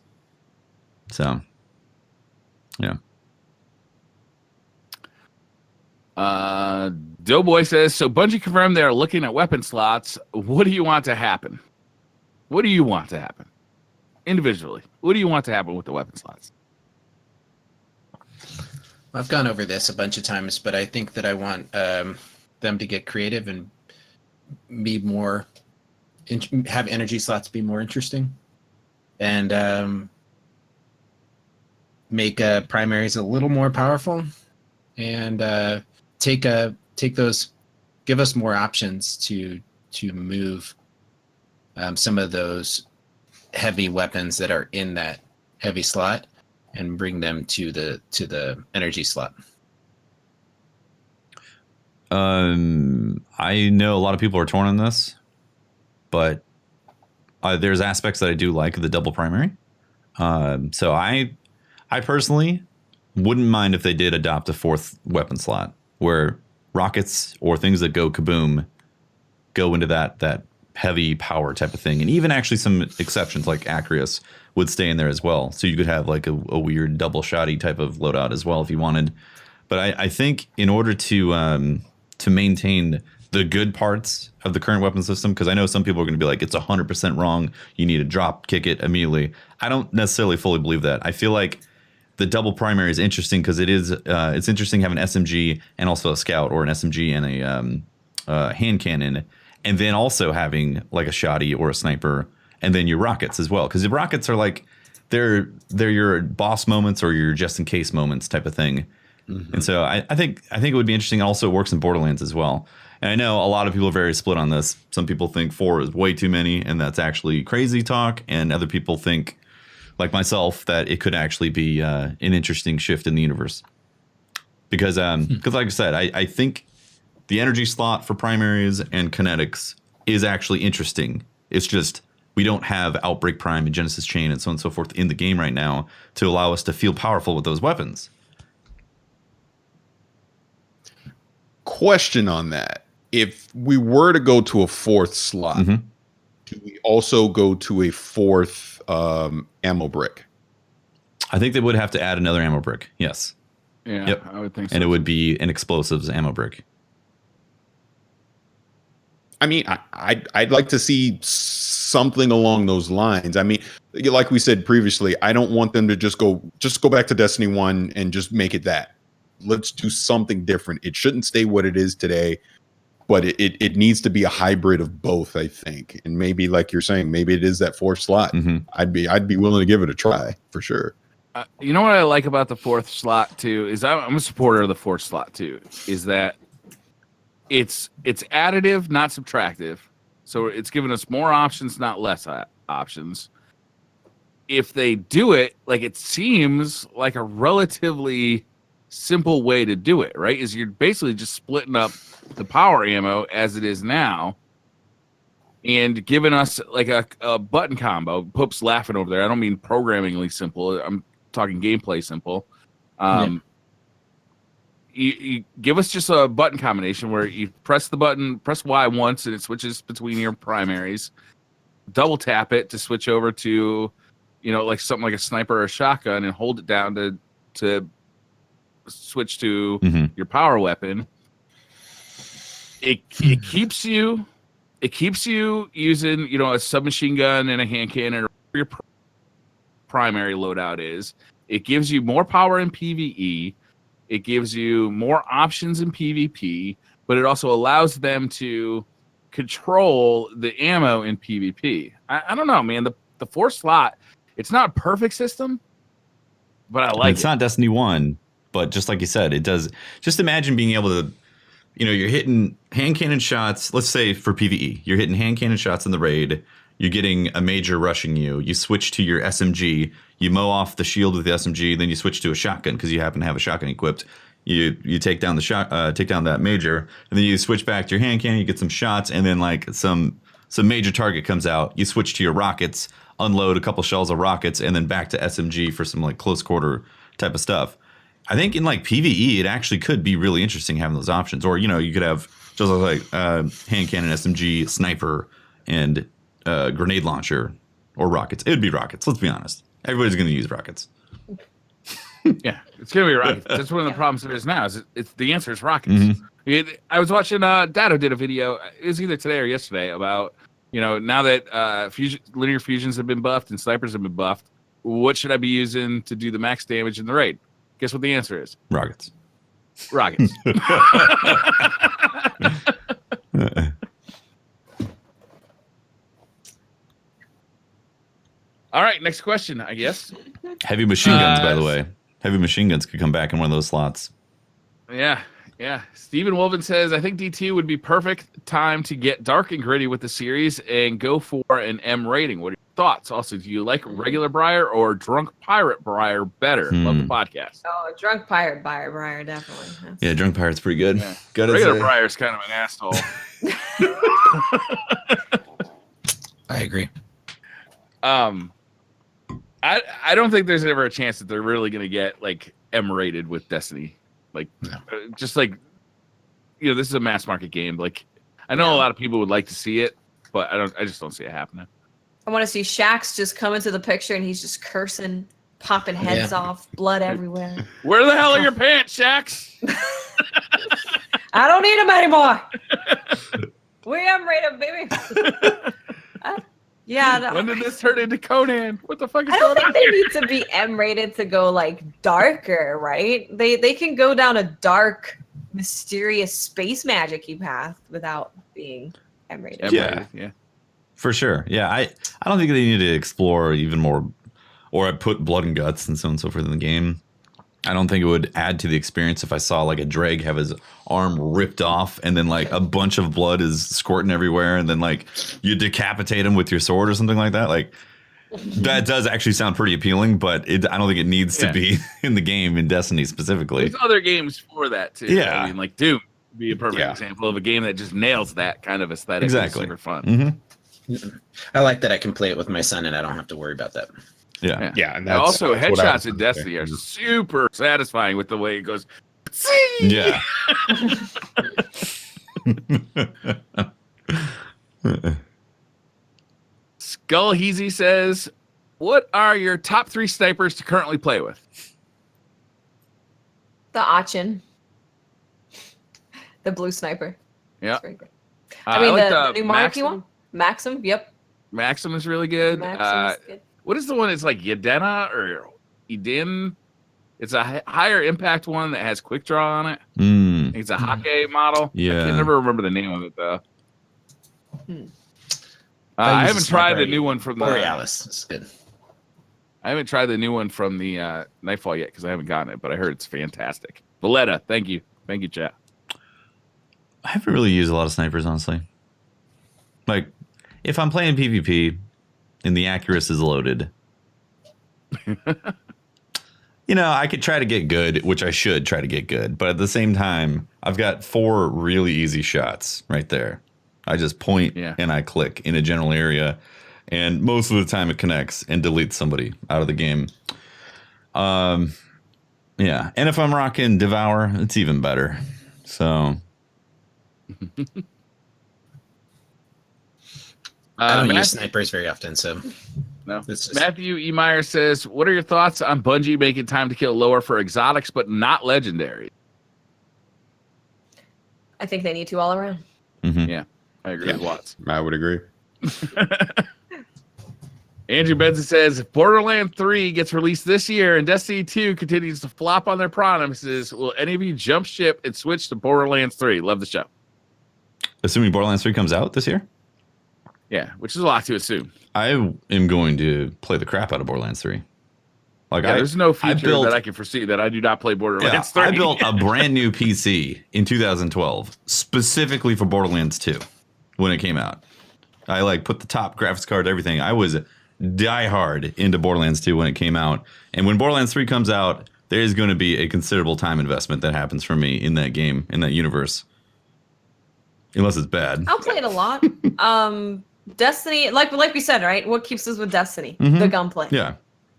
So, yeah. Doughboy says, so Bungie confirmed they're looking at weapon slots. What do you want to happen? What do you want to happen? Individually, what do you want to happen with the weapon slots? I've gone over this a bunch of times, but I think that I want them to get creative and be more have energy slots be more interesting, and make primaries a little more powerful, and take those, give us more options to move some of those heavy weapons that are in that heavy slot and bring them to the energy slot. I know a lot of people are torn on this, but there's aspects that I do like the double primary. So I personally wouldn't mind if they did adopt a fourth weapon slot where rockets or things that go kaboom go into that heavy power type of thing, and even actually some exceptions like Acreus would stay in there as well. So you could have like a weird double shotty type of loadout as well if you wanted. But I think in order to maintain the good parts of the current weapon system, because I know some people are going to be like, it's 100% wrong, you need to drop kick it immediately. I don't necessarily fully believe that. I feel like the double primary is interesting because it's interesting having an SMG and also a scout, or an SMG and a hand cannon, and then also having like a shotty or a sniper, and then your rockets as well, because the rockets are like they're your boss moments or your just in case moments type of thing. Mm-hmm. And so I think it would be interesting. Also, it works in Borderlands as well. And I know a lot of people are very split on this. Some people think 4 is way too many, and that's actually crazy talk. And other people think, like myself, that it could actually be an interesting shift in the universe. Because like I said, I think the energy slot for primaries and kinetics is actually interesting. It's just we don't have Outbreak Prime and Genesis Chain and so on and so forth in the game right now to allow us to feel powerful with those weapons. Question on that. If we were to go to a fourth slot, do we also go to a fourth ammo brick? I think they would have to add another ammo brick. Yes. Yeah, yep. I would think so. And it would be an explosives ammo brick. I mean, I'd like to see something along those lines. I mean, like we said previously, I don't want them to just go back to Destiny 1 and just make it that. Let's do something different. It shouldn't stay what it is today, but it needs to be a hybrid of both, I think. And maybe, like you're saying, maybe it is that fourth slot. I'd be willing to give it a try for sure. You know what I like about the fourth slot too is I'm a supporter of the fourth slot too. Is that it's additive, not subtractive. So it's giving us more options, not less options. If they do it, like, it seems like a relatively simple way to do it, right? Is you're basically just splitting up the power ammo as it is now and giving us like a button combo. Poop's laughing over there. I don't mean programmingly simple. I'm talking gameplay simple. You give us just a button combination where you press the button, press Y once, and it switches between your primaries. Double tap it to switch over to, like something like a sniper or a shotgun, and hold it down to switch to your power weapon. It keeps you using a submachine gun and a hand cannon, or your primary loadout is. It gives you more power in PvE. It gives you more options in PvP, but it also allows them to control the ammo in PvP. I don't know, man. The fourth slot, it's not a perfect system, but I like it. It's not Destiny 1, but just like you said, it does. Just imagine being able to, you're hitting hand cannon shots. Let's say for PvE, you're hitting hand cannon shots in the raid. You're getting a major rushing you. You switch to your SMG. You mow off the shield with the SMG. Then you switch to a shotgun because you happen to have a shotgun equipped. You take down take down that major, and then you switch back to your hand cannon. You get some shots, and then like some major target comes out. You switch to your rockets, unload a couple shells of rockets, and then back to SMG for some like close quarter type of stuff. I think in like PvE, it actually could be really interesting having those options. Or you could have just like hand cannon, SMG, sniper, and grenade launcher, or rockets. It would be rockets. Let's be honest. Everybody's going to use rockets. Yeah, it's going to be rockets. That's one of the problems there is now. It's the answer is rockets. I was watching Dado did a video. It was either today or yesterday about now that linear fusions have been buffed and snipers have been buffed, what should I be using to do the max damage in the raid? Guess what the answer is? Rockets. Rockets. All right, next question, I guess. Heavy machine guns, by the way. Heavy machine guns could come back in one of those slots. Yeah. Steven Wolven says, I think D2 would be perfect time to get dark and gritty with the series and go for an M rating. What are your thoughts. Also, do you like regular Briar or drunk pirate Briar better? Love the podcast. Oh, drunk pirate Briar, definitely. Yeah, drunk pirate's pretty good. Yeah. Gotta Regular say. Briar's kind of an asshole. I agree. I don't think there's ever a chance that they're really going to get like M-rated with Destiny. Like, just like, this is a mass market game. Like, I know a lot of people would like to see it, but I just don't see it happening. I want to see Shaxx just come into the picture and he's just cursing, popping heads off, blood everywhere. Where the hell are your pants, Shaxx? I don't need them anymore. We M-rated, baby. Yeah. When did this turn into Conan? What the fuck is I don't going on think they here? need to be M-rated to go like darker, right? They can go down a dark, mysterious space magic-y path without being M-rated. Yeah. For sure. Yeah, I don't think they need to explore even more or put blood and guts and so on and so forth in the game. I don't think it would add to the experience if I saw like a Dreg have his arm ripped off and then like a bunch of blood is squirting everywhere and then like you decapitate him with your sword or something like that. Like that does actually sound pretty appealing, but I don't think it needs to be in the game in Destiny specifically. There's other games for that too. Yeah. I mean, like Doom would be a perfect example of a game that just nails that kind of aesthetic. Exactly. It's super fun. Mm-hmm. I like that I can play it with my son and I don't have to worry about that. Yeah. And also, that's what I was headshots in gonna say. Destiny are super satisfying with the way it goes. Yeah. Skull Heezy says, "What are your top 3 snipers to currently play with?" The Achin. The blue sniper. Yeah. That's very good. I mean, like the new Monarchy Maxim. one? Maxim, yep. Maxim is really good. Maxim is good. What is the one? It's like Yedena or Eden. It's a higher impact one that has quick draw on it. Mm. It's a Hake model. Yeah. I can never remember the name of it though. I I use haven't a tried sniper the new one from the Borealis. It's good. I haven't tried the new one from the Nightfall yet because I haven't gotten it, but I heard it's fantastic. Valletta, thank you, chat. I haven't really used a lot of snipers, honestly. Like, if I'm playing PvP and the Accurus is loaded, I could try to get good, which I should try to get good. But at the same time, I've got 4 really easy shots right there. I just point and I click in a general area. And most of the time it connects and deletes somebody out of the game. Yeah. And if I'm rocking Devour, it's even better. So... I don't use snipers very often, so no. It's just, Matthew E. Meyer says, "What are your thoughts on Bungie making time to kill lower for exotics but not legendary?" I think they need to all around. Mm-hmm. Yeah, I agree with Watts. I would agree. Andrew Benson says, "Borderlands 3 gets released this year and Destiny 2 continues to flop on their promises. Will any of you jump ship and switch to Borderlands 3? Love the show." Assuming Borderlands 3 comes out this year? Yeah, which is a lot to assume. I am going to play the crap out of Borderlands 3. Like, there's no future that I can foresee that I do not play Borderlands 3. I built a brand new PC in 2012 specifically for Borderlands 2 when it came out. I put the top graphics card, everything. I was diehard into Borderlands 2 when it came out. And when Borderlands 3 comes out, there is going to be a considerable time investment that happens for me in that game, in that universe. Unless it's bad. I'll play it a lot. Destiny, like we said, right? What keeps us with Destiny? Mm-hmm. The gunplay. Yeah.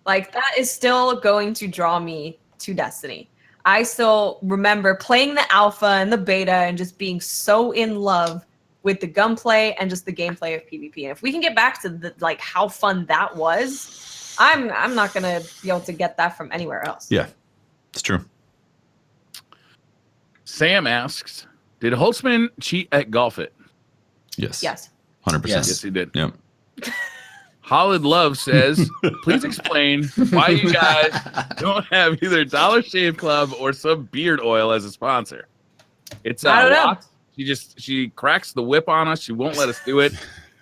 Like, that is still going to draw me to Destiny. I still remember playing the alpha and the beta and just being so in love with the gunplay and just the gameplay of PvP. And if we can get back to how fun that was, I'm not gonna be able to get that from anywhere else. Yeah, it's true. Sam asks, "Did Holtzman cheat at Golf It?" Yes. Yes. 100%. Yes, he did. Yep. Holland Love says, "Please explain why you guys don't have either Dollar Shave Club or some beard oil as a sponsor." It's I don't know. Watts. She cracks the whip on us. She won't let us do it.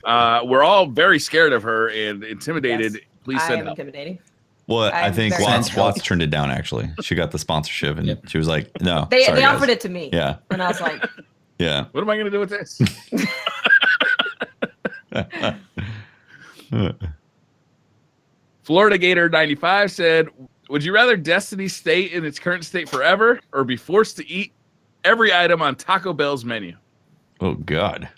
We're all very scared of her and intimidated. Yes, Please I send am help. intimidating. Well, I I'm think very Watts turned it down, actually. She got the sponsorship, and she was like, no. They sorry, offered guys. it to me. Yeah. And I was like, Yeah. What am I going to do with this? Florida Gator 95 said, "Would you rather Destiny stay in its current state forever, or be forced to eat every item on Taco Bell's menu?" Oh God.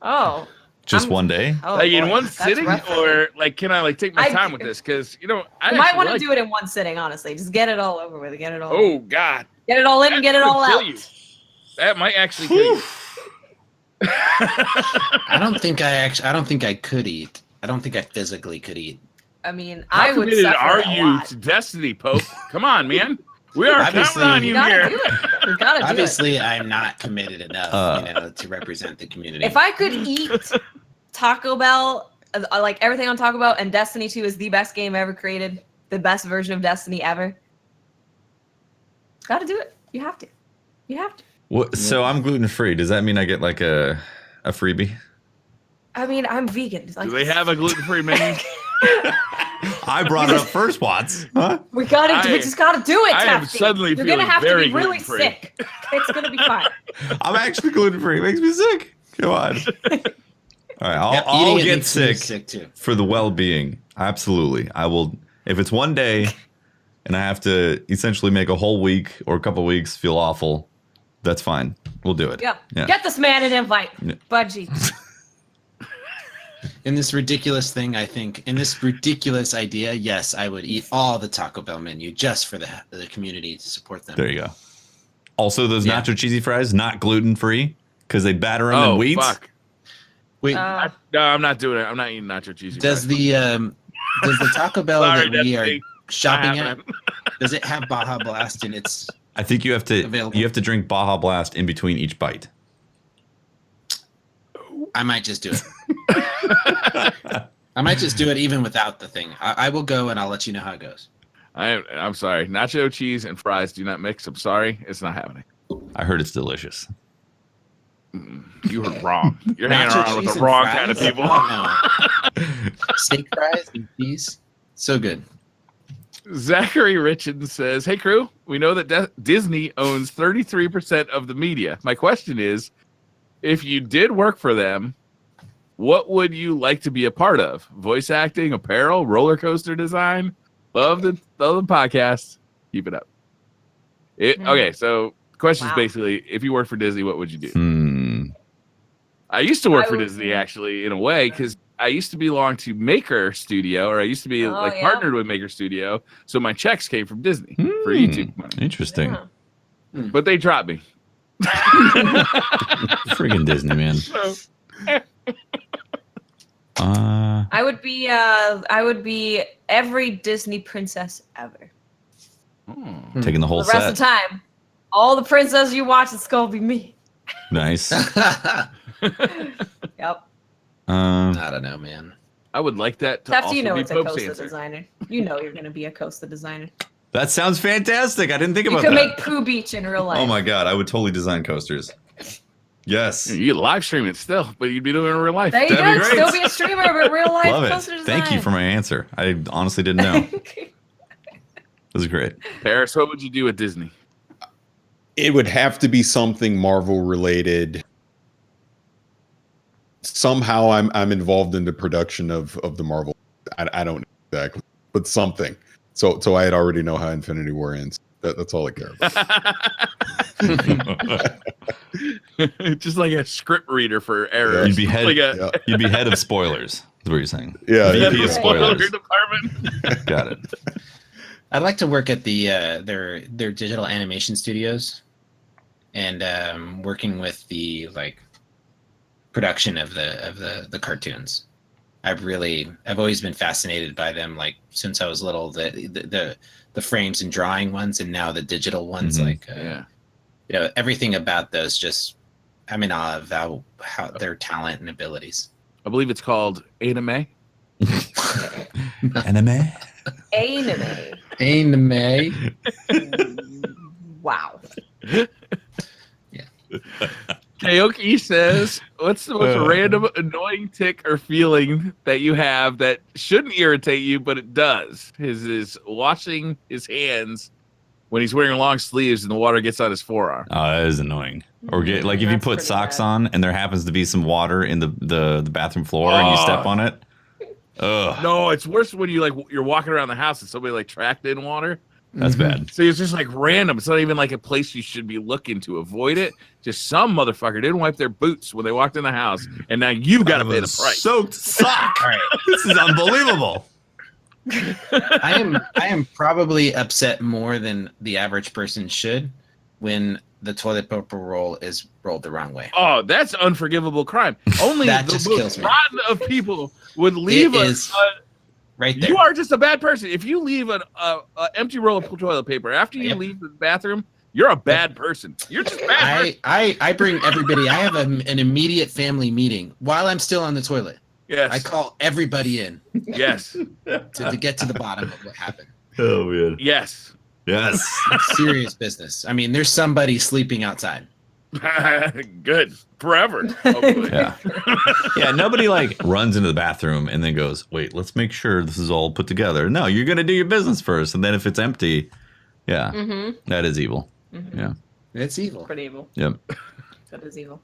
Oh. Just one day? Oh, Like in boy. one That's sitting, rough for me. or like can I like take my I- time with this? Because I You might want to like, do it in one sitting, honestly. Just get it all over with. Get it all. Oh God, Get it all in, That get it could all kill out. you. That might actually kill you. I don't think I could eat. I don't think I physically could eat. I mean, How I would committed suffer are a you lot. to Destiny, Pope? Come on, man. We are counting Obviously- on You you gotta here. do it. You gotta do it. Obviously, I'm not committed enough, to represent the community. If I could eat Taco Bell, like everything on Taco Bell, and Destiny 2 is the best game ever created, the best version of Destiny ever. Gotta do it. You have to. You have to. What, so I'm gluten free. Does that mean I get like a freebie? I mean, I'm vegan. Like, Do they have a gluten-free menu? I brought it up first, Watts. Huh? We just gotta do it, I am Tefty. suddenly You're gonna feeling have to very be really gluten-free. sick. It's gonna be fine. I'm actually gluten free. It makes me sick. Come on. All right, Yep, I'll eating it get makes me sick too. for the well-being. Absolutely, I will. If it's one day, and I have to essentially make a whole week or a couple weeks feel awful, that's fine. We'll do it. Yeah. Yeah. Get this man an invite. Yeah. Bungie. In this ridiculous thing, I think, in this ridiculous idea, yes, I would eat all the Taco Bell menu just for the community to support them. There you go. Also, those Yeah. nacho cheesy fries not gluten free because they batter them in wheat. Fuck. Wait, No, I'm not doing it. I'm not eating nacho cheesy. does fries. the Taco Bell Sorry, that we are Destiny. shopping Not at, happening. does it have Baja Blast in its? I think you have to Available. drink Baja Blast in between each bite. I might just do it. I might just do it even without the thing. I will go and I'll let you know how it goes. I'm sorry. Nacho cheese and fries do not mix. I'm sorry. It's not happening. I heard it's delicious. You were wrong. You're hanging Nacho around with cheese the and wrong fries? kind of people. Oh, no. Steak fries and cheese, so good. Zachary Richardson says, "Hey crew, we know that Disney owns 33% of the media. My question is, if you did work for them, what would you like to be a part of? Voice acting, apparel, roller coaster design? Love the podcast. Keep it up." Okay, so the question is Wow. basically, if you worked for Disney, what would you do? I used to work for would- Disney, actually, in a way, because I used to belong to Maker Studio, or I used to be Oh, yeah. partnered with Maker Studio, so my checks came from Disney for YouTube money. Interesting. Yeah. But they dropped me. Friggin' Disney, man. So, I would be every Disney princess ever. Taking the whole The rest set. of the time, all the princesses you watch, it's gonna be me. Nice. Yep. I don't know, man. I would like that to Tefty, also you know be it's a Pope's Costa answer. designer. You know you're gonna be a Costa designer. That sounds fantastic. I didn't think You about could that. make Pooh Beach in real life. Oh my god, I would totally design coasters. Yes. You live stream it still, but you'd be doing it in real life. There you That'd be go. great. Still be a streamer, but real life Love Costa it. design. Thank you for my answer. I honestly didn't know. It was great. Parris, what would you do at Disney? It would have to be something Marvel related. Somehow I'm involved in the production of the Marvel. I don't know exactly, but something. So I had already know how Infinity War ends. That's all I care about. Just like a script reader for errors. You'd be head. Like a Yeah. You'd be head of spoilers. Is what you're saying. Yeah, VP yeah. of spoilers. department. Got it. I'd like to work at the their digital animation studios, and working with the production of the cartoons. I've always been fascinated by them. Like since I was little, the frames and drawing ones, and now the digital ones. Mhm. Yeah. Everything about those. Just I'm in awe of how their talent and abilities. I believe it's called anime. Anime. Anime. Anime. Wow. Kaoki says, "What's the most random, annoying tick or feeling that you have that shouldn't irritate you, but it does?" His is washing his hands when he's wearing long sleeves and the water gets on his forearm. Oh, that is annoying. Or get like if you That's put pretty socks bad. on and there happens to be some water in the bathroom floor and you step on it. Ugh, No, it's worse when you're walking around the house and somebody like tracked in water. that's bad. So it's just like random. It's not even like a place you should be looking to avoid it. Just some motherfucker didn't wipe their boots when they walked in the house, and now you got to pay the price. Soaked sock. All right. This is unbelievable. I am probably upset more than the average person should when the toilet paper roll is rolled the wrong way. Oh, that's unforgivable crime. Only That the just most kills me. rotten of people would leave It us. is right there. You are just a bad person. If you leave an empty roll of toilet paper after you Yep. leave the bathroom, you're a bad person. You're just bad. I bring everybody. I have an immediate family meeting while I'm still on the toilet. Yes. I call everybody in Yes. to get to the bottom of what happened. Oh man. Yes. Yes. Serious business. I mean, there's somebody sleeping outside. Good. Forever. Hopefully. Yeah. Yeah. Nobody like runs into the bathroom and then goes, "Wait, let's make sure this is all put together." No, you're gonna do your business first, and then if it's empty, yeah, that is evil. Yeah. It's evil. Pretty evil. Yep. That is evil.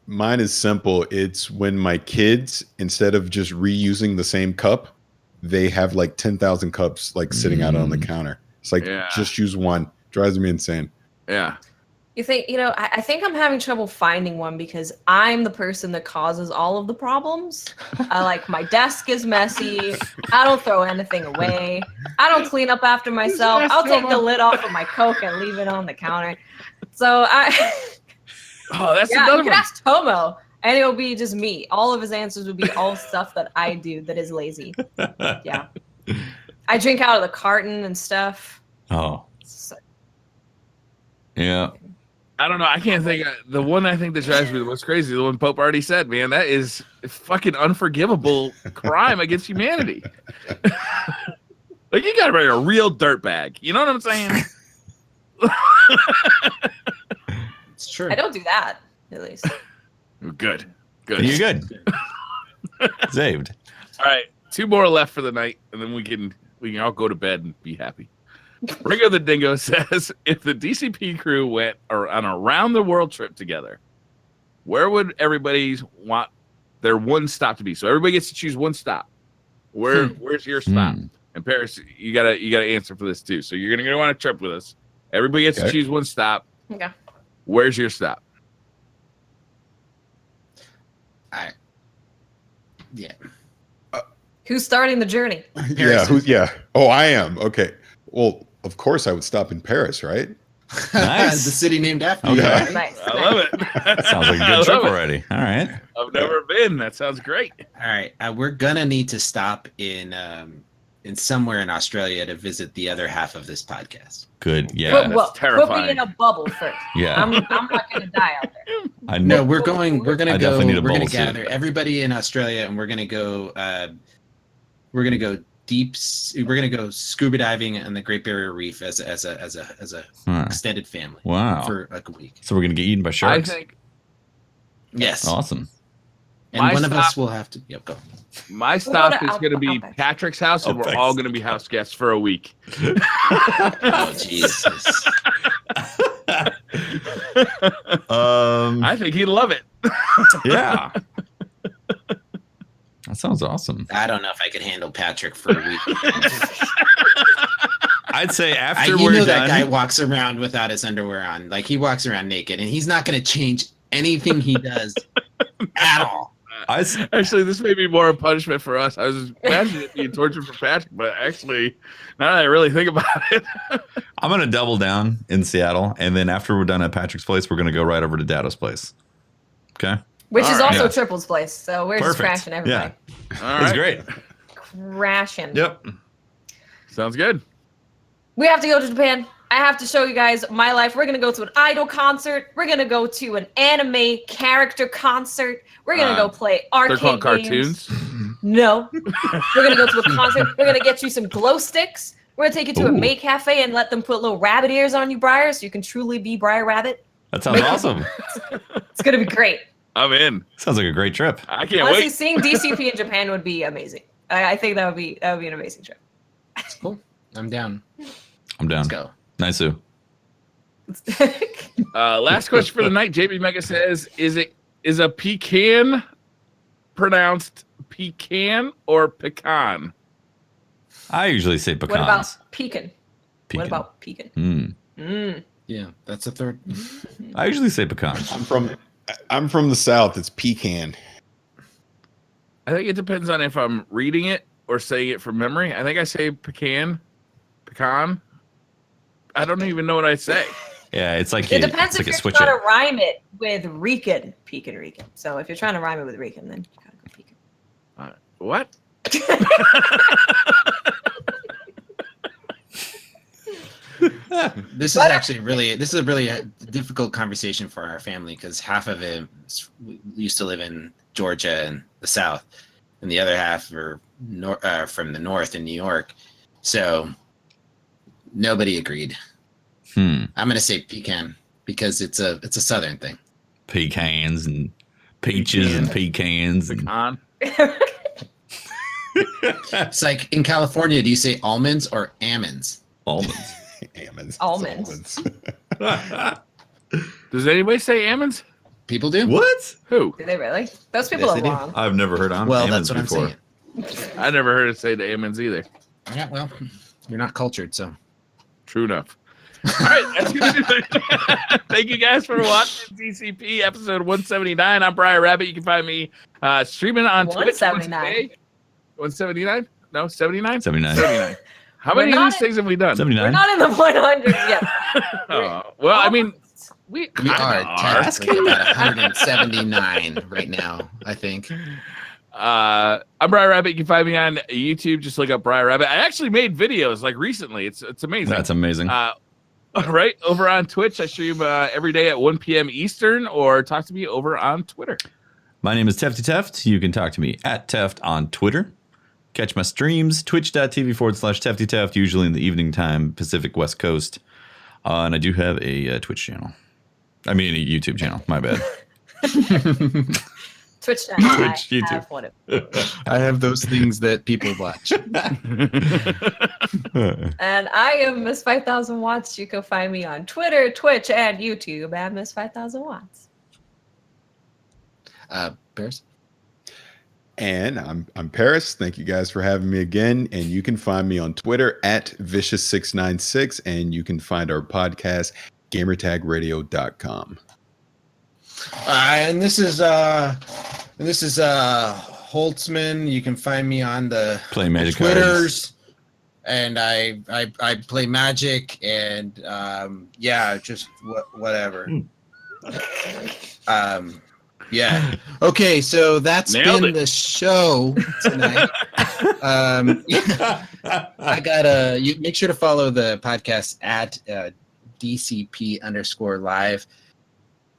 Mine is simple. It's when my kids, instead of just reusing the same cup, they have like 10,000 cups like sitting out on the counter. It's like, Yeah. just use one. Drives me insane. Yeah. You think, I think I'm having trouble finding one because I'm the person that causes all of the problems. My desk is messy. I don't throw anything away. I don't clean up after myself. I'll take the lid off of my Coke and leave it on the counter. So Oh, that's yeah, another you could one. ask Tomo and it'll be just me. All of his answers would be all stuff that I do that is lazy. Yeah. I drink out of the carton and stuff. Oh. So, Yeah. I don't know. I can't think. The one I think that drives me the most crazy, the one Pope already said, man, that is a fucking unforgivable crime against humanity. Like, you got to be a real dirtbag. You know what I'm saying? It's true. I don't do that, at least. Good. Good. You're good. Saved. All right. 2 more left for the night, and then we can all go to bed and be happy. Ringo the Dingo says, if the DCP crew went on a round-the-world trip together, where would everybody want their one stop to be? So everybody gets to choose one stop. Where's your stop? And Parris, you gotta answer for this too. So you're gonna go on a trip with us. Everybody gets to choose one stop. Okay. Where's your stop? Yeah. Who's starting the journey? Yeah. Oh, I am. Okay. Well, of course I would stop in Paris, right? Nice. The city named after Okay. you. Nice. I love it. Sounds like a I good trip love it. already. All right. I've never been. That sounds great. All right. We're gonna need to stop in somewhere in Australia to visit the other half of this podcast. Good. Put, Yeah. that's well, put me terrifying. in a bubble first. Yeah. I'm not gonna die out there. I No, know. we're gonna I go. definitely need a We're gonna bubble suit. gather everybody in Australia, and we're gonna go. We're gonna go deep. We're gonna go scuba diving on the Great Barrier Reef as a Huh. extended family Wow. for like a week. So we're gonna get eaten by sharks. I think Yes, Awesome. and My one of us stop- will have to. Yep, go. my go stop to is going to be Outback. Patrick's house, and Oh, we're thanks. all going to be house guests for a week. Oh Jesus! I think he'd love it. Yeah. That sounds awesome. I don't know if I could handle Patrick for a week. I'd say after You we're know done. that guy walks around without his underwear on. Like he walks around naked, and he's not going to change anything he does at all. Actually, this may be more a punishment for us. I was imagining it being torture for Patrick, but actually, now that I really think about it, I'm gonna double down in Seattle, and then after we're done at Patrick's place, we're gonna go right over to Dato's place. Okay. Which is All right. also Yeah. Triple's place. So we're just Perfect. crashing everybody. all It's right. great. Crashing. Yep. Sounds good. We have to go to Japan. I have to show you guys my life. We're going to go to an idol concert. We're going to go to an anime character concert. We're going to go play They're arcade called games. cartoons. No. We're going to go to a concert. We're going to get you some glow sticks. We're going to take you to a Ooh. May Cafe and let them put little rabbit ears on you, Briar, so you can truly be Briar Rabbit. That sounds awesome. It's going to be great. I'm in. Sounds like a great trip. I can't Honestly, wait. seeing DCP in Japan would be amazing. I think that would be an amazing trip. Cool. I'm down. I'm down. Let's go. Nice. Last question for the night. JB Mega says, is a pecan pronounced pecan or pecan? I usually say pecans. What about pecan? Pecan. What about pecan? Yeah, that's a third. I usually say pecans. I'm from the South. It's pecan. I think it depends on if I'm reading it or saying it from memory. I think I say pecan. I don't even know what I say. Yeah, it's like It depends it's if like a you're switch trying it. to rhyme it with Rican. So if you're trying to rhyme it with Rican, then you gotta go pecan. What? This is a really difficult conversation for our family because half of it we used to live in Georgia and the South, and the other half are from the North in New York. So nobody agreed. I'm gonna say pecan because it's a Southern thing. Pecans and peaches and pecans. Pecan. It's like in California, do you say almonds or almonds? Almonds. Almonds. Does anybody say almonds? People do. What? Who? Do they really? Those people Yes, are they do. wrong. I've never heard Well, almonds that's what before. I'm saying. I never heard it say the almonds either. Yeah, well, you're not cultured, so. True enough. All right, that's gonna do it. Thank you guys for watching DCP episode 179. I'm Briar Rabbit. You can find me streaming on Twitch. 179. 179? No, 79? 79. 79. How We're many of not these things have we done? 79. We're not in the 100s yet. Well, I mean, we We are are. technically about 179 right now, I think. I'm Briar Rabbit. You can find me on YouTube. Just look up Briar Rabbit. I actually made videos like recently. It's amazing. That's amazing. Right over on Twitch. I stream every day at 1 p.m. Eastern, or talk to me over on Twitter. My name is Tefty Teft. You can talk to me at Teft on Twitter. Catch my streams, twitch.tv/Tefty Teft, usually in the evening time, Pacific West Coast. And I do have a Twitch channel. I mean, a YouTube channel. My bad. Twitch channel. Twitch, YouTube. Have one of- I have those things that people watch. And I am Miss 5000 Watts. You can find me on Twitter, Twitch, and YouTube at Miss 5000 Watts. Parris? And I'm Parris. Thank you guys for having me again. And you can find me on Twitter at Vicious696. And you can find our podcast, gamertagradio.com. And this is Holtzman. You can find me on the Play Magic Twitters, and I play Magic, and just whatever. Yeah. Okay, so that's Nailed been it. the show tonight. I gotta you make sure to follow the podcast at DCP_live.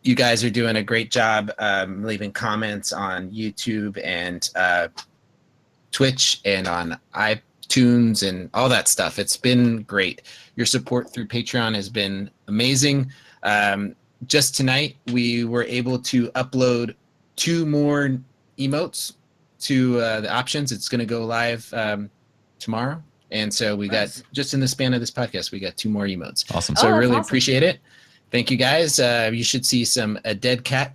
You guys are doing a great job leaving comments on YouTube and Twitch and on iTunes and all that stuff. It's been great. Your support through Patreon has been amazing. Just tonight, we were able to upload 2 more emotes to the options. It's going to go live tomorrow. And so we got, just in the span of this podcast, we got 2 more emotes. Awesome. So I that's really awesome. appreciate it. Thank you guys. You should see a dead cat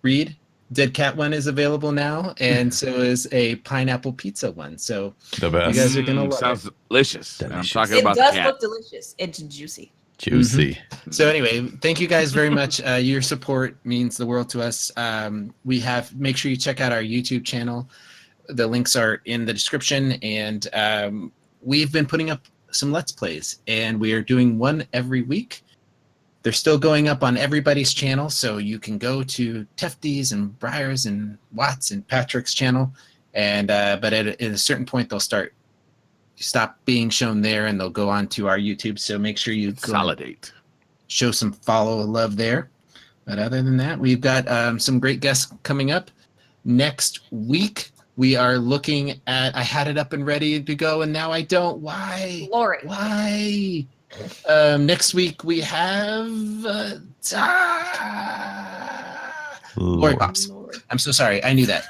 read. Dead cat one is available now, and so is a pineapple pizza one. So The best. You guys are gonna love sounds delicious. Delicious. I'm talking It about does the cat. look delicious. It's juicy. Juicy. So anyway, thank you guys very much. Your support means the world to us. Make sure you check out our YouTube channel. The links are in the description, and we've been putting up some Let's Plays, and we are doing one every week. They're still going up on everybody's channel, so you can go to Tefty's and Briar's and Watts and Patrick's channel, and but at a certain point they'll stop being shown there, and they'll go on to our YouTube. So make sure you go Consolidate. show some follow love there. But other than that, we've got some great guests coming up next week. We are looking at. I had it up and ready to go, and now I don't. Why? Lori. Why? Next week we have Lori Pops. I'm so sorry. I knew that.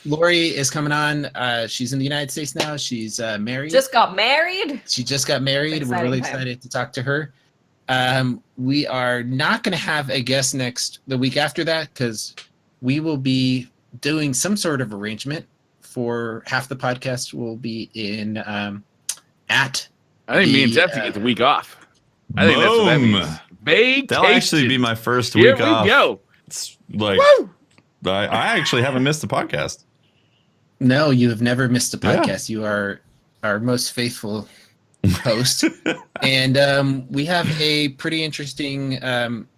Lori is coming on. She's in the United States now. She's married. Just got married. She just got married. It's We're really exciting time. excited to talk to her. We are not going to have a guest the week after that because we will be doing some sort of arrangement for half the podcast will be in at. I think me and Tepsi get the week off. I think that's what that means. Vacation. That'll actually be my first Here week we off. go. It's like I actually haven't missed a podcast. No, you have never missed a podcast. You are our most faithful host. And we have a pretty interesting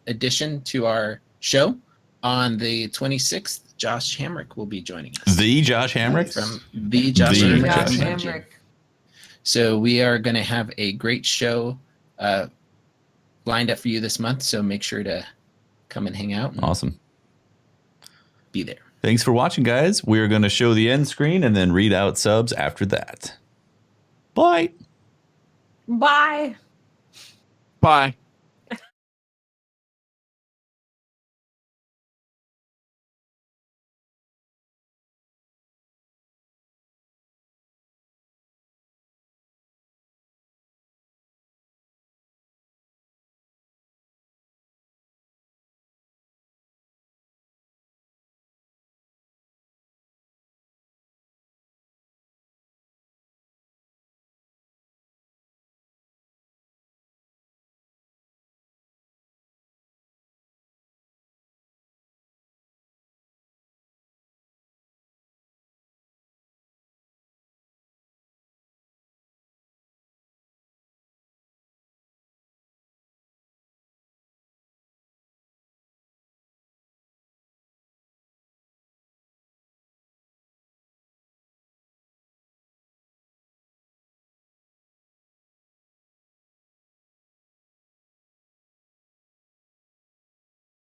addition to our show on the 26th. Josh Hamrick will be joining us. The Josh Hamrick? From the Josh The Hamrick. Josh from Bungie. So we are going to have a great show lined up for you this month. So make sure to come and hang out. And Awesome. Be there. Thanks for watching, guys. We're going to show the end screen and then read out subs after that. Bye. Bye. Bye.